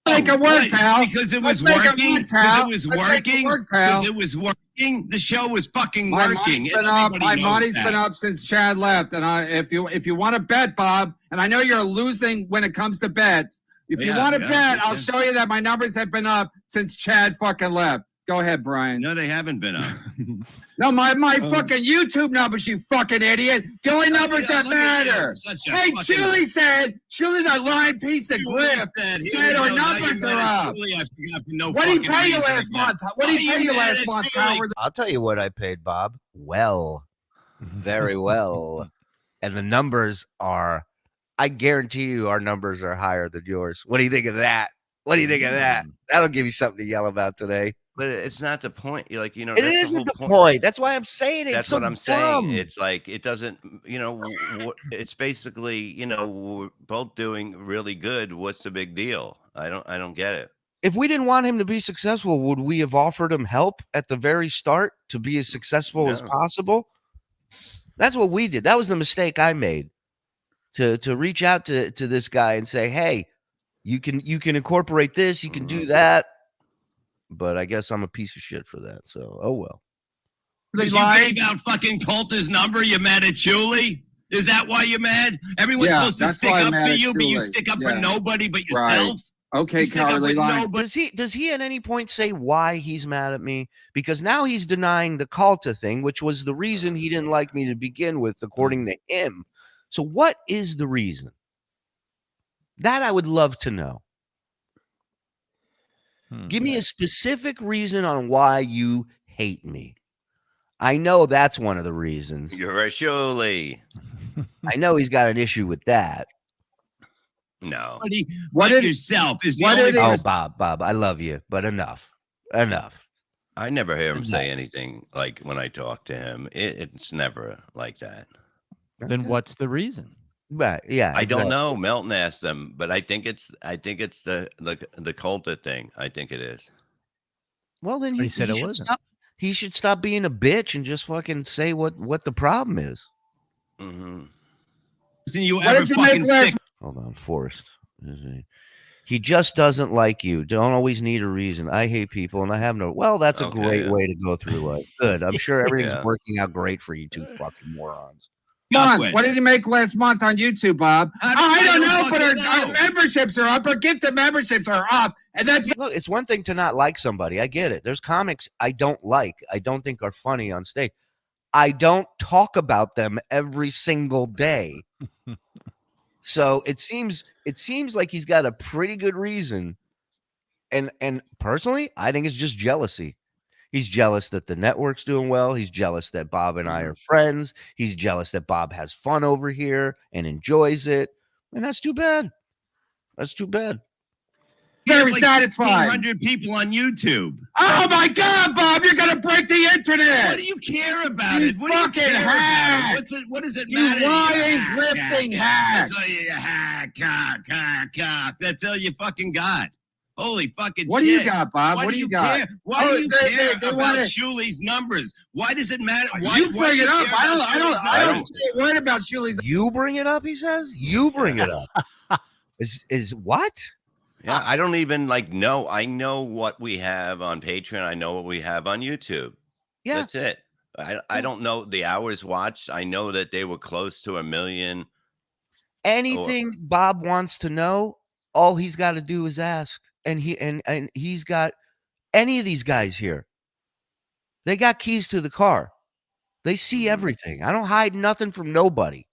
Make it work, pal. Because it was Let's make working. it work, pal. Because it was Let's make it working. work, pal. Because it was working. The show was fucking My working. money's been up. Everybody My knows money's that. been up since Chad left. And if you want to bet, Bob, and I know you're losing when it comes to bets. If you want to bet, I'll show you that my numbers have been up since Chad fucking left. Go ahead, Brian. No, they haven't been up. No, my fucking YouTube numbers, you fucking idiot. The only numbers that matter. Hey, Shuli said, the lying piece of grift said our numbers are up. What did he pay you last month? What did he pay you last month, Howard? I'll tell you what I paid Bob. Well, very well. And the numbers are, I guarantee you our numbers are higher than yours. What do you think of that? That'll give you something to yell about today. But it's not the point. It isn't the point. That's why I'm saying it. That's so what I'm dumb. saying. It's like it doesn't, it's basically, we're both doing really good. What's the big deal? I don't get it. If we didn't want him to be successful, would we have offered him help at the very start to be as successful as possible? That's what we did. That was the mistake I made. To reach out to this guy and say, hey, you can incorporate this, you can do that. But I guess I'm a piece of shit for that. So, oh well. Because you gave out fucking Coulter's number, you're mad at Shuli? Is that why you're mad? Everyone's supposed to stick up for you, but you stick up for nobody but yourself? Right. Okay, Cowardly Lion. Does he at any point say why he's mad at me? Because now he's denying the Coulter thing, which was the reason he didn't like me to begin with, according to him. So what is the reason? That I would love to know. Give me a specific reason on why you hate me. I know that's one of the reasons. You're a Shuli. I know he's got an issue with that. No. What did yourself is the only Oh, Bob, I love you, but enough. I never hear him say anything like when I talk to him. It's never like that. Then what's the reason? Right. Yeah. I don't know. Melton asked them, but I think it's the Coulter thing. I think it is. Well, then he said it wasn't. He should stop being a bitch and just fucking say what the problem is. Mm-hmm. You ever fucking stick? Hold on, Forrest. He just doesn't like you. Don't always need a reason. I hate people, and I have no. Well, that's a great way to go through life. Good. I'm sure everything's working out great for you two fucking morons. Come on, what did he make last month on YouTube, Bob? I don't know, but our memberships are up. Our gifted memberships are up, and that's look. It's one thing to not like somebody. I get it. There's comics I don't like. I don't think are funny on stage. I don't talk about them every single day. So it seems like he's got a pretty good reason, and personally, I think it's just jealousy. He's jealous that the network's doing well. He's jealous that Bob and I are friends. He's jealous that Bob has fun over here and enjoys it. And that's too bad. That's too bad. Very like satisfied. 100 people on YouTube. Oh my God, Bob! You're gonna break the internet. What do you care about it? What fucking do you care hack. about it? What does it You matter? lying, grifting hack. That's all you hack. That's all you fucking got. Holy fucking What do shit. you got, Bob? Why what do you got? Care? Why do you care about Shuli's numbers? Why does it matter? Why, you bring it up. I don't say say a word about Shuli's. You bring it up, he says? You bring it up. Is what? Yeah, I don't even know. I know what we have on Patreon. I know what we have on YouTube. Yeah. That's it. I don't know the hours watched. I know that they were close to 1 million. Anything Bob wants to know, all he's got to do is ask. And he's got any of these guys here. They got keys to the car. They see everything. I don't hide nothing from nobody.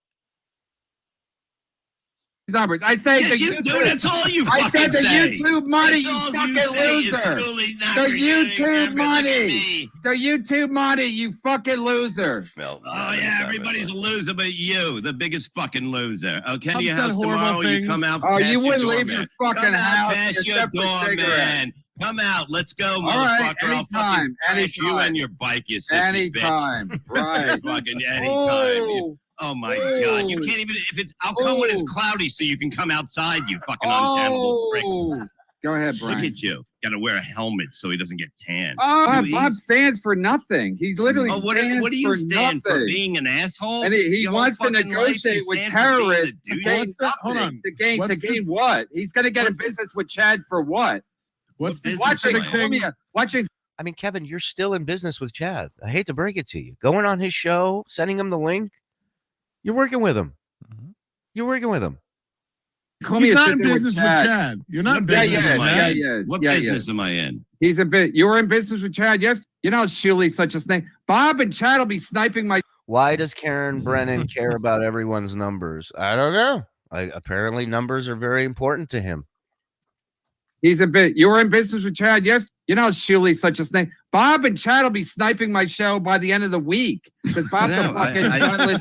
Numbers. I say yes, the you YouTube. Do. That's all you I said the say. YouTube money, you That's all fucking you say is loser. Shuli not The getting YouTube remembered. money. The YouTube money, you fucking loser. Well, Oh yeah, everybody's a loser, but you, the biggest fucking loser. Okay, to your I've said house horrible tomorrow. You things. come out. Oh, past you wouldn't your leave doorman. your fucking Come out house past your except for door, cigarettes. man. Come out. Let's go, All motherfucker. right, I'll fucking crash you anytime. and your bike, you sissy Anytime, bitch. right. Fucking anytime. Oh my God! You can't even. If it's, I'll come when it's cloudy, so you can come outside. You fucking untenable prick. Go ahead, Brian. Look at you. Got to wear a helmet so he doesn't get tan. Oh, Too Bob easy. stands for nothing. He's literally What stands do you for stand for? nothing. Being an asshole? And he Your whole wants to fucking life, negotiate you with stand for being a terrorists to douche? gain nothing. To gain what? He's going to get in business with Chad for what? What's the watching? I mean, Kevin, you're still in business with Chad. I hate to break it to you. Going on his show, sending him the link. You're working with him. You're working with him. He's not in business with Chad. You're not in business with Chad. What business am I in? He's a bit. You were in business with Chad, yes? You know, Shuli's such a thing. Bob and Chad will be sniping my. Why does Karen Brennan care about everyone's numbers? I don't know. Apparently, numbers are very important to him. He's a bit. You were in business with Chad, yes? You know, Shuli's such a thing. Bob and Chad will be sniping my show by the end of the week because Bob's a fucking gutless.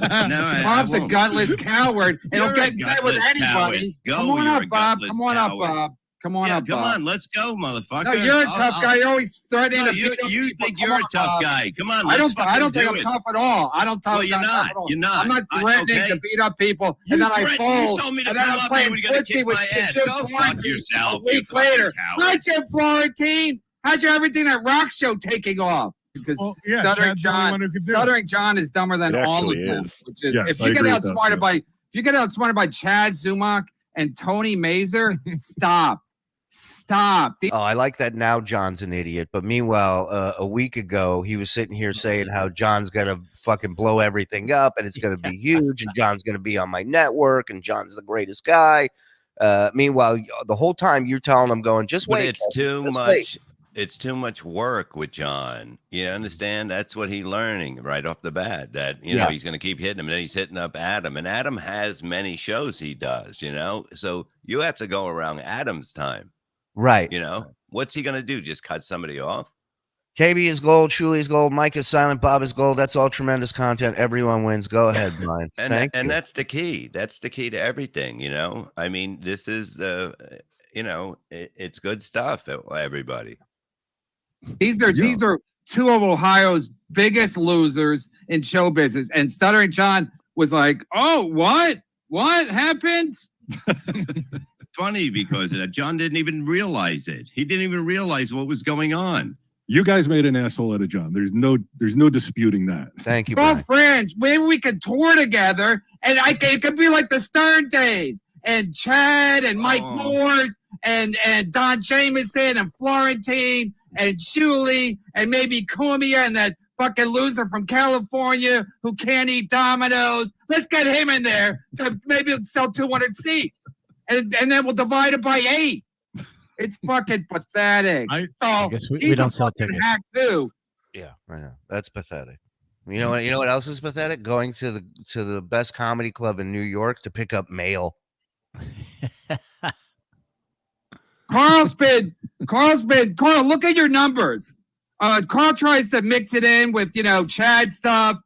Bob's a gutless coward, and he'll get mad with anybody. Come on up, Bob. Come on up, Bob. Come on up, Come Bob. on, let's go, motherfucker. No, you're a tough guy. You're always threatening No, to you beat up you people. think Come you're on, a tough Bob. guy. Come on, I don't fucking think do I'm it. tough at all. I don't talk. Well, you're not. You're not. I'm not threatening okay. to beat up people, You and then I threatened- fold. You told me to and then come I'm up playing here. We're gonna footsie kick with my ass. Jim Go fuck Florentine yourself. a week you fucking later. coward. Hi, Jim Florentine. How's your everything at Rock Show taking off? Because Stuttering John is dumber than It all of actually them. is. Which is Yes, if I you get agree with that, outsmarted too. by Chad Zumock and Tony Mazer, stop. Oh, I like that now John's an idiot. But meanwhile, a week ago, he was sitting here saying how John's going to fucking blow everything up and it's going to be huge and John's going to be on my network and John's the greatest guy. Meanwhile, the whole time you're telling him going, just But wait. it's too just much. wait. It's too much work with John. You understand? That's what he's learning right off the bat. That Yeah. he's going to keep hitting him, and then he's hitting up Adam. And Adam has many shows he does. So you have to go around Adam's time. Right. What's he going to do? Just cut somebody off? KB is gold. Shuli is gold. Mike is silent. Bob is gold. That's all tremendous content. Everyone wins. Go ahead, Brian. Thank you. That's the key. That's the key to everything. I mean, this is the. It's good stuff. Everybody. These are two of Ohio's biggest losers in show business. And Stuttering John was like, "Oh, what happened?" Funny because of that. John didn't even realize it. He didn't even realize what was going on. You guys made an asshole out of John. There's no disputing that. Thank you. We're all friends. Maybe we could tour together, and it could be like the Stern days, and Chad and Mike Moores and Don Jamieson and Florentine and Shuli and maybe Cumia and that fucking loser from California who can't eat Domino's. Let's get him in there to maybe sell 200 seats, and then we'll divide it by 8. It's fucking pathetic. I guess we don't sell tickets. Hack too. Yeah, I know. That's pathetic. You know what else is pathetic? Going to the best comedy club in New York to pick up mail. Carl, look at your numbers. Carl tries to mix it in with, Chad stuff.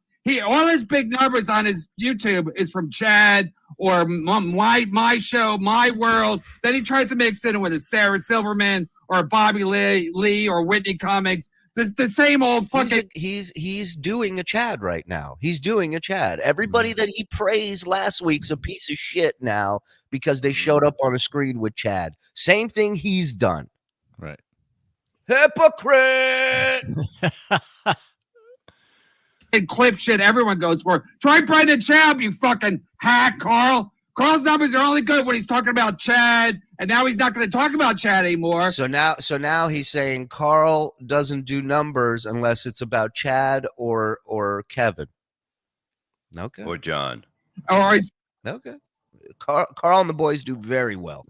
All his big numbers on his YouTube is from Chad or my show, My World. Then he tries to mix it in with a Sarah Silverman or a Bobby Lee or Whitney Cummings. The same old fucking. He's doing a Chad right now. He's doing a Chad. Everybody that he praised last week's a piece of shit now because they showed up on a screen with Chad. Same thing he's done. Right. Hypocrite. And clip shit everyone goes for. Try Brendan Schaub, you fucking hack, Carl. Carl's numbers are only good when he's talking about Chad, and now he's not going to talk about Chad anymore. So now he's saying Carl doesn't do numbers unless it's about Chad or Kevin. Okay. Or John. Okay. Carl and the boys do very well.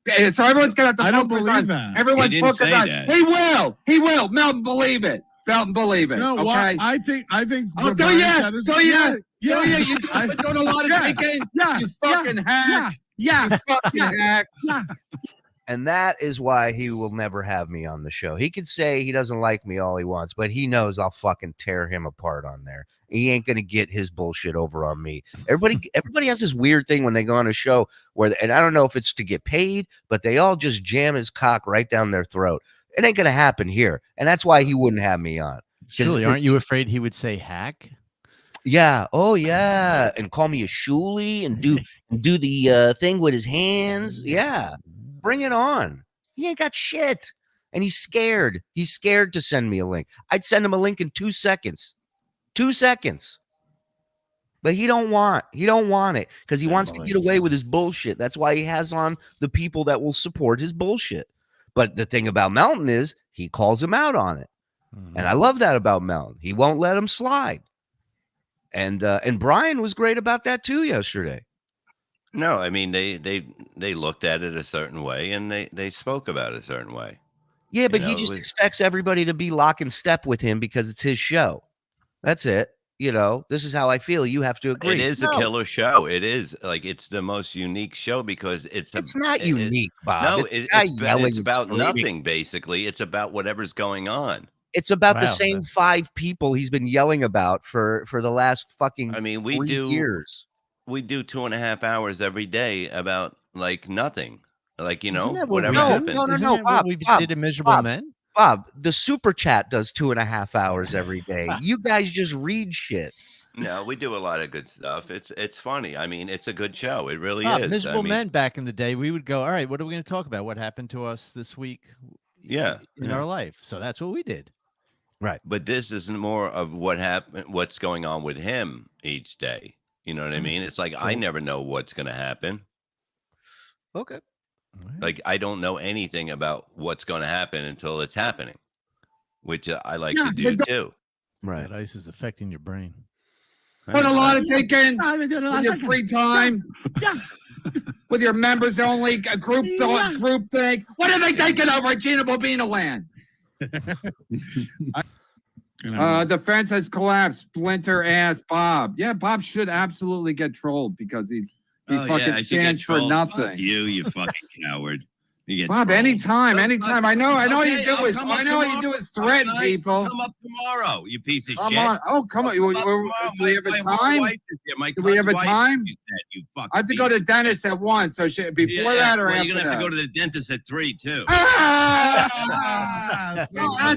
So everyone's going to have to I don't focus believe on that. everyone's He didn't focused say on. that. He will. Melton, believe it. Melton, believe it. No, okay. well, I think. Oh, what do Brian ya? said is- Do ya? Yeah. Do ya? You're doing a lot of thinking. You fucking hack. Yeah. You fucking hack. And that is why he will never have me on the show. He could say he doesn't like me all he wants, but he knows I'll fucking tear him apart on there. He ain't gonna get his bullshit over on me. Everybody has this weird thing when they go on a show where, and I don't know if it's to get paid, but they all just jam his cock right down their throat. It ain't gonna happen here, and that's why he wouldn't have me on. Surely, aren't you afraid he would say hack? Yeah. Oh, yeah. And call me a Shuli and do the thing with his hands. Yeah. Bring it on. He ain't got shit. And he's scared. He's scared to send me a link. I'd send him a link in 2 seconds. 2 seconds. But he don't want it because he wants to get away with his bullshit. That's why he has on the people that will support his bullshit. But the thing about Melton is he calls him out on it. And I love that about Melton. He won't let him slide. And Brian was great about that too yesterday. No, I mean they looked at it a certain way and they spoke about it a certain way. Yeah, but he just expects everybody to be lock and step with him because it's his show. That's it. This is how I feel. You have to agree. It is a killer show. It is it's the most unique show because it's not unique, Bob. No, it's about screaming. nothing. Basically, it's about whatever's going on. It's about the same 5 people he's been yelling about for the last fucking 3 years. We do 2.5 hours every day about nothing. Whatever happened. No, Bob. We did Immeasurable Men. Bob, the super chat does 2.5 hours every day. You guys just read shit. No, we do a lot of good stuff. It's funny. I mean, it's a good show. It really Bob, is. Miserable Men back in the day, we would go, all right, what are we going to talk about? What happened to us this week? Yeah, in our life. So that's what we did. Right. But this is more of what happened, what's going on with him each day. You know what I mean? It's like I never know what's going to happen. Okay. Like I don't know anything about what's going to happen until it's happening, which I like to do too. Right. That ice is affecting your brain. Put a lot of thinking with your free time. Yeah. With your members only group thing. What are they taking over at Gina Bobina land? The fence has collapsed. Splinter ass Bob. Yeah, Bob should absolutely get trolled because he fucking stands for nothing. Fuck you fucking coward. Bob, anytime. I know all you do is threaten people. Come up tomorrow, you piece of shit. Come on. Do we have a time? Do we have a time? I have to go to the dentist at 1. So before that or after you're gonna have that? to go to the dentist at 3 too. That's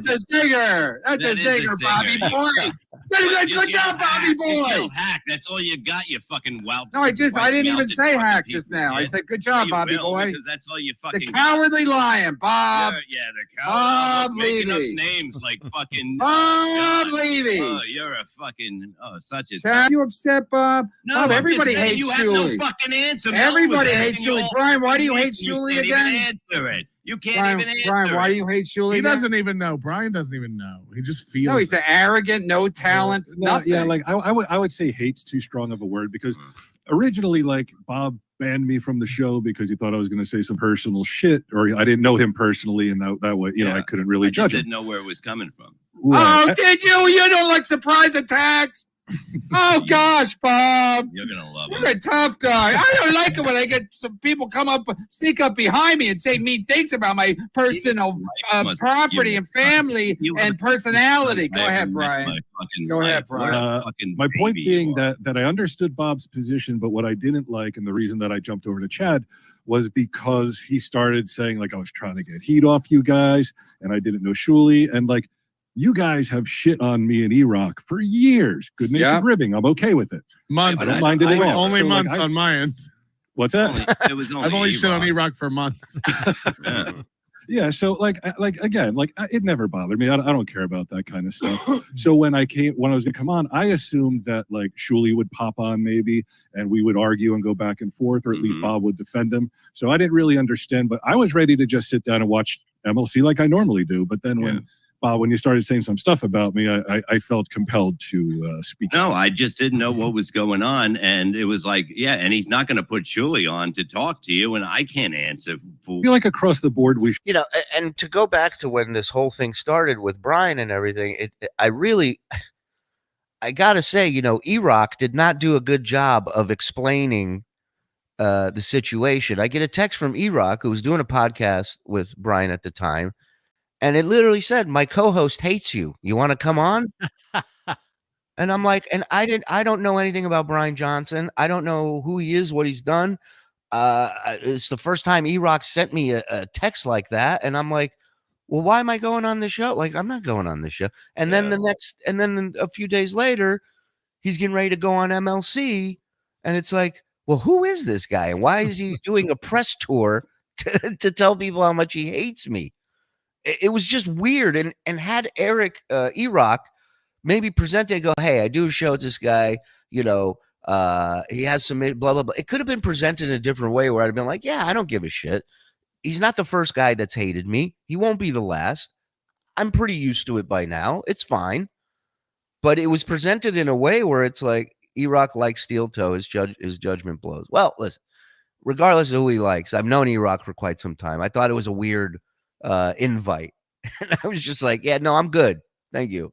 a zinger. That's a zinger, Bobby boy. Good job, Bobby boy. Hack. That's all you got, you fucking wild. No, I didn't even say hack just now. I said good job, Bobby boy. Because that's all you fucking. The cowardly lion, Bob. The Bob making up Levy. names like fucking Bob Levy. Oh, you're a fucking such a. Chad, you upset, Bob? No, Bob, I'm everybody just saying hates you have Shuli. no fucking answer. Everybody hates Shuli. Brian, why do you hate You Shuli can't again? even answer it. You can't even answer Brian, why do it. you hate Shuli? He again? doesn't even know. Brian doesn't even know. He just feels. No, he's an arrogant, no talent, nothing. Yeah, I would say hate's too strong of a word because originally, Bob banned me from the show because he thought I was going to say some personal shit, or I didn't know him personally, and that way, I couldn't really judge him. Didn't know where it was coming from. Oh, did you? You don't like surprise attacks? Oh gosh, Bob. You're gonna love You're a tough guy. I don't like it when I get some people sneak up behind me and say mean things about my personal property and family and personality. Go ahead, Brian. Go ahead, Brian. My point being that I understood Bob's position, but what I didn't like, and the reason that I jumped over to Chad, was because he started saying I was trying to get heat off you guys, and I didn't know Shuli, and you guys have shit on me and E-Rock for years. Good-natured ribbing. I'm okay with it. Months. I don't mind it at all. Only So, months on my end. What's that? It was I've only shit on E-Rock for months. Yeah, so like again, it never bothered me. I don't care about that kind of stuff. So when I was gonna come on, I assumed that like Shuli would pop on maybe, and we would argue and go back and forth, or at least Bob would defend him. So I didn't really understand, but I was ready to just sit down and watch MLC like I normally do. But then when you started saying some stuff about me, I felt compelled to speak. No, I just didn't know what was going on, and it was like, and he's not going to put Shuli on to talk to you, and I can't answer. I feel like across the board, and to go back to when this whole thing started with Brian and everything, I gotta say, E-Rock did not do a good job of explaining the situation. I get a text from E-Rock, who was doing a podcast with Brian at the time. And it literally said, "My co-host hates you. You want to come on?" And I'm like, and I don't know anything about Brian Johnson. I don't know who he is, what he's done. It's the first time E-Rock sent me a text like that. And I'm like, well, why am I going on the show? Like, I'm not going on the show. And then then a few days later, he's getting ready to go on MLC. And it's like, well, who is this guy? And why is he doing a press tour to tell people how much he hates me? It was just weird. And had Eric E-Rock maybe present it and go, hey, I do a show with this guy, he has some blah, blah, blah. It could have been presented in a different way where I'd have been like, yeah, I don't give a shit. He's not the first guy that's hated me. He won't be the last. I'm pretty used to it by now. It's fine. But it was presented in a way where it's like E-Rock likes Steel Toe. His judgment blows. Well, listen, regardless of who he likes, I've known E-Rock for quite some time. I thought it was a weird invite. And I was just like, yeah, no, I'm good. Thank you.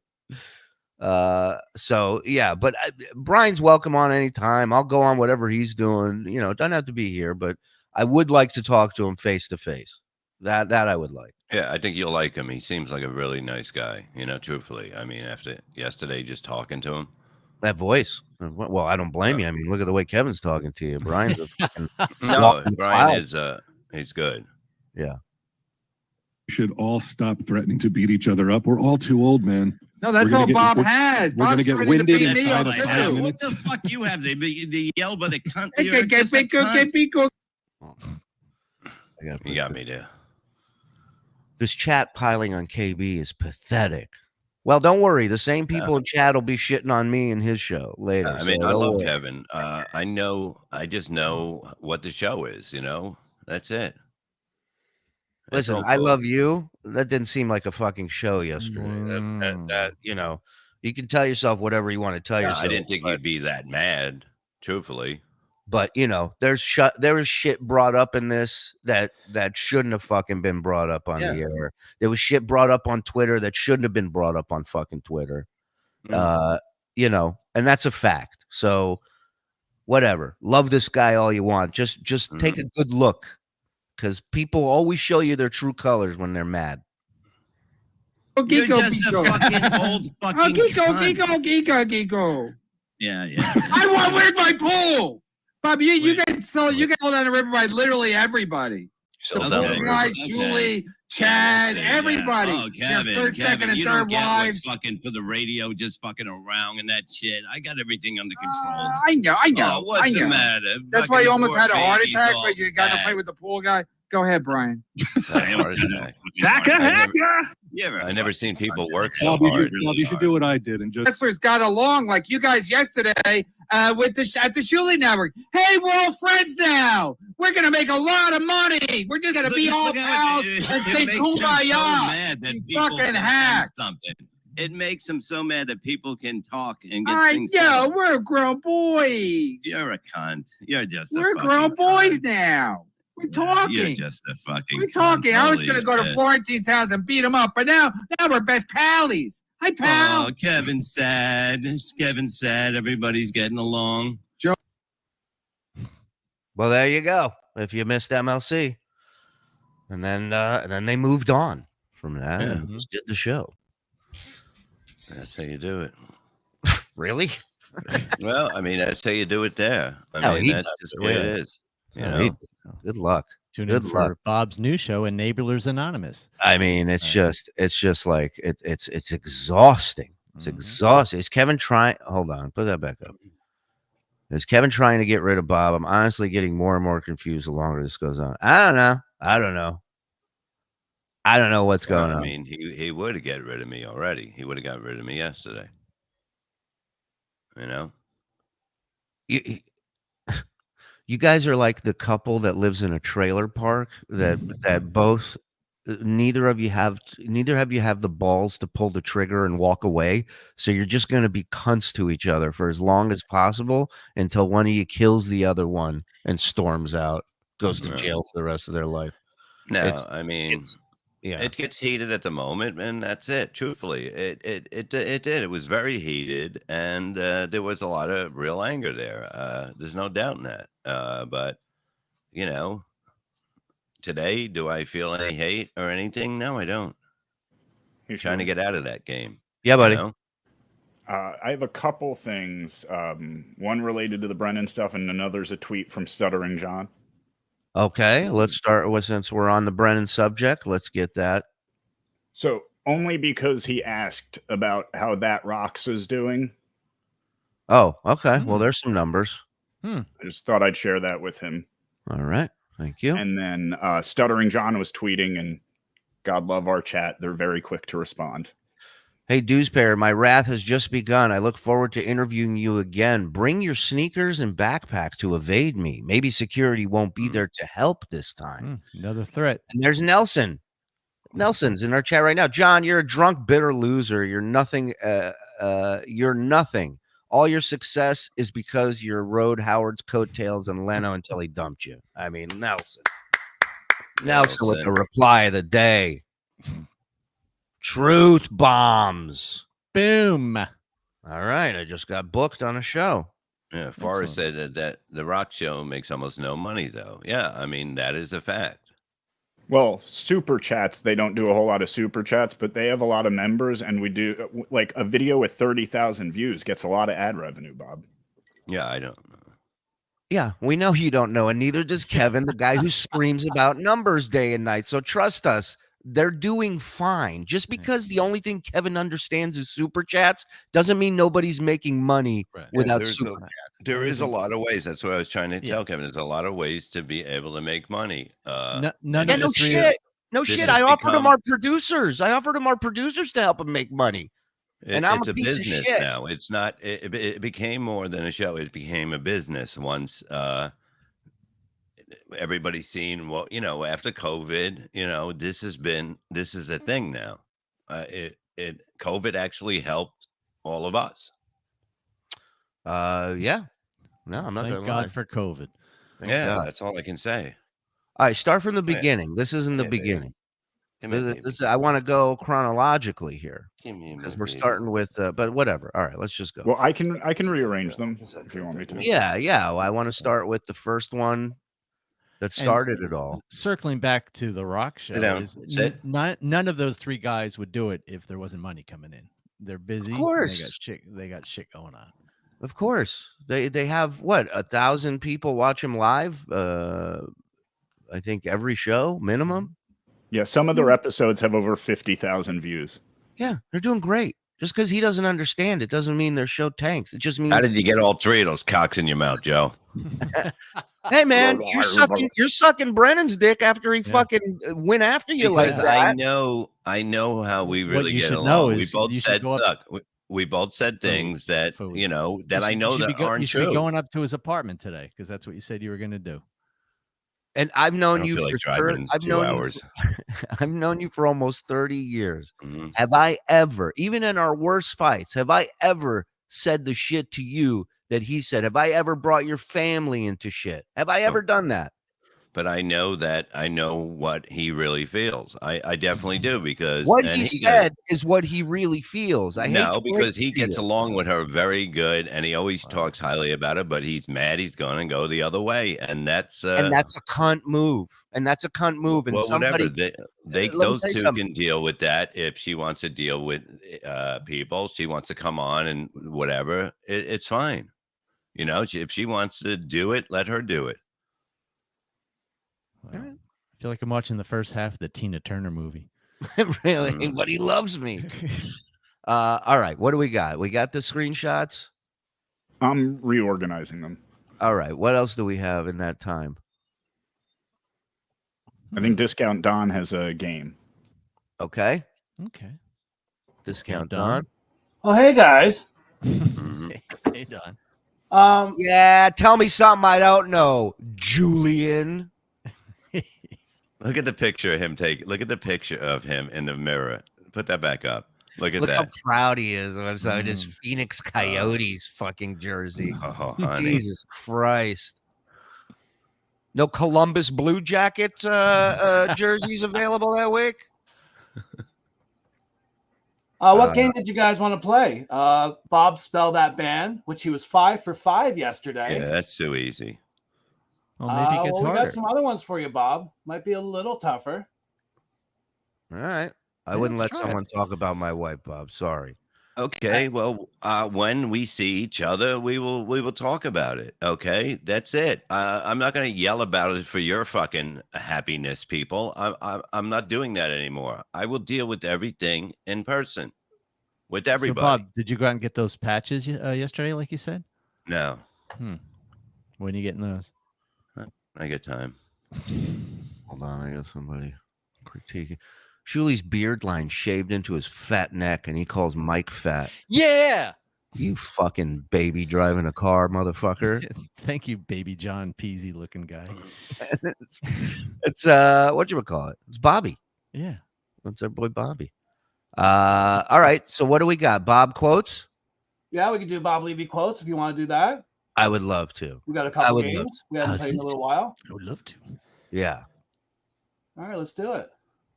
So yeah, but Brian's welcome on anytime. I'll go on whatever he's doing. It doesn't have to be here, but I would like to talk to him face to face. That I would like. Yeah, I think you'll like him. He seems like a really nice guy, truthfully. I mean, after yesterday, just talking to him. That voice. Well, I don't blame you. I mean, look at the way Kevin's talking to you. Brian's a fucking no, Brian is he's good. Yeah. We should all stop threatening to beat each other up. We're all too old, man. No, that's all Bob has. We're going to get winded inside of 5 What minutes. the fuck you have? They yell, but they can't. You got me there. This chat piling on KB is pathetic. Well, don't worry. The same people in chat will be shitting on me in his show later. I mean, I love Kevin. I just know what the show is, That's it. Listen, I love you. That didn't seem like a fucking show yesterday. That you can tell yourself whatever you want to tell yourself. I didn't think you'd be that mad, truthfully. But there was shit brought up in this that shouldn't have fucking been brought up on the air. There was shit brought up on Twitter that shouldn't have been brought up on fucking Twitter. And that's a fact. So whatever. Love this guy all you want. Just take a good look. Because people always show you their true colors when they're mad. You're just a fucking old fucking Geeko. Yeah. Where's my pool? Bob, you get sold on the river by literally everybody. So guys, Shuli, Chad, everybody. Oh, Kevin, first, second, and you third don't get wives. what's fucking for the radio, just fucking around and that shit. I got everything under control. I know. Oh, what's the matter? That's why you almost had a heart babies attack all because you got to play with the pool guy. Go ahead, Brian. I never seen people work so Bob, hard. you should do what I did and just. Wrestlers got along like you guys yesterday with at the Shuli Network. Hey, we're all friends now. We're gonna make a lot of money. We're just gonna be all pals and say kumbaya. You fucking hack. Something. It makes them so mad that people can talk and get I things know. settled. We're grown boys. You're a cunt. You're just We're a fucking grown boys cunt. now. We're talking. You're just a fucking We're talking. cunt. I was Holy going to go to shit. Florentine's house and beat him up, but now we're best pallies. Hi, pal. Oh, Kevin's sad. Kevin's sad. Everybody's getting along. Joe. Well, there you go. If you missed MLC, and then they moved on from that and just did the show. That's how you do it. Really? Well, I mean, that's how you do it there. I mean, that's just the way it is. Good luck. Tune in for Bob's new show, Enablers Anonymous. I mean, it's just like it's exhausting. It's exhausting. Is Kevin trying? Hold on, put that back up. Is Kevin trying to get rid of Bob? I'm honestly getting more and more confused the longer this goes on. I don't know. I don't know what's going on. I mean, he would have got rid of me already. He would have got rid of me yesterday. You know? You guys are like the couple that lives in a trailer park that both neither of you have the balls to pull the trigger and walk away. So you're just going to be cunts to each other for as long as possible until one of you kills the other one and storms out, goes to jail for the rest of their life. No, I mean, it gets heated at the moment, and that's it. Truthfully, it did. It was very heated, and there was a lot of real anger there. There's no doubt in that. But you know, today, do I feel any hate or anything? No, I don't. You're trying to get out of that game. Yeah, buddy. You know? I have a couple things. One related to the Brennan stuff, and another's a tweet from Stuttering John. Okay, let's start with, since we're on the Brennan subject, let's get that. So only because he asked about how that Rocks is doing. Oh, okay. Well, there's some numbers. I just thought I'd share that with him. All right. Thank you. And then Stuttering John was tweeting, and God love our chat. They're very quick to respond. Hey, Dewspair, my wrath has just begun. I look forward to interviewing you again. Bring your sneakers and backpack to evade me. Maybe security won't be there to help this time. Another threat. And there's Nelson. Nelson's in our chat right now. John, you're a drunk, bitter loser. You're nothing. You're nothing. All your success is because you rode Howard's coattails and Leno until he dumped you. I mean, Nelson with the reply of the day. Truth bombs. Boom. All right. I just got booked on a show. Yeah, Forrest said that the Rock Show makes almost no money, though. Yeah, I mean, that is a fact. Well, super chats, they don't do a whole lot of super chats, but they have a lot of members, and we do, like, a video with 30,000 views gets a lot of ad revenue, Bob. Yeah, I don't know. Yeah, we know you don't know, and neither does Kevin, the guy who screams about numbers day and night. So trust us. They're doing fine. Just because the only thing Kevin understands is super chats doesn't mean nobody's making money without super chats. There is a lot of ways. That's what I was trying to tell Kevin. There's a lot of ways to be able to make money. No shit. I offered him our producers. To help him make money. And I'm it's a piece business of shit. now. It's not. It became more than a show. It became a business once. Everybody's seen, well, you know, after COVID, you know, this is a thing now. COVID actually helped all of us. Yeah. No, I'm not. Thank God for COVID. God. That's all I can say. All right, start from the beginning. This isn't the beginning. I want to go chronologically here because we're starting with, but whatever. All right, let's just go. Well, I can rearrange them if you want me to. Yeah. I want to start with the first one that started it all. Circling back to the Rock Show, none of those three guys would do it if there wasn't money coming in. They're busy. Of course, they got shit going on. Of course, they have what, 1,000 people watch him live. I think every show minimum. Yeah, some of their episodes have over 50,000 views. Yeah, they're doing great. Just because he doesn't understand it doesn't mean their show tanks. It just means. How did you get all three of those cocks in your mouth, Joe? Hey man, you're sucking Brennan's dick after he fucking went after you like that. I know how we really get along. We both said things that you know that I know that aren't true. You should be going up to his apartment today because that's what you said you were going to do. And I've known you like for I've known you for almost 30 years. Mm-hmm. Have I ever, even in our worst fights, have I ever said the shit to you that he said? Have I ever brought your family into shit? Have I ever done that? But I know what he really feels. I definitely do, because what he said is what he really feels. Because he gets along with her very good, and he always talks highly about it. But he's mad. He's going to go the other way, and that's a cunt move. And well, somebody, those two can deal with that. If she wants to deal with people, she wants to come on and whatever. It's fine. You know, if she wants to do it, let her do it. Well, I feel like I'm watching the first half of the Tina Turner movie. Really? But he loves me. All right. What do we got? We got the screenshots. I'm reorganizing them. All right. What else do we have in that time? I think Discount Don has a game. Okay. Okay. Discount Don. Don. Oh, hey guys. Hey, Don. Yeah, tell me something I don't know, Julian. Look at the picture of him. Look at the picture of him in the mirror. Put that back up. Look at Look that. how proud he is of his Phoenix Coyotes fucking jersey. Oh, honey. Jesus Christ. No Columbus Blue Jacket jerseys available that week? What game did you guys want to play? Bob Spell That Band, which he was 5 for 5 yesterday. Yeah, that's too easy. Well, maybe it gets we harder. got some other ones for you, Bob. Might be a little tougher. All right. I Yeah, wouldn't let let's try someone talk about my wife, Bob. Sorry. Okay, well, when we see each other, we will talk about it. Okay, that's it. I'm not going to yell about it for your fucking happiness, people. I'm not doing that anymore. I will deal with everything in person with everybody. So, Bob, did you go out and get those patches yesterday, like you said? No, When are you getting those? I get time. Hold on, I got somebody critiquing. Shuli's beard line shaved into his fat neck, and he calls Mike fat. Yeah. You fucking baby driving a car, motherfucker. Thank you, baby John Peasy looking guy. It's whatchamacallit? It's Bobby. Yeah. That's our boy Bobby. All right. So what do we got? Bob quotes? Yeah, we could do Bob Levy quotes if you want to do that. I would love to. We got a I couple would games. We haven't played in a little while. I would love to. Yeah. All right, let's do it.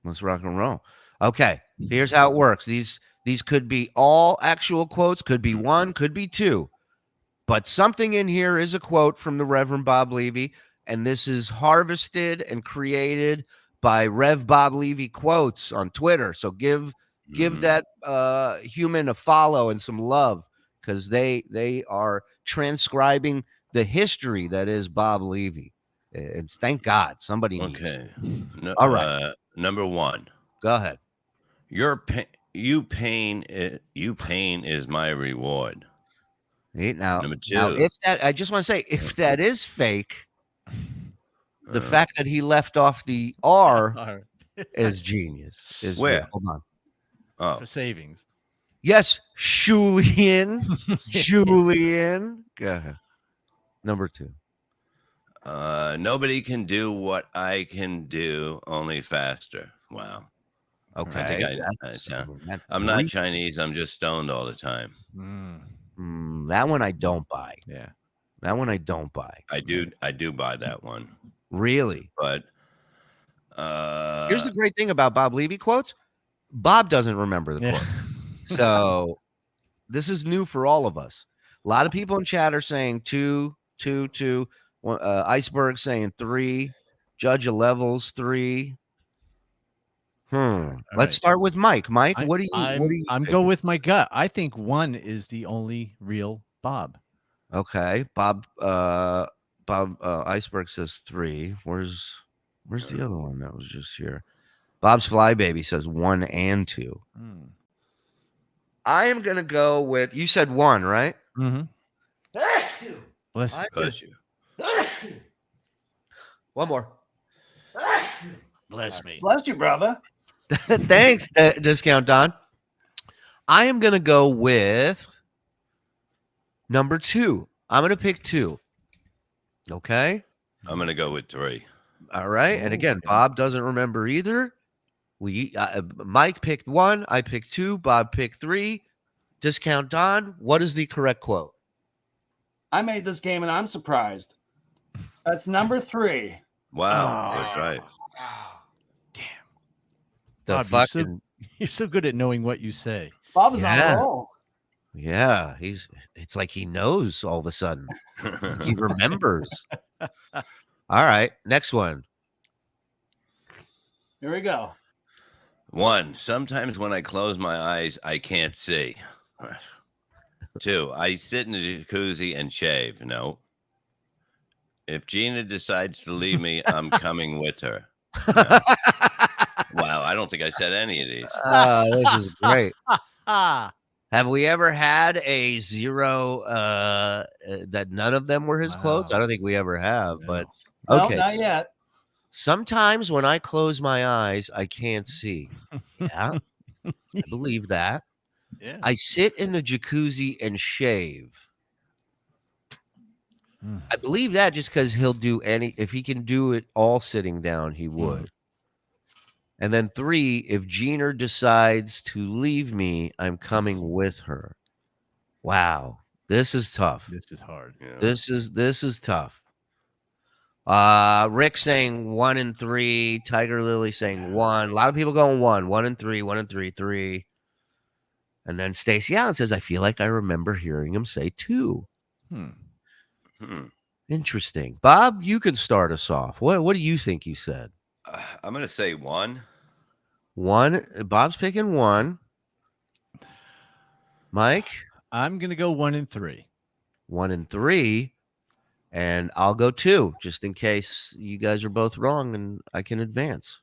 Let's rock and roll. Okay. Here's how it works. These could be all actual quotes, could be one, could be two. But something in here is a quote from the Reverend Bob Levy, and this is harvested and created by Rev Bob Levy Quotes on Twitter. So give that human a follow and some love, because they are transcribing the history that is Bob Levy. And thank God somebody needs it. No, All right. Number one. Go ahead. You pain is my reward. Hey, now, Number two. now, if that, I just want to say, if that is fake, the fact that he left off the R is genius. Where? Hold on. Oh, For savings. Yes, Julian. Julian. Go ahead. Number two. nobody can do what I can do, only faster. Wow. Okay. I'm not Chinese. I'm just stoned all the time. That one I don't buy. Yeah. That one I don't buy. I do buy that one. Really? But here's the great thing about Bob Levy quotes. Bob doesn't remember the quote. So this is new for all of us. A lot of people in chat are saying 2, 2, 2. Iceberg saying 3. Judge of Levels 3. Let's start with Mike. Mike, what do you? I'm going with my gut. I think 1 is the only real Bob. Okay, Bob. Iceberg says 3. Where's the other one that was just here? Bob's Flybaby says 1 and 2. I am gonna go with. You said 1, right? Mm-hmm. Bless you. One more. Bless me. Bless you, brother. Thanks, Discount Don. I am going to go with number 2. I'm going to pick 2. Okay? I'm going to go with 3. All right. And again, Bob doesn't remember either. Mike picked 1. I picked 2. Bob picked 3. Discount Don, what is the correct quote? I made this game and I'm surprised. That's number 3. Wow. That's right. Bob, you're so good at knowing what you say. Bob is on a roll. Yeah, it's like he knows all of a sudden. He remembers. All right, next one. Here we go. 1, sometimes when I close my eyes, I can't see. 2, I sit in the jacuzzi and shave. No. If Gina decides to leave me, I'm coming with her. No. Wow, I don't think I said any of these. This is great. Have we ever had a 0 that none of them were his quotes? I don't think we ever have, but okay. No, not yet. Sometimes when I close my eyes, I can't see. Yeah, I believe that. Yeah. I sit in the jacuzzi and shave. I believe that just because he'll do if he can do it all sitting down, he would. And then 3, if Jeaner decides to leave me, I'm coming with her. Wow. This is tough. This is hard. Yeah. This is tough. Rick saying 1 and 3. Tiger Lily saying 1. A lot of people going 1. 1 and 3. 1 and 3. 3. And then Stacey Allen says, I feel like I remember hearing him say 2. Interesting. Bob, you can start us off. What do you think you said? I'm going to say 1. 1. Bob's picking 1. Mike? I'm going to go 1 and 3. 1 and 3. And I'll go 2, just in case you guys are both wrong and I can advance.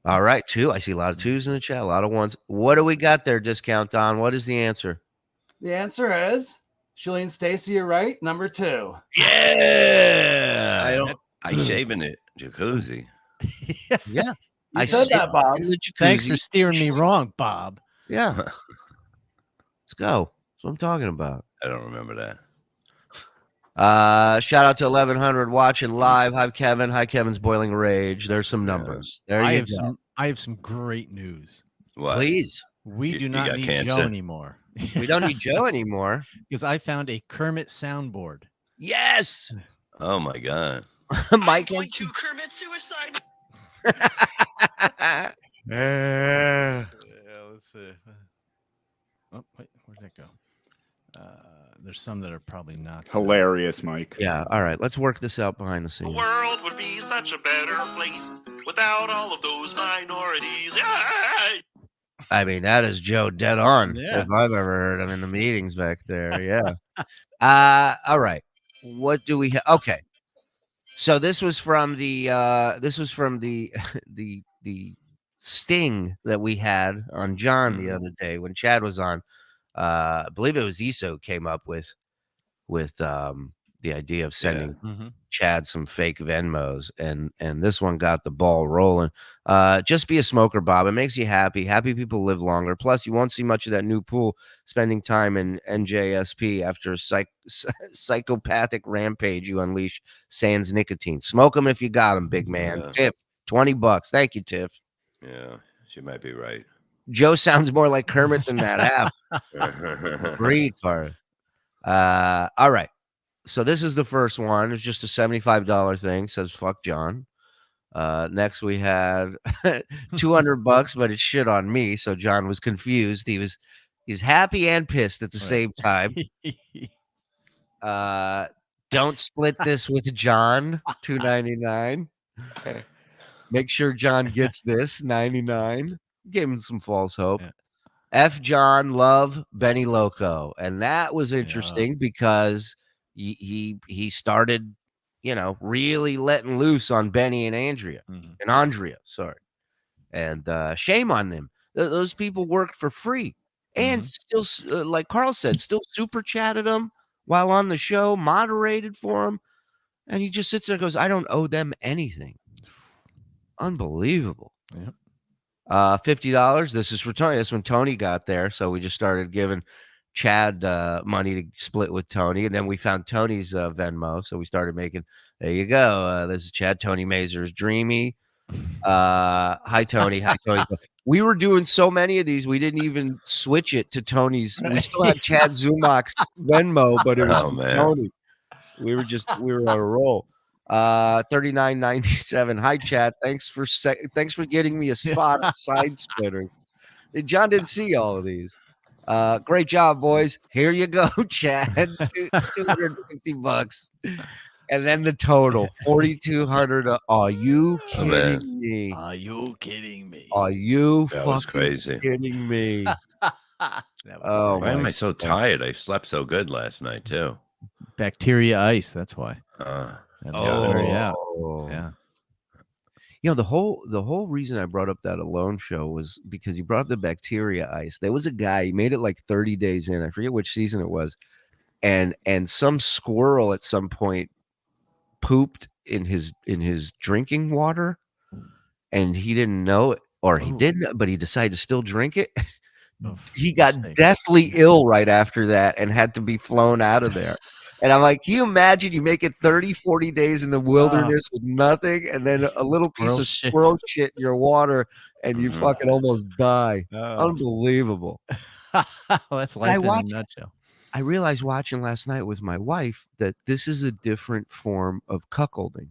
All right, 2. I see a lot of 2s in the chat, a lot of 1s. What do we got there, Discount Don? What is the answer? The answer is Shuli and Stacy, you're right. Number 2. Yeah. I shave in it. Jacuzzi. Yeah. I said that, Bob. Thanks for steering me wrong, Bob. Yeah. Let's go. That's what I'm talking about. I don't remember that. Shout out to 1100 watching live. Hi, Kevin. Hi, Kevin's Boiling Rage. There's some numbers. There you go. I have some great news. What? Please. We do not need cancer? Joe anymore. We don't need Joe anymore. Because I found a Kermit soundboard. Yes. Oh my God. Mike has to Kermit suicide. Yeah, let's see. Oh, wait, where'd that go? There's some that are probably not. Hilarious, Mike. Yeah. All right. Let's work this out behind the scenes. The world would be such a better place without all of those minorities. Yay! I mean, that is Joe dead on. Yeah. If I've ever heard him in the meetings back there. Yeah. All right. What do we have? Okay. So this was from the the sting that we had on John the other day when Chad was on. I believe it was Iso came up with the idea of sending Chad some fake Venmos, and this one got the ball rolling. Just be a smoker, Bob. It makes you happy. Happy people live longer. Plus, you won't see much of that new pool spending time in NJSP after a psychopathic rampage you unleash sans nicotine. Smoke them if you got them, big man. Yeah. Tiff, $20. Thank you, Tiff. Yeah, she might be right. Joe sounds more like Kermit than that app. Retard. All right. So this is the first one. It's just a $75 thing. Says fuck John. Next we had $200, but it's shit on me. So John was confused. He's happy and pissed at the same time. Don't split this with John. $2.99. Make sure John gets this. $99. Gave him some false hope. Yeah. F. John, love Benny Loco, and that was interesting because he started, really letting loose on Benny and Andrea and Andrea. Sorry, and shame on them. Those people worked for free and still, like Carl said, still super chatted them while on the show, moderated for him, and he just sits there and goes, "I don't owe them anything." Unbelievable. Yep. $50. This is for Tony. That's when Tony got there. So we just started giving Chad money to split with Tony. And then we found Tony's Venmo. So we started making, there you go. This is Chad. Tony Mazur's Dreamy. Hi, Tony. Hi, Tony. We were doing so many of these, we didn't even switch it to Tony's. We still had Chad Zumock's Venmo, but it was Tony. We were on a roll. $39.97. Hi, Chad. Thanks for getting me a spot at Side Splitters. John didn't see all of these. Great job, boys. Here you go, Chad. $250. And then the total, $4,200. Are you kidding me? Are you kidding me? Are you That was fucking crazy. kidding me? Oh, why am I so tired? I slept so good last night too. Bacteria ice. That's why. Yeah. The whole reason I brought up that Alone show was because you brought up the bacteria ice. There was a guy, he made it like 30 days in. I forget which season it was. And some squirrel at some point pooped in his drinking water, and he didn't know it, or he didn't, but he decided to still drink it. He got deathly ill right after that and had to be flown out of there. And I'm like, can you imagine you make it 30, 40 days in the wilderness with nothing, and then a little piece of squirrel shit in your water, and you fucking almost die. Unbelievable. That's life in a nutshell. I realized watching last night with my wife that this is a different form of cuckolding.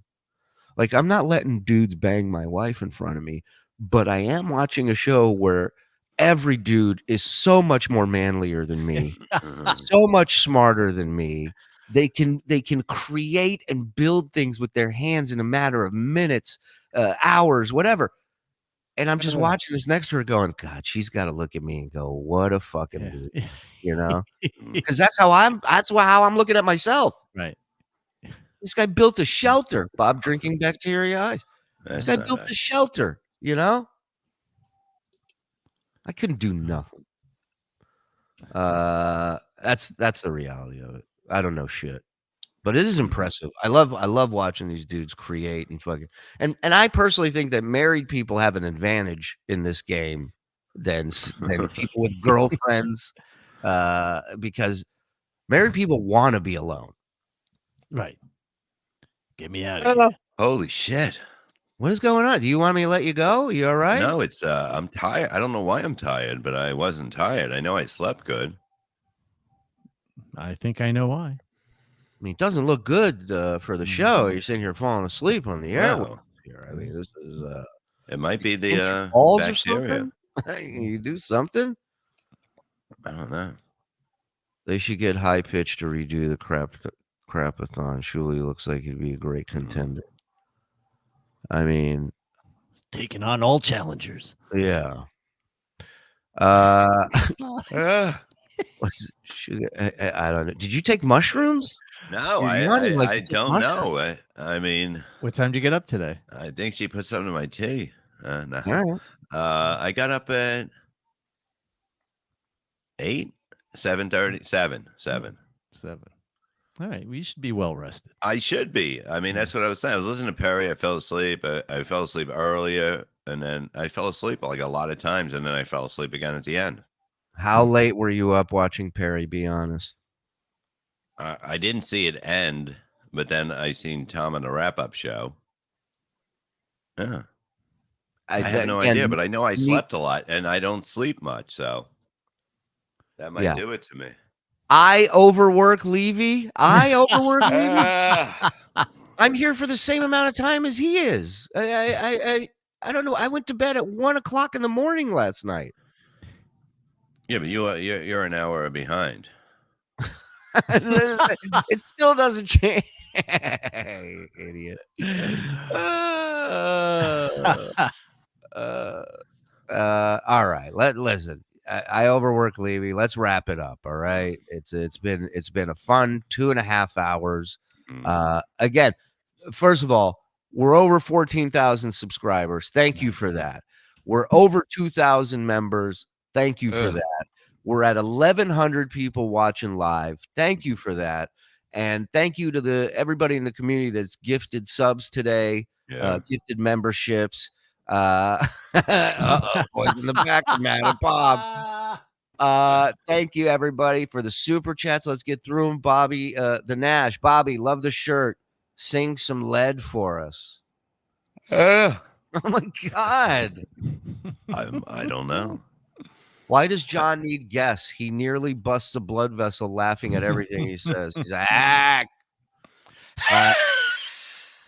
Like, I'm not letting dudes bang my wife in front of me, but I am watching a show where every dude is so much more manlier than me, so much smarter than me. They can create and build things with their hands in a matter of minutes, hours, whatever. And I'm just watching this next to her going, God, she's got to look at me and go, what a fucking dude, you know? Because that's how I'm looking at myself. Right. This guy built a shelter, Bob, drinking bacteria eyes. This guy built a shelter, you know? I couldn't do nothing. That's the reality of it. I don't know shit, but it is impressive. I love watching these dudes create and fucking and I personally think that married people have an advantage in this game than people with girlfriends, because married people want to be alone. Right. Get me out of here. Holy shit. What is going on? Do you want me to let you go? You all right? No, it's I'm tired. I don't know why I'm tired, but I wasn't tired. I know I slept good. I think I know why. I mean, it doesn't look good for the show. You're sitting here falling asleep on the air. No. Here. I mean, this is it might be the balls bacteria. or something. You do something. I don't know. They should get High Pitch to redo the crapathon. Shuli looks like he'd be a great contender. I mean, taking on all challengers. Yeah. I don't know. Did you take mushrooms? No, You're I yawning like you took don't mushrooms. know. I mean, what time did you get up today? I think she put something in my tea. No. All right. I got up at 7:30. 7. All right, we should be well rested. I should be. I mean, that's what I was saying. I was listening to Perry. I fell asleep. I fell asleep earlier, and then I fell asleep like a lot of times, and then I fell asleep again at the end. How late were you up watching Perry? Be honest. I didn't see it end, but then I seen Tom on the wrap-up show. Yeah. I had no idea, but I know I slept a lot, and I don't sleep much, so that might do it to me. I overwork Levy. Levy. I'm here for the same amount of time as he is. I don't know. I went to bed at 1:00 in the morning last night. Yeah, but you're an hour behind. It still doesn't change. Idiot. All right. Listen. I overwork Levy. Let's wrap it up. All right. It's been a fun 2.5 hours. Again, first of all, we're over 14,000 subscribers. Thank you for that. We're over 2,000 members. Thank you for that. We're at 1,100 people watching live. Thank you for that. And thank you to everybody in the community that's gifted subs today, gifted memberships. Boys in the back, Matt and Bob. Thank you everybody for the super chats. Let's get through them. Bobby, the Nash. Bobby, love the shirt. Sing some Lead for us. Oh my God. I don't know. Why does John need guess? He nearly busts a blood vessel laughing at everything he says. He's like,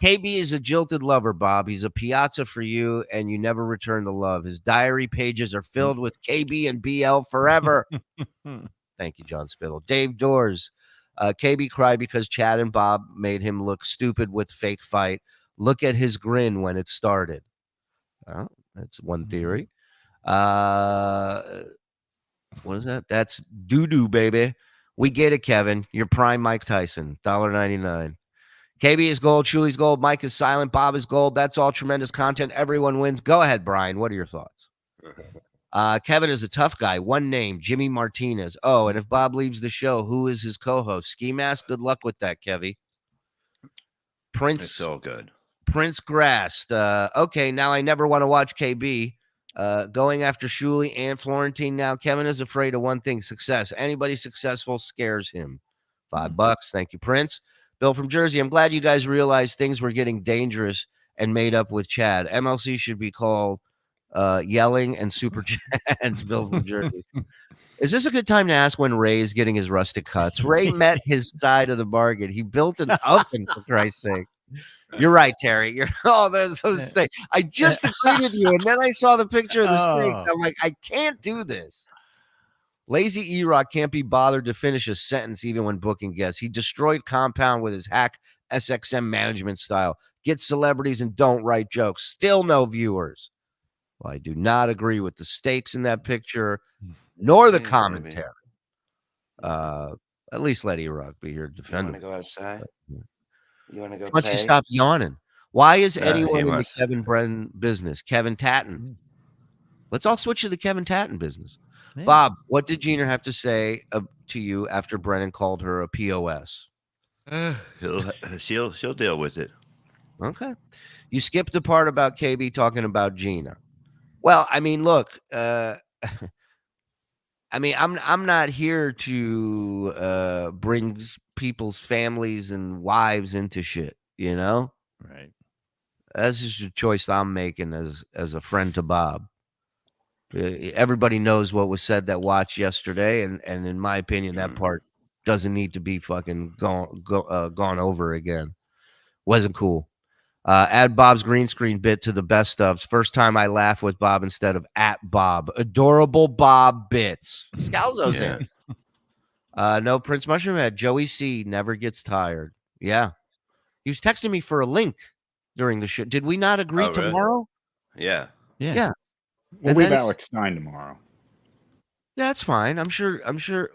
KB is a jilted lover, Bob. He's a piazza for you, and you never return the love. His diary pages are filled with KB and BL forever. Thank you, John Spittle. Dave Doors. KB cried because Chad and Bob made him look stupid with fake fight. Look at his grin when it started. Well, that's one theory. What is that? That's doo-doo, baby. We get it, Kevin. You're prime Mike Tyson. $1.99. KB is gold. Shuli's gold. Mike is silent. Bob is gold. That's all tremendous content. Everyone wins. Go ahead, Brian. What are your thoughts? Kevin is a tough guy. One name, Jimmy Martinez. Oh, and if Bob leaves the show, who is his co-host? Ski Mask? Good luck with that, Kevy. Prince. It's so good. Prince Grass. Okay, now I never want to watch KB. Going after Shuli and Florentine now. Kevin is afraid of one thing: success. Anybody successful scares him. $5. Thank you, Prince. Bill from Jersey. I'm glad you guys realized things were getting dangerous and made up with Chad. MLC should be called Yelling and Super Chad's. Bill from Jersey. Is this a good time to ask when Ray's getting his rustic cuts? Ray met his side of the bargain. He built an oven, for Christ's sake. You're right, Terry. There's those things. I just agreed with you, and then I saw the picture of the snakes. I'm like, I can't do this. Lazy E-Rock can't be bothered to finish a sentence even when booking guests. He destroyed Compound with his hack SXM management style. Get celebrities and don't write jokes. Still no viewers. Well, I do not agree with the stakes in that picture, nor the commentary. At least let E-Rock be here to defend him. You want to go outside? You want to go? Why don't you stop yawning? Why is anyone in the Kevin Brennan business? Kevin Tatton. Let's all switch to the Kevin Tatton business. Yeah. Bob, what did Gina have to say to you after Brennan called her a POS? She'll deal with it. Okay. You skipped the part about KB talking about Gina. Well, I mean, look, I mean, I'm not here to bring people's families and wives into shit, you know? Right. That's just a choice I'm making as a friend to Bob. Everybody knows what was said that watched yesterday, and in my opinion, that part doesn't need to be fucking gone over again. Wasn't cool. Add Bob's green screen bit to the best ofs. First time I laugh with Bob instead of at Bob. Adorable Bob bits. Scalzo's in. No Prince Mushroom Head. Joey C never gets tired. Yeah. He was texting me for a link during the show. Did we not agree tomorrow? Really? Yeah. Yeah. We'll leave Alex Stein tomorrow. Yeah, that's fine. I'm sure.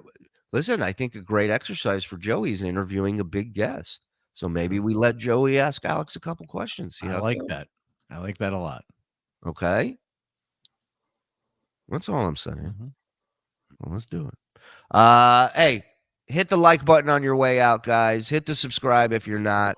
Listen, I think a great exercise for Joey is interviewing a big guest. So maybe we let Joey ask Alex a couple questions. I like that. I like that a lot. Okay. That's all I'm saying. Well, let's do it. Hey, hit the like button on your way out, guys. Hit the subscribe if you're not.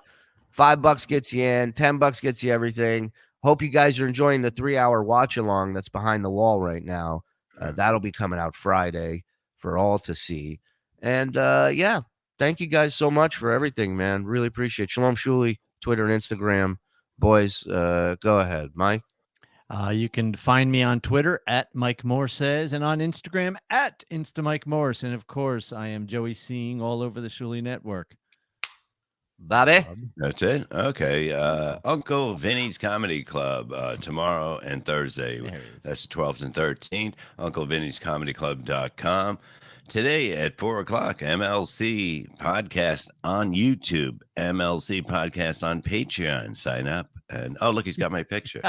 $5 gets you in. $10 gets you everything. Hope you guys are enjoying the 3-hour watch along that's behind the wall right now. That'll be coming out Friday for all to see. And yeah. Thank you guys so much for everything, man. Really appreciate it. Shalom Shuli, Twitter and Instagram. Boys, go ahead. Mike? You can find me on Twitter at Mike Moore Says and on Instagram at InstaMike Morse. And of course, I am Joey Seeing all over the Shuli Network. Bobby? That's it. Okay. Uncle Vinny's Comedy Club tomorrow and Thursday. That's the 12th and 13th. UncleVinny'sComedyClub.com. Today at 4:00, MLC Podcast on YouTube, MLC Podcast on Patreon. Sign up. And oh, look, he's got my picture.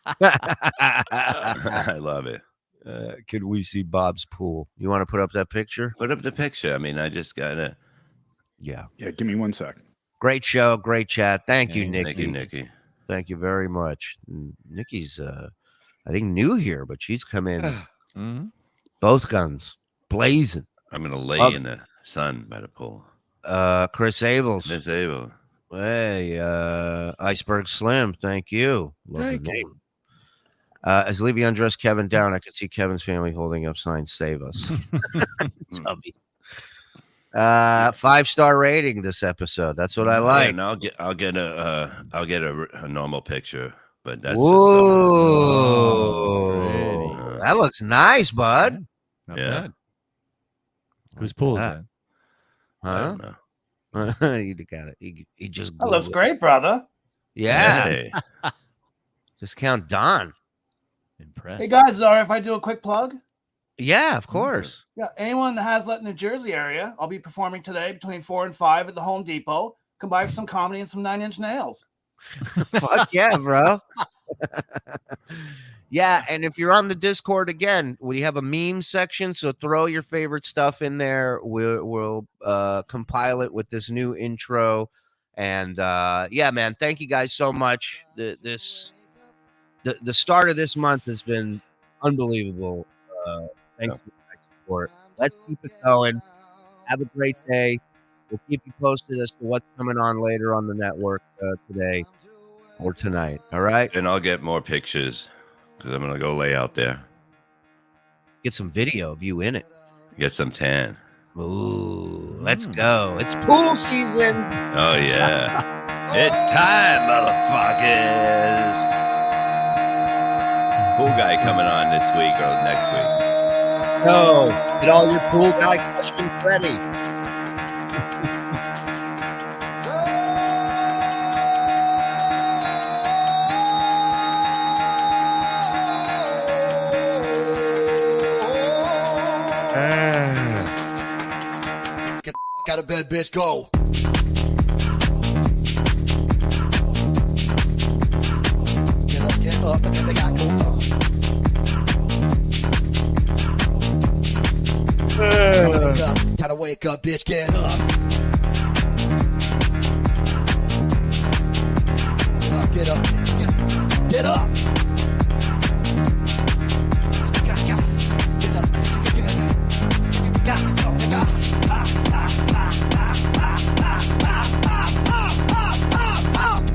I love it. Can we see Bob's pool? You want to put up that picture? Put up the picture. I mean, I just got to. Yeah. Yeah, give me 1 sec. Great show. Great chat. Thank you, Nikki. Thank you, Nikki. Thank you very much. Nikki's, I think, new here, but she's come in both guns. Blazing. I'm gonna lay in the sun by the pool. Chris Abels. Miss Abel. Hey, Iceberg Slim. Thank you. Love Thank the name. As Levy undressed Kevin down, I could see Kevin's family holding up signs. Save us. Tubby. 5-star rating this episode. That's what I like. And I'll get a normal picture, but that's whoa. That looks nice, bud. Not bad. Whose pool is that? Huh? You got it. He just. That looks great, brother. Yeah. Hey. Discount Don. Impressed. Hey guys, is it all right if I do a quick plug? Yeah, of course. Yeah, anyone in the Hazlet, New Jersey area, I'll be performing today between 4 and 5 at the Home Depot. Come by for some comedy and some 9-inch nails. Fuck yeah, bro. Yeah, and if you're on the Discord again, we have a meme section, so throw your favorite stuff in there. We'll compile it with this new intro, and yeah, man, thank you guys so much. The start of this month has been unbelievable. Thanks for the support. Let's keep it going. Have a great day. We'll keep you posted as to what's coming on later on the network today or tonight. All right? And I'll get more pictures because I'm going to go lay out there. Get some video of you in it. Get some tan. Ooh, let's go. It's pool season. Oh, yeah. It's time, motherfuckers. Pool guy coming on this week or next week. No, get all your pool guy questions ready. Get the out of bed, bitch. Go. Get up, and then they got go up. Time to wake up, bitch. Get up. Get up. Get up.